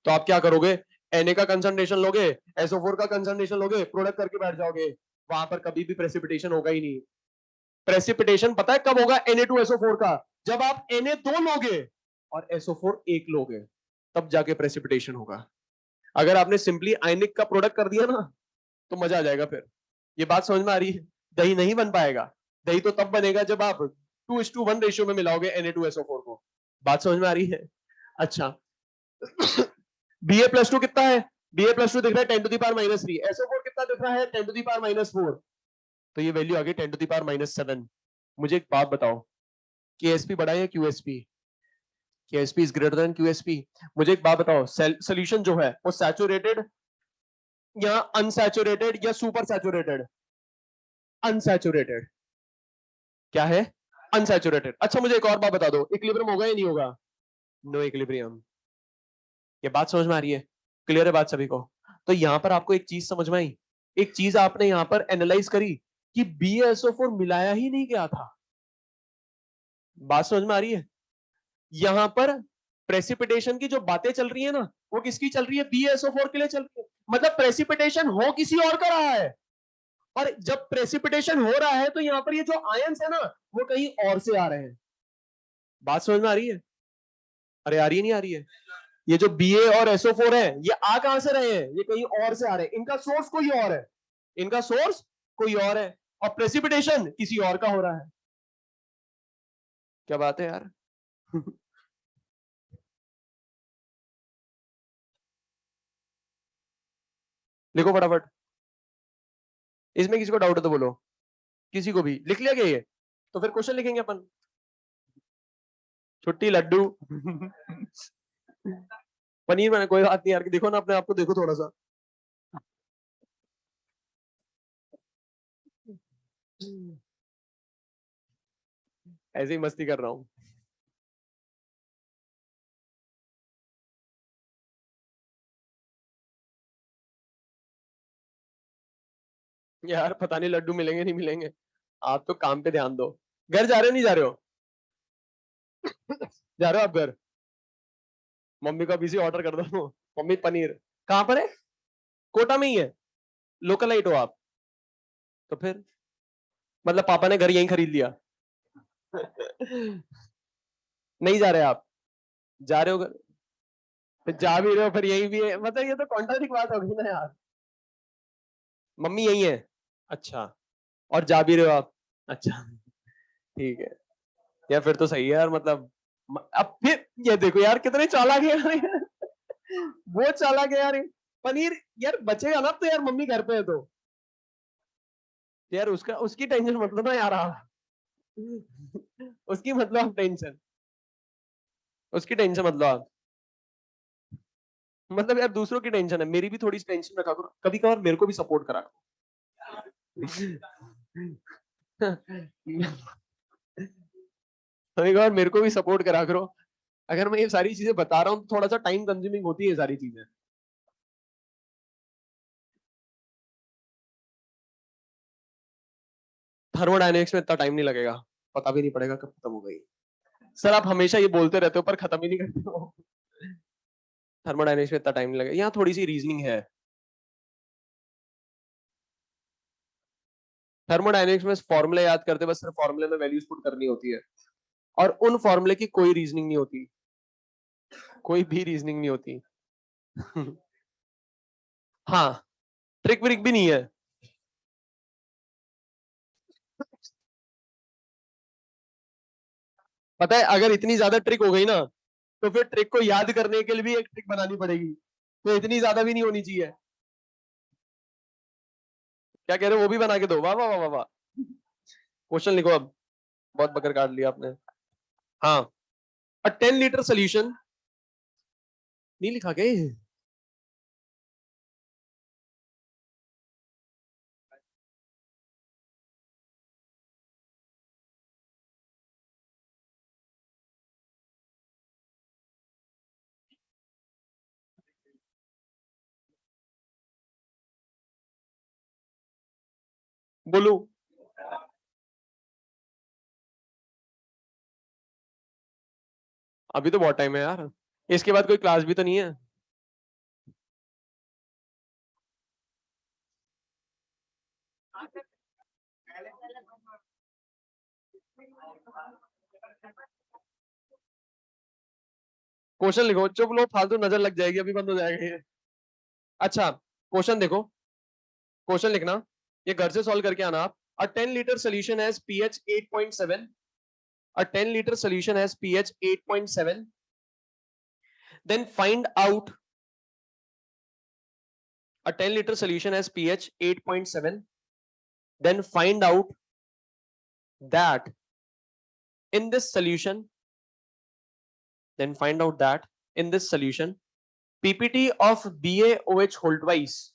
तो आप क्या करोगे? Na का कंसंट्रेशन लोगे, SO4 का कंसंट्रेशन लोगे, प्रोडक्ट करके बैठ जाओगे, वहां पर कभी भी प्रेसिपिटेशन होगा ही नहीं। प्रेसिपिटेशन पता है कब होगा Na2SO4 का? जब आप Na2 लोगे और SO4 एक लोगे, तब जाके प्रेसिपिटेशन होगा। अगर आपने सिंपली आयनिक का प्रोडक्ट कर दिया ना, तो मजा आ जाएगा फिर। ये बात समझ में आ रही है? दही नहीं बन पाएगा। दही तो तब बनेगा जब आप 2:1 रेशियो में मिलाओगे Na2SO4 को। बात समझ में आ रही है? अच्छा Ba+2 कितना है? Ba+2 दिख रहा है 10⁻³ SO4 कितना दिख रहा है? 10⁻⁴। तो ये वैल्यू आ गई 10⁻⁷। मुझे एक बात बताओ, KSP बड़ा है या QSP? KSP is greater than QSP। मुझे एक बात बताओ, सोल्यूशन जो है वो सैचुरेटेड या अनसैचुरेटेड या सुपर सैचुरेटेड? अनसैचुरेटेड। क्या है? अनसैचुरेटेड। अच्छा मुझे एक और बात बता दो, इक्विलिब्रियम होगा या नहीं होगा? No equilibrium. ये बात समझ में आ रही है? क्लियर है बात सभी को? तो यहां पर आपको एक चीज समझ में आई, एक चीज आपने यहां पर एनालाइज करी कि BaSO4 मिलाया ही नहीं गया था। बात समझ में आ रही है? यहां पर प्रेसिपिटेशन की जो बातें चल रही है ना, वो किसकी चल रही है? BaSO4 के लिए चल रही है। मतलब प्रेसिपिटेशन हो किसी और का रहा है, और जब प्रेसिपिटेशन हो रहा है तो यहां पर ये जो आयंस है ना, वो कहीं और से आ रहे हैं। बात समझ में आ रही है? अरे आ रही है नहीं आ रही है? ये जो Ba और SO4 है, ये आ कहां से रहे हैं? ये कहीं और से आ रहे हैं, इनका सोर्स कोई और है, इनका सोर्स कोई और है, और प्रेसिपिटेशन किसी और का हो रहा है। क्या बात है यार? लिखो फटाफट। इसमें किसी को डाउट है तो बोलो। किसी को भी लिख लिया गया ये? तो फिर क्वेश्चन लिखेंगे अपन। छुट्टी लड्डू। पनीर मैंने, कोई बात नहीं यार, देखो ना अपने आप को, देखो थोड़ा सा। ऐसे ही मस्ती कर रहा हूँ यार। पता नहीं लड्डू मिलेंगे नहीं मिलेंगे। आप तो काम पे ध्यान दो। घर जा रहे हो नहीं जा रहे हो? जा रहे हो आप घर? मम्मी का पीसी ऑर्डर कर दो। मम्मी पनीर कहां पर है? कोटा में ही है? लोकलाइट हो आप? तो फिर मतलब पापा ने घर यहीं खरीद लिया? नहीं जा रहे आप? जा रहे हो फिर जा भी रहे हो फिर यही भी है, मतलब ये तो कॉन्ट्राडिक्ट बात हो गई ना यार। मम्मी यही है? अच्छा। और जा भी रहे हो आप? अच्छा। ठीक है यार, फिर तो सही है यार, मतलब अब फिर ये देखो यार कितने चालाक है यार ये। बहुत चालाक है यार ये। पनीर यार बचेगा ना, अब तो यार मम्मी घर पे है तो यार उसका उसकी टेंशन मत लो ना यार आप। उसकी मतलब आप टेंशन, उसकी टेंशन मत लो आप। मतलब यार दूसरों की टेंशन है, मेरी भी थोड़ी टेंशन रखा करो कभी कभार, मेरे को भी सपोर्ट करा करो। कभी कभार मेरे को भी सपोर्ट करा करो। अगर मैं ये सारी चीजें बता रहा हूँ तो थोड़ा सा टाइम कंज्यूमिंग होती है ये सारी चीजें। थर्मोडायनेमिक्स में इतना टाइम नहीं लगेगा, पता भी नहीं पड़ेगा कब खत्म हो गई। सर आप हमेशा ये बोलते रहते हो पर खत्म ही नहीं करते हो। थर्मोडायनेमिक्स में इतना टाइम नहीं लगेगा, यहाँ थोड़ी सी रीजनिंग है। थर्मोडायनेमिक्स में फॉर्मूले याद करते बस, सिर्फ फॉर्मूले में वैल्यूज पुट करनी होती है, और उन फॉर्मूले की कोई रीजनिंग नहीं होती, कोई भी रीजनिंग नहीं होती। हाँ, ट्रिक व्रिक भी नहीं है। पता है अगर इतनी ज्यादा ट्रिक हो गई ना, तो फिर ट्रिक को याद करने के लिए भी एक ट्रिक बनानी पड़ेगी, तो इतनी ज्यादा भी नहीं होनी चाहिए। क्या कह रहे हो, वो भी बना के दो, वाह वाह वाह वाह वाह। क्वेश्चन लिखो अब, बहुत बकर काट लिया आपने। हाँ, अ 10 लीटर सोल्यूशन, नहीं लिखा के? बोलू? अभी तो बहुत टाइम है यार, इसके बाद कोई क्लास भी तो नहीं है। क्वेश्चन लिखो, चुप लो, फालतू नजर लग जाएगी, अभी बंद हो जाएगा ये। अच्छा, क्वेश्चन देखो, क्वेश्चन लिखना, ये घर से सॉल्व करके आना आप। अ 10 litre solution has pH 8.7, a 10 liter solution has pH 8.7, then find out, a 10 liter solution has pH 8.7, then find out that in this solution, then find out that in this solution ppt of BaOH whole twice,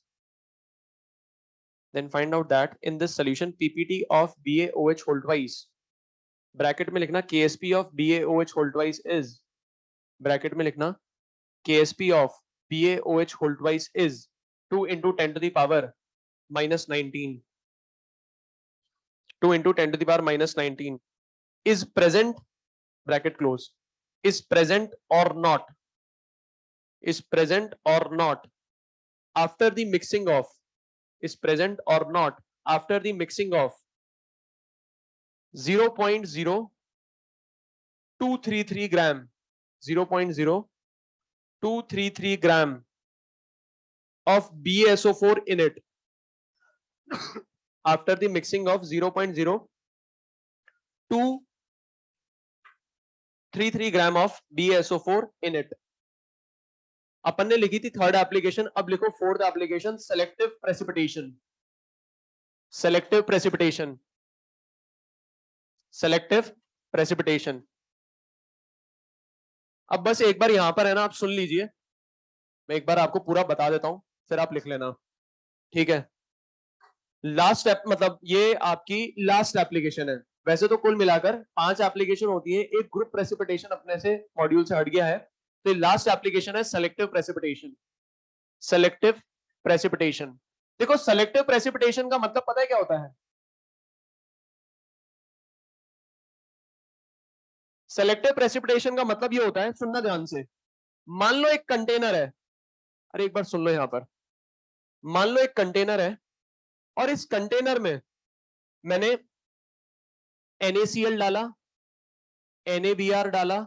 then find out that in this solution ppt of BaOH whole twice, bracket में लिखना KSP of BaOH whole twice is, bracket में लिखना KSP of BaOH whole twice is 2 into 10 to the power minus 19, 2 into 10 to the power minus 19 is present, bracket close, is present or not, is present or not after the mixing of, is present or not after the mixing of 0.0233 gram, 0.0233 gram of BaSO4 in it after the mixing of 0.0233 gram of BaSO4 in it। अपन ने लिखी थी third application, अब लिखो fourth application, selective precipitation, selective precipitation, selective precipitation. अब बस एक बार यहां पर है ना, आप सुन लीजिए, मैं एक बार आपको पूरा बता देता हूं, फिर आप लिख लेना, ठीक है? लास्ट स्टेप, मतलब ये आपकी लास्ट एप्लीकेशन है। वैसे तो कुल मिलाकर 5 एप्लीकेशन होती है, एक ग्रुप प्रेसिपिटेशन अपने से मॉड्यूल से हट गया है, तो लास्ट एप्लीकेशन है सेलेक्टिव प्रेसिपिटेशन, सेलेक्टिव प्रेसिपिटेशन। देखो सेलेक्टिव प्रेसिपिटेशन का मतलब पता है क्या होता है? सेलेक्टिव प्रेसिपिटेशन का मतलब ये होता है, सुनना ध्यान से, मान लो एक कंटेनर है, अरे एक बार सुन लो, यहां पर मान लो एक कंटेनर है और इस कंटेनर में मैंने NaCl डाला, NaBr डाला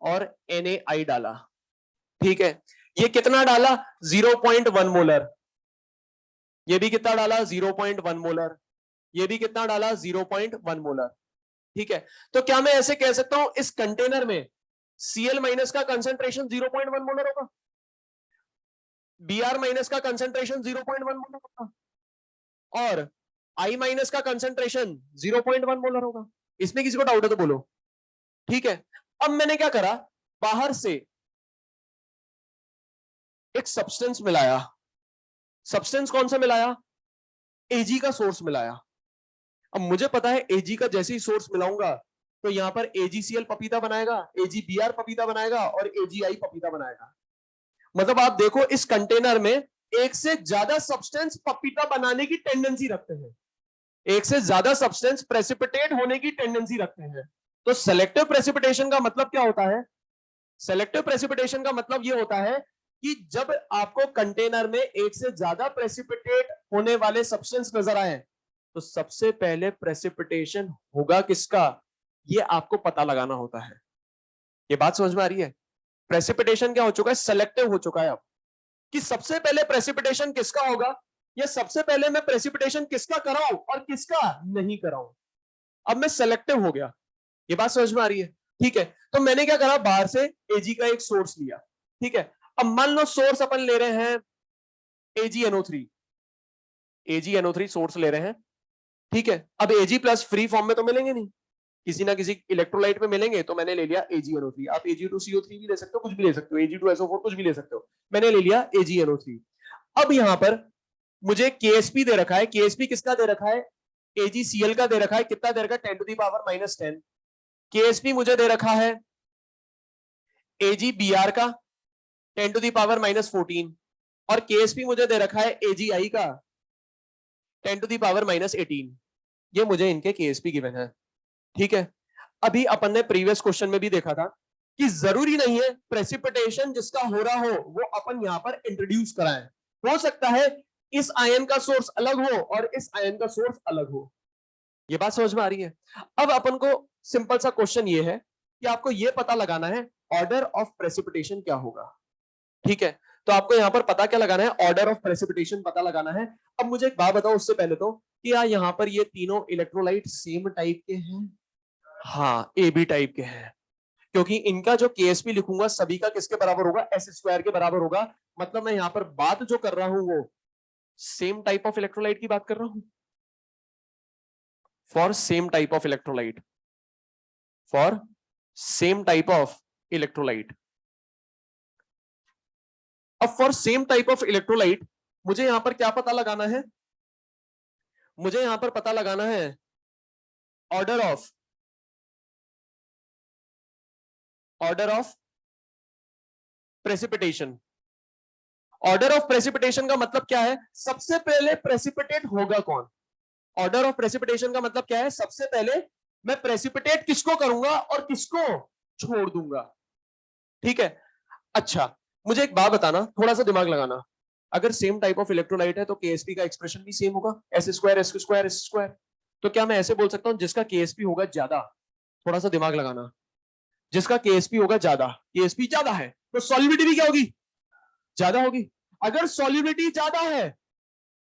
और NaI डाला। ठीक है, ये कितना डाला? 0.1 मोलर। ये भी कितना डाला? 0.1 मोलर। ये भी कितना डाला? 0.1 मोलर। ठीक है, तो क्या मैं ऐसे कह सकता हूं इस कंटेनर में Cl माइनस का कंसेंट्रेशन 0.1 मोलर होगा, Br माइनस का कंसेंट्रेशन 0.1 मोलर होगा और I माइनस का कंसेंट्रेशन 0.1 मोलर होगा? इसमें किसी को डाउट है तो बोलो। ठीक है, अब मैंने क्या करा, बाहर से एक सब्सटेंस मिलाया। सब्सटेंस कौन सा मिलाया? Ag का सोर्स मिलाया। अब मुझे पता है Ag का जैसे ही सोर्स मिलाऊंगा तो यहां पर AgCl पपीता बनाएगा, AgBr पपीता बनाएगा और AgI पपीता बनाएगा। मतलब आप देखो इस कंटेनर में एक से ज्यादा सब्सटेंस पपीता बनाने की टेंडेंसी रखते हैं, एक से ज्यादा सब्सटेंस प्रेसिपिटेट होने की टेंडेंसी रखते हैं। तो सेलेक्टिव प्रेसिपिटेशन का मतलब क्या होता है? सेलेक्टिव प्रेसिपिटेशन का मतलब यह होता है कि जब आपको कंटेनर में एक से ज्यादा प्रेसिपिटेट होने वाले सब्सटेंस नजर आए तो सबसे पहले प्रेसिपिटेशन होगा किसका, यह आपको पता लगाना होता है। यह बात समझ में आ रही है? प्रेसिपिटेशन क्या हो चुका है? सेलेक्टिव हो चुका है अब, कि सबसे पहले प्रेसिपिटेशन किसका होगा या सबसे पहले मैं प्रेसिपिटेशन किसका कराऊं और किसका नहीं कराऊं। अब मैं सेलेक्टिव हो गया। ये बात समझ में आ रही है? ठीक है, तो मैंने क्या करा, बाहर से Ag का एक सोर्स लिया। ठीक है, अब मान लो सोर्स अपन ले रहे हैं AgNO3, AgNO3 सोर्स ले रहे हैं। ठीक है, अब Ag प्लस फ्री फॉर्म में तो मिलेंगे नहीं, किसी ना किसी इलेक्ट्रोलाइट में मिलेंगे, तो मैंने ले लिया AgNO3। आप Ag2CO3 भी ले सकते हो, कुछ भी ले सकते हो, Ag2SO4 कुछ भी ले सकते हो, मैंने ले लिया AgNO3। अब यहां पर मुझे KSP दे रखा है। KSP किसका दे रखा है? AgCl का दे रखा है। कितना दे रखा है? 10⁻⁻10। KSP मुझे दे रखा है AgBr का 10⁻⁻14 और KSP मुझे दे रखा है AgI का 10⁻⁻18। ये मुझे इनके KSP गिवन है। ठीक है, अभी अपन ने प्रीवियस क्वेश्चन में भी देखा था कि जरूरी नहीं है प्रेसिपिटेशन जिसका हो रहा हो वो अपन यहां पर इंट्रोड्यूस कराएं। हो सकता है इस आयन का सोर्स अलग हो और इस आयन का सोर्स अलग हो। ये बात समझ में आ रही है? अब अपन को सिंपल सा क्वेश्चन ये है कि आपको ये पता लगाना है ऑर्डर ऑफ प्रेसिपिटेशन क्या होगा। ठीक है, तो आपको यहां पर पता क्या लगाना है? ऑर्डर ऑफ प्रेसिपिटेशन पता लगाना है। अब मुझे एक बात बताओ उससे पहले तो, कि यार यहां पर ये तीनों इलेक्ट्रोलाइट सेम टाइप के हैं? हाँ, ए बी टाइप के हैं, क्योंकि इनका जो KSP लिखूंगा सभी का किसके बराबर होगा? S² के बराबर होगा। मतलब मैं यहां पर बात जो कर रहा हूं वो सेम टाइप ऑफ इलेक्ट्रोलाइट की बात कर रहा हूं। For same type of electrolyte, for same type of electrolyte. अब for same type of electrolyte मुझे यहां पर क्या पता लगाना है? मुझे यहां पर पता लगाना है order of precipitation. Order of precipitation का मतलब क्या है? सबसे पहले प्रेसिपिटेट होगा कौन? ऑर्डर ऑफ प्रेसिपिटेशन का मतलब क्या है? सबसे पहले मैं प्रेसिपिटेट किसको करूंगा और किसको छोड़ दूंगा। ठीक है, अच्छा मुझे एक बात बताना, थोड़ा सा दिमाग लगाना। अगर सेम टाइप ऑफ इलेक्ट्रोलाइट है तो KSP का एक्सप्रेशन भी सेम होगा, S²S²S²। तो क्या मैं ऐसे बोल सकता हूं जिसका KSP होगा ज्यादा, थोड़ा सा दिमाग लगाना, जिसका KSP होगा ज्यादा, KSP ज्यादा है तो सॉल्युबिलिटी भी क्या होगी? ज्यादा होगी। अगर सॉल्युबिलिटी ज्यादा है,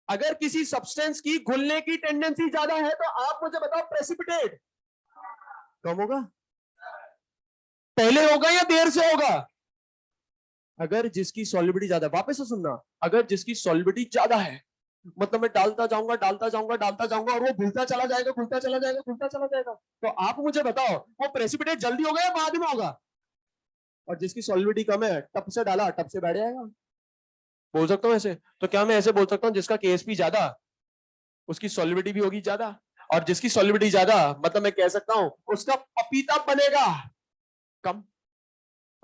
अगर किसी सब्सटेंस की घुलने की टेंडेंसी ज्यादा है तो आप मुझे बताओ प्रेसिपिटेट कम होगा, पहले होगा या देर से होगा? अगर जिसकी सॉल्युबिलिटी ज्यादा, वापस से सुनना, अगर जिसकी सॉल्युबिलिटी ज्यादा है, मतलब मैं डालता जाऊंगा डालता जाऊंगा डालता जाऊंगा और वो घुलता चला जाएगा घुलता चला जाएगा घुलता चला जाएगा, तो आप मुझे बताओ वो प्रेसिपिटेट जल्दी होगा या बाद में होगा? और जिसकी सॉल्युबिलिटी कम है, टप से डाला टप से बैठ जाएगा। बोल सकता हूं ऐसे? तो क्या मैं ऐसे बोल सकता हूं जिसका KSP ज्यादा उसकी सॉल्युबिलिटी भी होगी ज्यादा, और जिसकी सॉल्युबिलिटी ज्यादा मतलब मैं कह सकता हूं उसका पपीता बनेगा कम।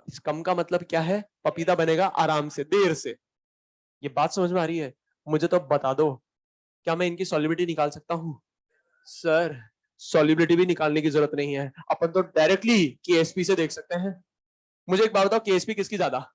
इस कम का मतलब क्या है? पपीता बनेगा आराम से, देर से। ये बात समझ में आ रही है? मुझे तो बता दो, क्या मैं इनकी सॉल्युबिलिटी निकाल सकता हूं? सर सॉल्युबिलिटी भी निकालने की जरूरत नहीं है, अपन तो डायरेक्टली KSP से देख सकते हैं। मुझे एक बात बताओ, KSP किसकी ज्यादा?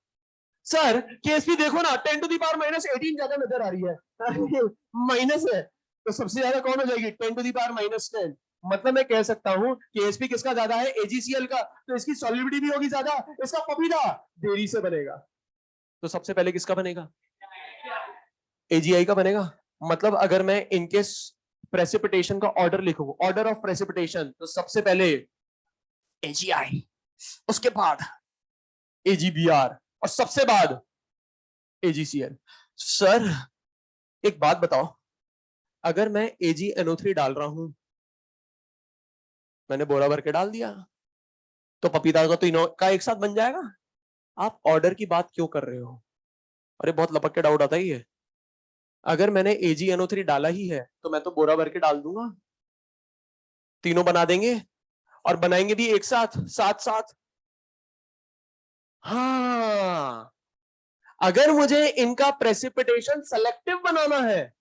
सर केएसपी देखो ना 10 टू द पावर माइनस 18 ज्यादा नजर आ रही है माइनस है तो सबसे ज्यादा कौन हो जाएगी 10 टू द पावर माइनस 10। मतलब मैं कह सकता हूं केएसपी किसका ज्यादा है एजीसीएल का, तो इसकी सॉल्युबिलिटी भी होगी ज्यादा, इसका पपीता देरी से बनेगा। तो सबसे पहले किसका बनेगा एजीआई का बनेगा। मतलब अगर मैं इनके प्रेसिपिटेशन का ऑर्डर लिखूं, ऑर्डर ऑफ प्रेसिपिटेशन, तो सबसे पहले एजीआई, उसके बाद एजीबीआर और सबसे बाद एजीसीएल। सर एक बात बताओ, अगर मैं AgNO3 डाल रहा हूं, मैंने बोरा भर के डाल दिया, तो पपीता का तो इनो का एक साथ बन जाएगा। आप ऑर्डर की बात क्यों कर रहे हो? अरे बहुत लपक के डाउट आता ही है। अगर मैंने AgNO3 डाला ही है तो मैं तो बोरा भर के डाल दूंगा, तीनों बना देंगे और बनाएंगे भी एक साथ साथ साथ। हाँ, अगर मुझे इनका प्रेसिपिटेशन सेलेक्टिव बनाना है,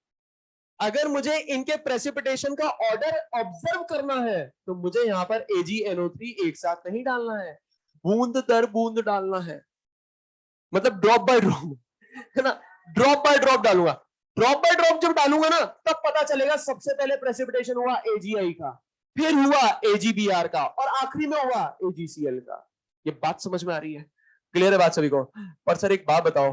अगर मुझे इनके प्रेसिपिटेशन का ऑर्डर ऑब्जर्व करना है, तो मुझे यहां पर AgNO3 एक साथ नहीं डालना है, बूंद दर बूंद डालना है। मतलब ड्रॉप बाय ड्रॉप, है ना, ड्रॉप बाय ड्रॉप डालूंगा। ड्रॉप बाय ड्रॉप जब डालूंगा ना, तब पता चलेगा सबसे पहले प्रेसिपिटेशन हुआ AgI का, फिर हुआ AgBr का, और आखिरी में हुआ AgCl का। ये बात समझ में आ रही है? क्लियर है बात सभी को? पर सर एक बात बताओ,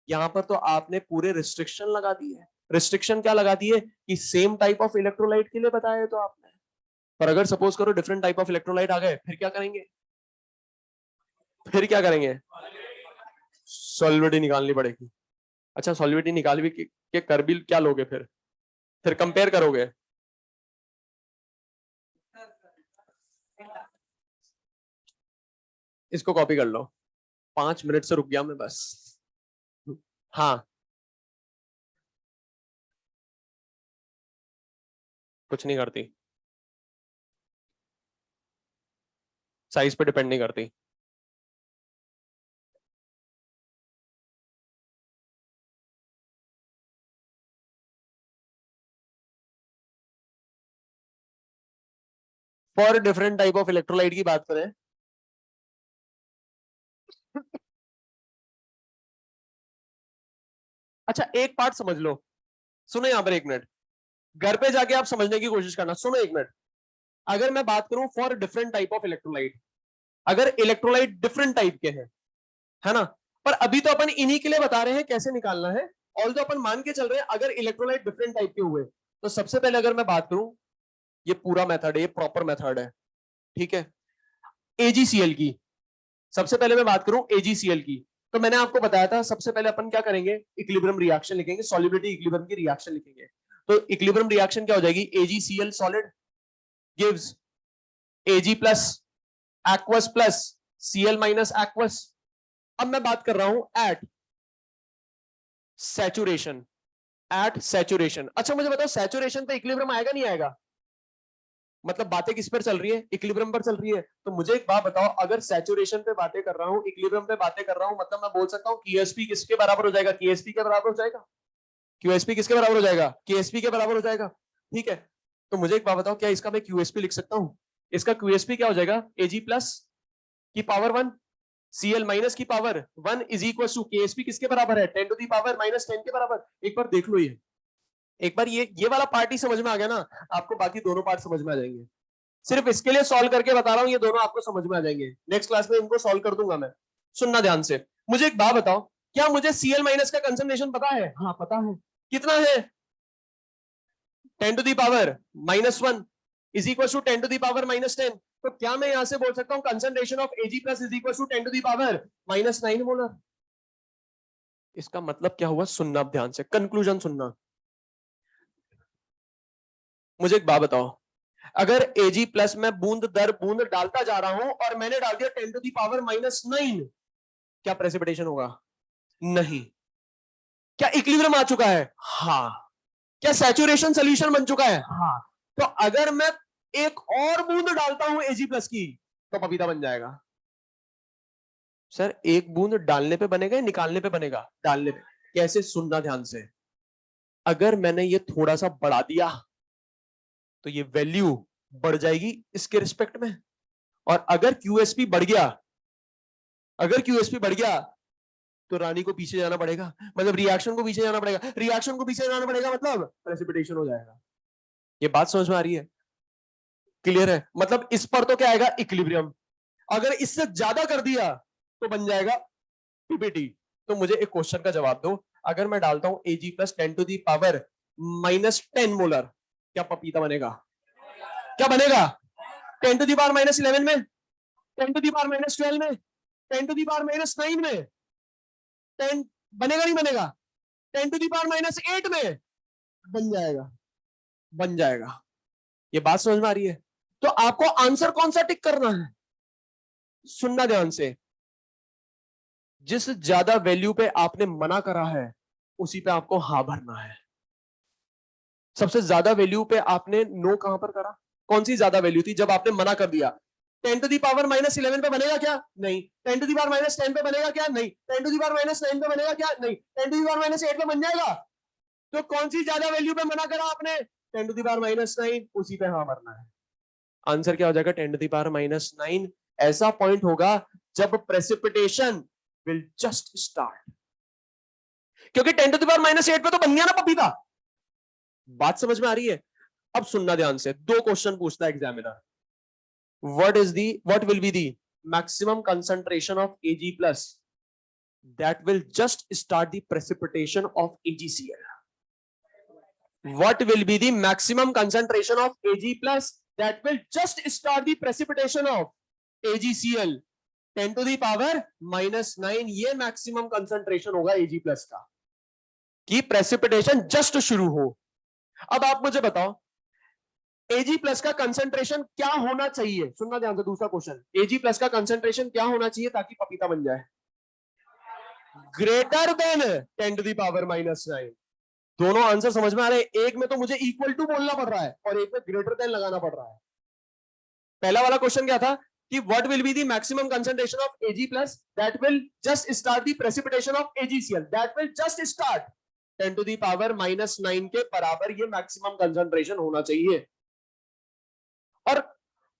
यहां पर तो आपने पूरे रिस्ट्रिक्शन लगा दी है। रिस्ट्रिक्शन क्या लगा दी है कि सेम टाइप ऑफ इलेक्ट्रोलाइट के लिए बताया है तो आपने, पर अगर सपोज करो डिफरेंट टाइप ऑफ इलेक्ट्रोलाइट आ गए, फिर क्या करेंगे? फिर क्या करेंगे? सॉल्विटी निकालनी पड़ेगी। अच्छा सॉल्विटी निकाल भी के कर भी क्या लोगे? फिर कंपेयर करोगे? इसको कॉपी कर लो, 5 मिनट से रुक गया मैं बस। हाँ, कुछ नहीं करती, साइज पे डिपेंड नहीं करती। For different type of electrolyte की बात करें, अच्छा एक पार्ट समझ लो, सुनो यहां पर एक मिनट, घर पे जाके आप समझने की कोशिश करना, सुनो एक मिनट। अगर मैं बात करूं for different type of electrolyte, अगर इलेक्ट्रोलाइट डिफरेंट टाइप के हैं, है ना, पर अभी तो अपन इन्हीं के लिए बता रहे हैं कैसे निकालना है, और तो अपन मान के चल रहे हैं अगर इलेक्ट्रोलाइट डिफरेंट टाइप के हुए, तो सबसे पहले अगर मैं बात करूं, ये पूरा मेथड है, ये प्रॉपर मेथड है, ठीक है, AgCl की। सबसे पहले मैं बात करूं AgCl की, तो मैंने आपको बताया था सबसे पहले अपन क्या करेंगे, इक्विलिब्रियम रिएक्शन लिखेंगे, सॉल्युबिलिटी इक्विलिब्रियम की रिएक्शन लिखेंगे। तो इक्विलिब्रियम रिएक्शन क्या हो जाएगी, AgCl solid gives Ag plus aqueous plus Cl minus aqueous. अब मैं बात कर रहा हूं एट सैचुरेशन, एट सैचुरेशन। अच्छा मुझे बताओ सैचुरेशन पे इक्विलिब्रियम आएगा नहीं आएगा? मतलब बातें किस पर चल रही है, इक्विलिब्रियम पर चल रही है। तो मुझे एक बात बताओ, अगर सैचुरेशन पे बातें कर रहा हूं, इक्विलिब्रियम पे बातें कर रहा हूं, मतलब मैं बोल सकता हूं QSP किसके बराबर हो जाएगा, KSP के बराबर हो जाएगा। QSP किसके बराबर हो जाएगा, KSP के बराबर हो जाएगा, ठीक है। तो मुझे एक बात बताओ, क्या इसका मैं QSP लिख सकता हूं? इसका QSP क्या हो जाएगा, Ag प्लस की पावर 1 Cl माइनस की power 1 is equal to KSP किसके बराबर है, 10 टू दी पावर माइनस 10 के बराबर। एक बार देख लो, ये एक बार ये वाला पार्ट ही समझ में आ गया ना, आपको बाकी दोनों पार्ट समझ में आ जाएंगे। सिर्फ इसके लिए सॉल्व करके बता रहा हूं, ये दोनों आपको समझ में आ जाएंगे, नेक्स्ट क्लास में इनको सॉल्व कर दूंगा मैं। सुनना ध्यान से, मुझे एक बात बताओ, क्या मुझे Cl माइनस का कंसंट्रेशन पता है? हाँ पता है, कितना है, 10 to the power minus 1 is equal to 10 to the power minus 10। तो क्या मैं यहां से बोल सकता हूं concentration of Ag plus is equal to 10 to the power minus 9 molar? इसका मतलब क्या हुआ, सुनना ध्यान से, कंक्लूजन सुनना। मुझे एक बात बताओ, अगर Ag प्लस में बूंद दर बूंद डालता जा रहा हूं और मैंने डाल दिया 10 टू दी पावर माइनस 9, क्या प्रेसिपिटेशन होगा? नहीं। क्या इक्विलिब्रियम आ चुका है? हाँ। क्या सैचुरेशन सोल्यूशन बन चुका है? हाँ। तो अगर मैं एक और बूंद डालता हूं Ag प्लस की, तो पपीता बन जाएगा। सर एक बूंद डालने पे बनेगा या निकालने पे बनेगा? डालने पे। कैसे, सुनना ध्यान से, अगर मैंने ये थोड़ा सा बढ़ा दिया तो ये वैल्यू बढ़ जाएगी इसके रिस्पेक्ट में, और अगर QSP बढ़ गया, अगर QSP बढ़ गया तो रानी को पीछे जाना पड़ेगा, मतलब रिएक्शन को पीछे जाना पड़ेगा, रिएक्शन को पीछे जाना पड़ेगा, मतलब प्रेसिपिटेशन हो जाएगा। ये बात समझ में आ रही है? क्लियर है? मतलब इस पर तो क्या आएगा, इक्विलिब्रियम। अगर इससे ज्यादा कर दिया तो बन जाएगा पीपीटी। तो मुझे एक क्वेश्चन का जवाब दो, अगर मैं डालता हूं Ag प्लस 10 - 10 मोलर, क्या पपीता बनेगा? क्या बनेगा? 10 - 11 में, 10 - 12 में, 10 - 9 में, 10 बनेगा नहीं बनेगा? 10 - 8 में बन जाएगा, बन जाएगा। ये बात समझ में आ रही है? तो आपको आंसर कौन सा टिक करना है, सुनना ध्यान से। जिस ज्यादा वैल्यू पे आपने मना करा है उसी पे आपको हाँ भरना है। सबसे ज्यादा वैल्यू पे आपने नो कहां पर करा? कौन सी ज्यादा वैल्यू थी जब आपने मना कर दिया? 10 - 11 पे बनेगा क्या? नहीं। 10 - 10 पे बनेगा क्या? नहीं। 10 - 9 पे बनेगा क्या? नहीं। 10 - 8 पे बन जाएगा। तो कौन सी ज्यादा वैल्यू पे मना करा आपने? 10 - 9, उसी पे हाँ भरना है। आंसर क्या हो जाएगा? 10 - 9 ऐसा पॉइंट होगा जब प्रेसिपिटेशन विल जस्ट स्टार्ट, क्योंकि 10 - 8 पे तो बन गया ना पपीता। बात समझ में आ रही है? अब सुनना ध्यान से, दो क्वेश्चन पूछता है examiner. what will be the maximum concentration of Ag plus that will just start the precipitation of AgCl? What will be the maximum concentration of Ag plus that will just start the precipitation of AgCl? 10 - 9 ये maximum concentration होगा Ag plus का, कि precipitation just शुरू हो। अब आप मुझे बताओ Ag प्लस का कंसंट्रेशन क्या होना चाहिए? सुनना ध्यान से, दूसरा क्वेश्चन, Ag प्लस का कंसंट्रेशन क्या होना चाहिए ताकि पपीता बन जाए? Greater than 10 - 9। दोनों आंसर समझ में आ रहे हैं? एक में तो मुझे इक्वल टू बोलना पड़ रहा है और एक में ग्रेटर देन लगाना पड़ रहा है। पहला वाला क्वेश्चन क्या था कि what will be the maximum concentration of Ag plus that will just start the precipitation of AgCl, that will just start 10 - 9 के बराबर ये मैक्सिमम कंसंट्रेशन होना चाहिए। और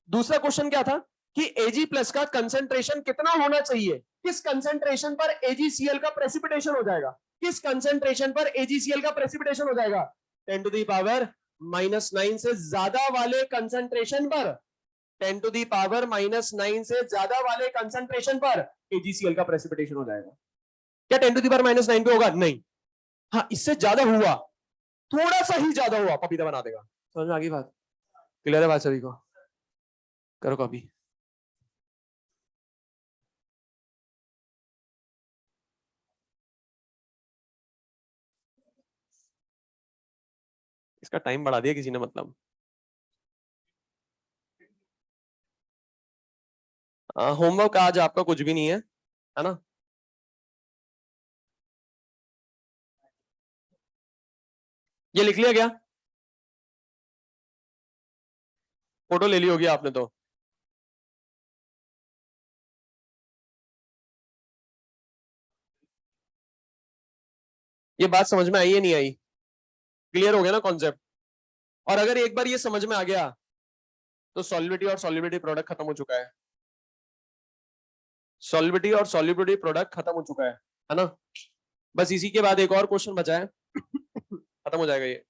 दूसरा क्वेश्चन क्या था कि Ag प्लस का कंसंट्रेशन कितना होना चाहिए, किस कंसंट्रेशन पर AgCl का प्रेसिपिटेशन हो जाएगा, किस कंसंट्रेशन पर AgCl का प्रेसिपिटेशन हो जाएगा? 10 - 9 से ज्यादा वाले कंसंट्रेशन पर, 10 - 9 से ज्यादा वाले कंसंट्रेशन पर AgCl का प्रेसिपिटेशन हो जाएगा। क्या 10 - 9 पे होगा? नहीं। हाँ, इससे ज्यादा हुआ, थोड़ा सा ही ज्यादा हुआ, पपीता बना देगा। समझ में आ गई बात? क्लियर है बात सभी को? करो कॉपी। इसका टाइम बढ़ा दिया किसी ने, मतलब होमवर्क आज आपका कुछ भी नहीं है ना? ये लिख लिया क्या? फोटो ले ली होगी आपने तो। ये बात समझ में आई है नहीं आई? क्लियर हो गया ना कॉन्सेप्ट? और अगर एक बार ये समझ में आ गया तो सॉल्युबिलिटी और सॉल्युबिलिटी प्रोडक्ट खत्म हो चुका है। सॉल्युबिलिटी और सॉल्युबिलिटी प्रोडक्ट खत्म हो चुका है ना? बस इसी के बाद एक और क्वेश्चन बचा है खत्म हो जाएगा ये।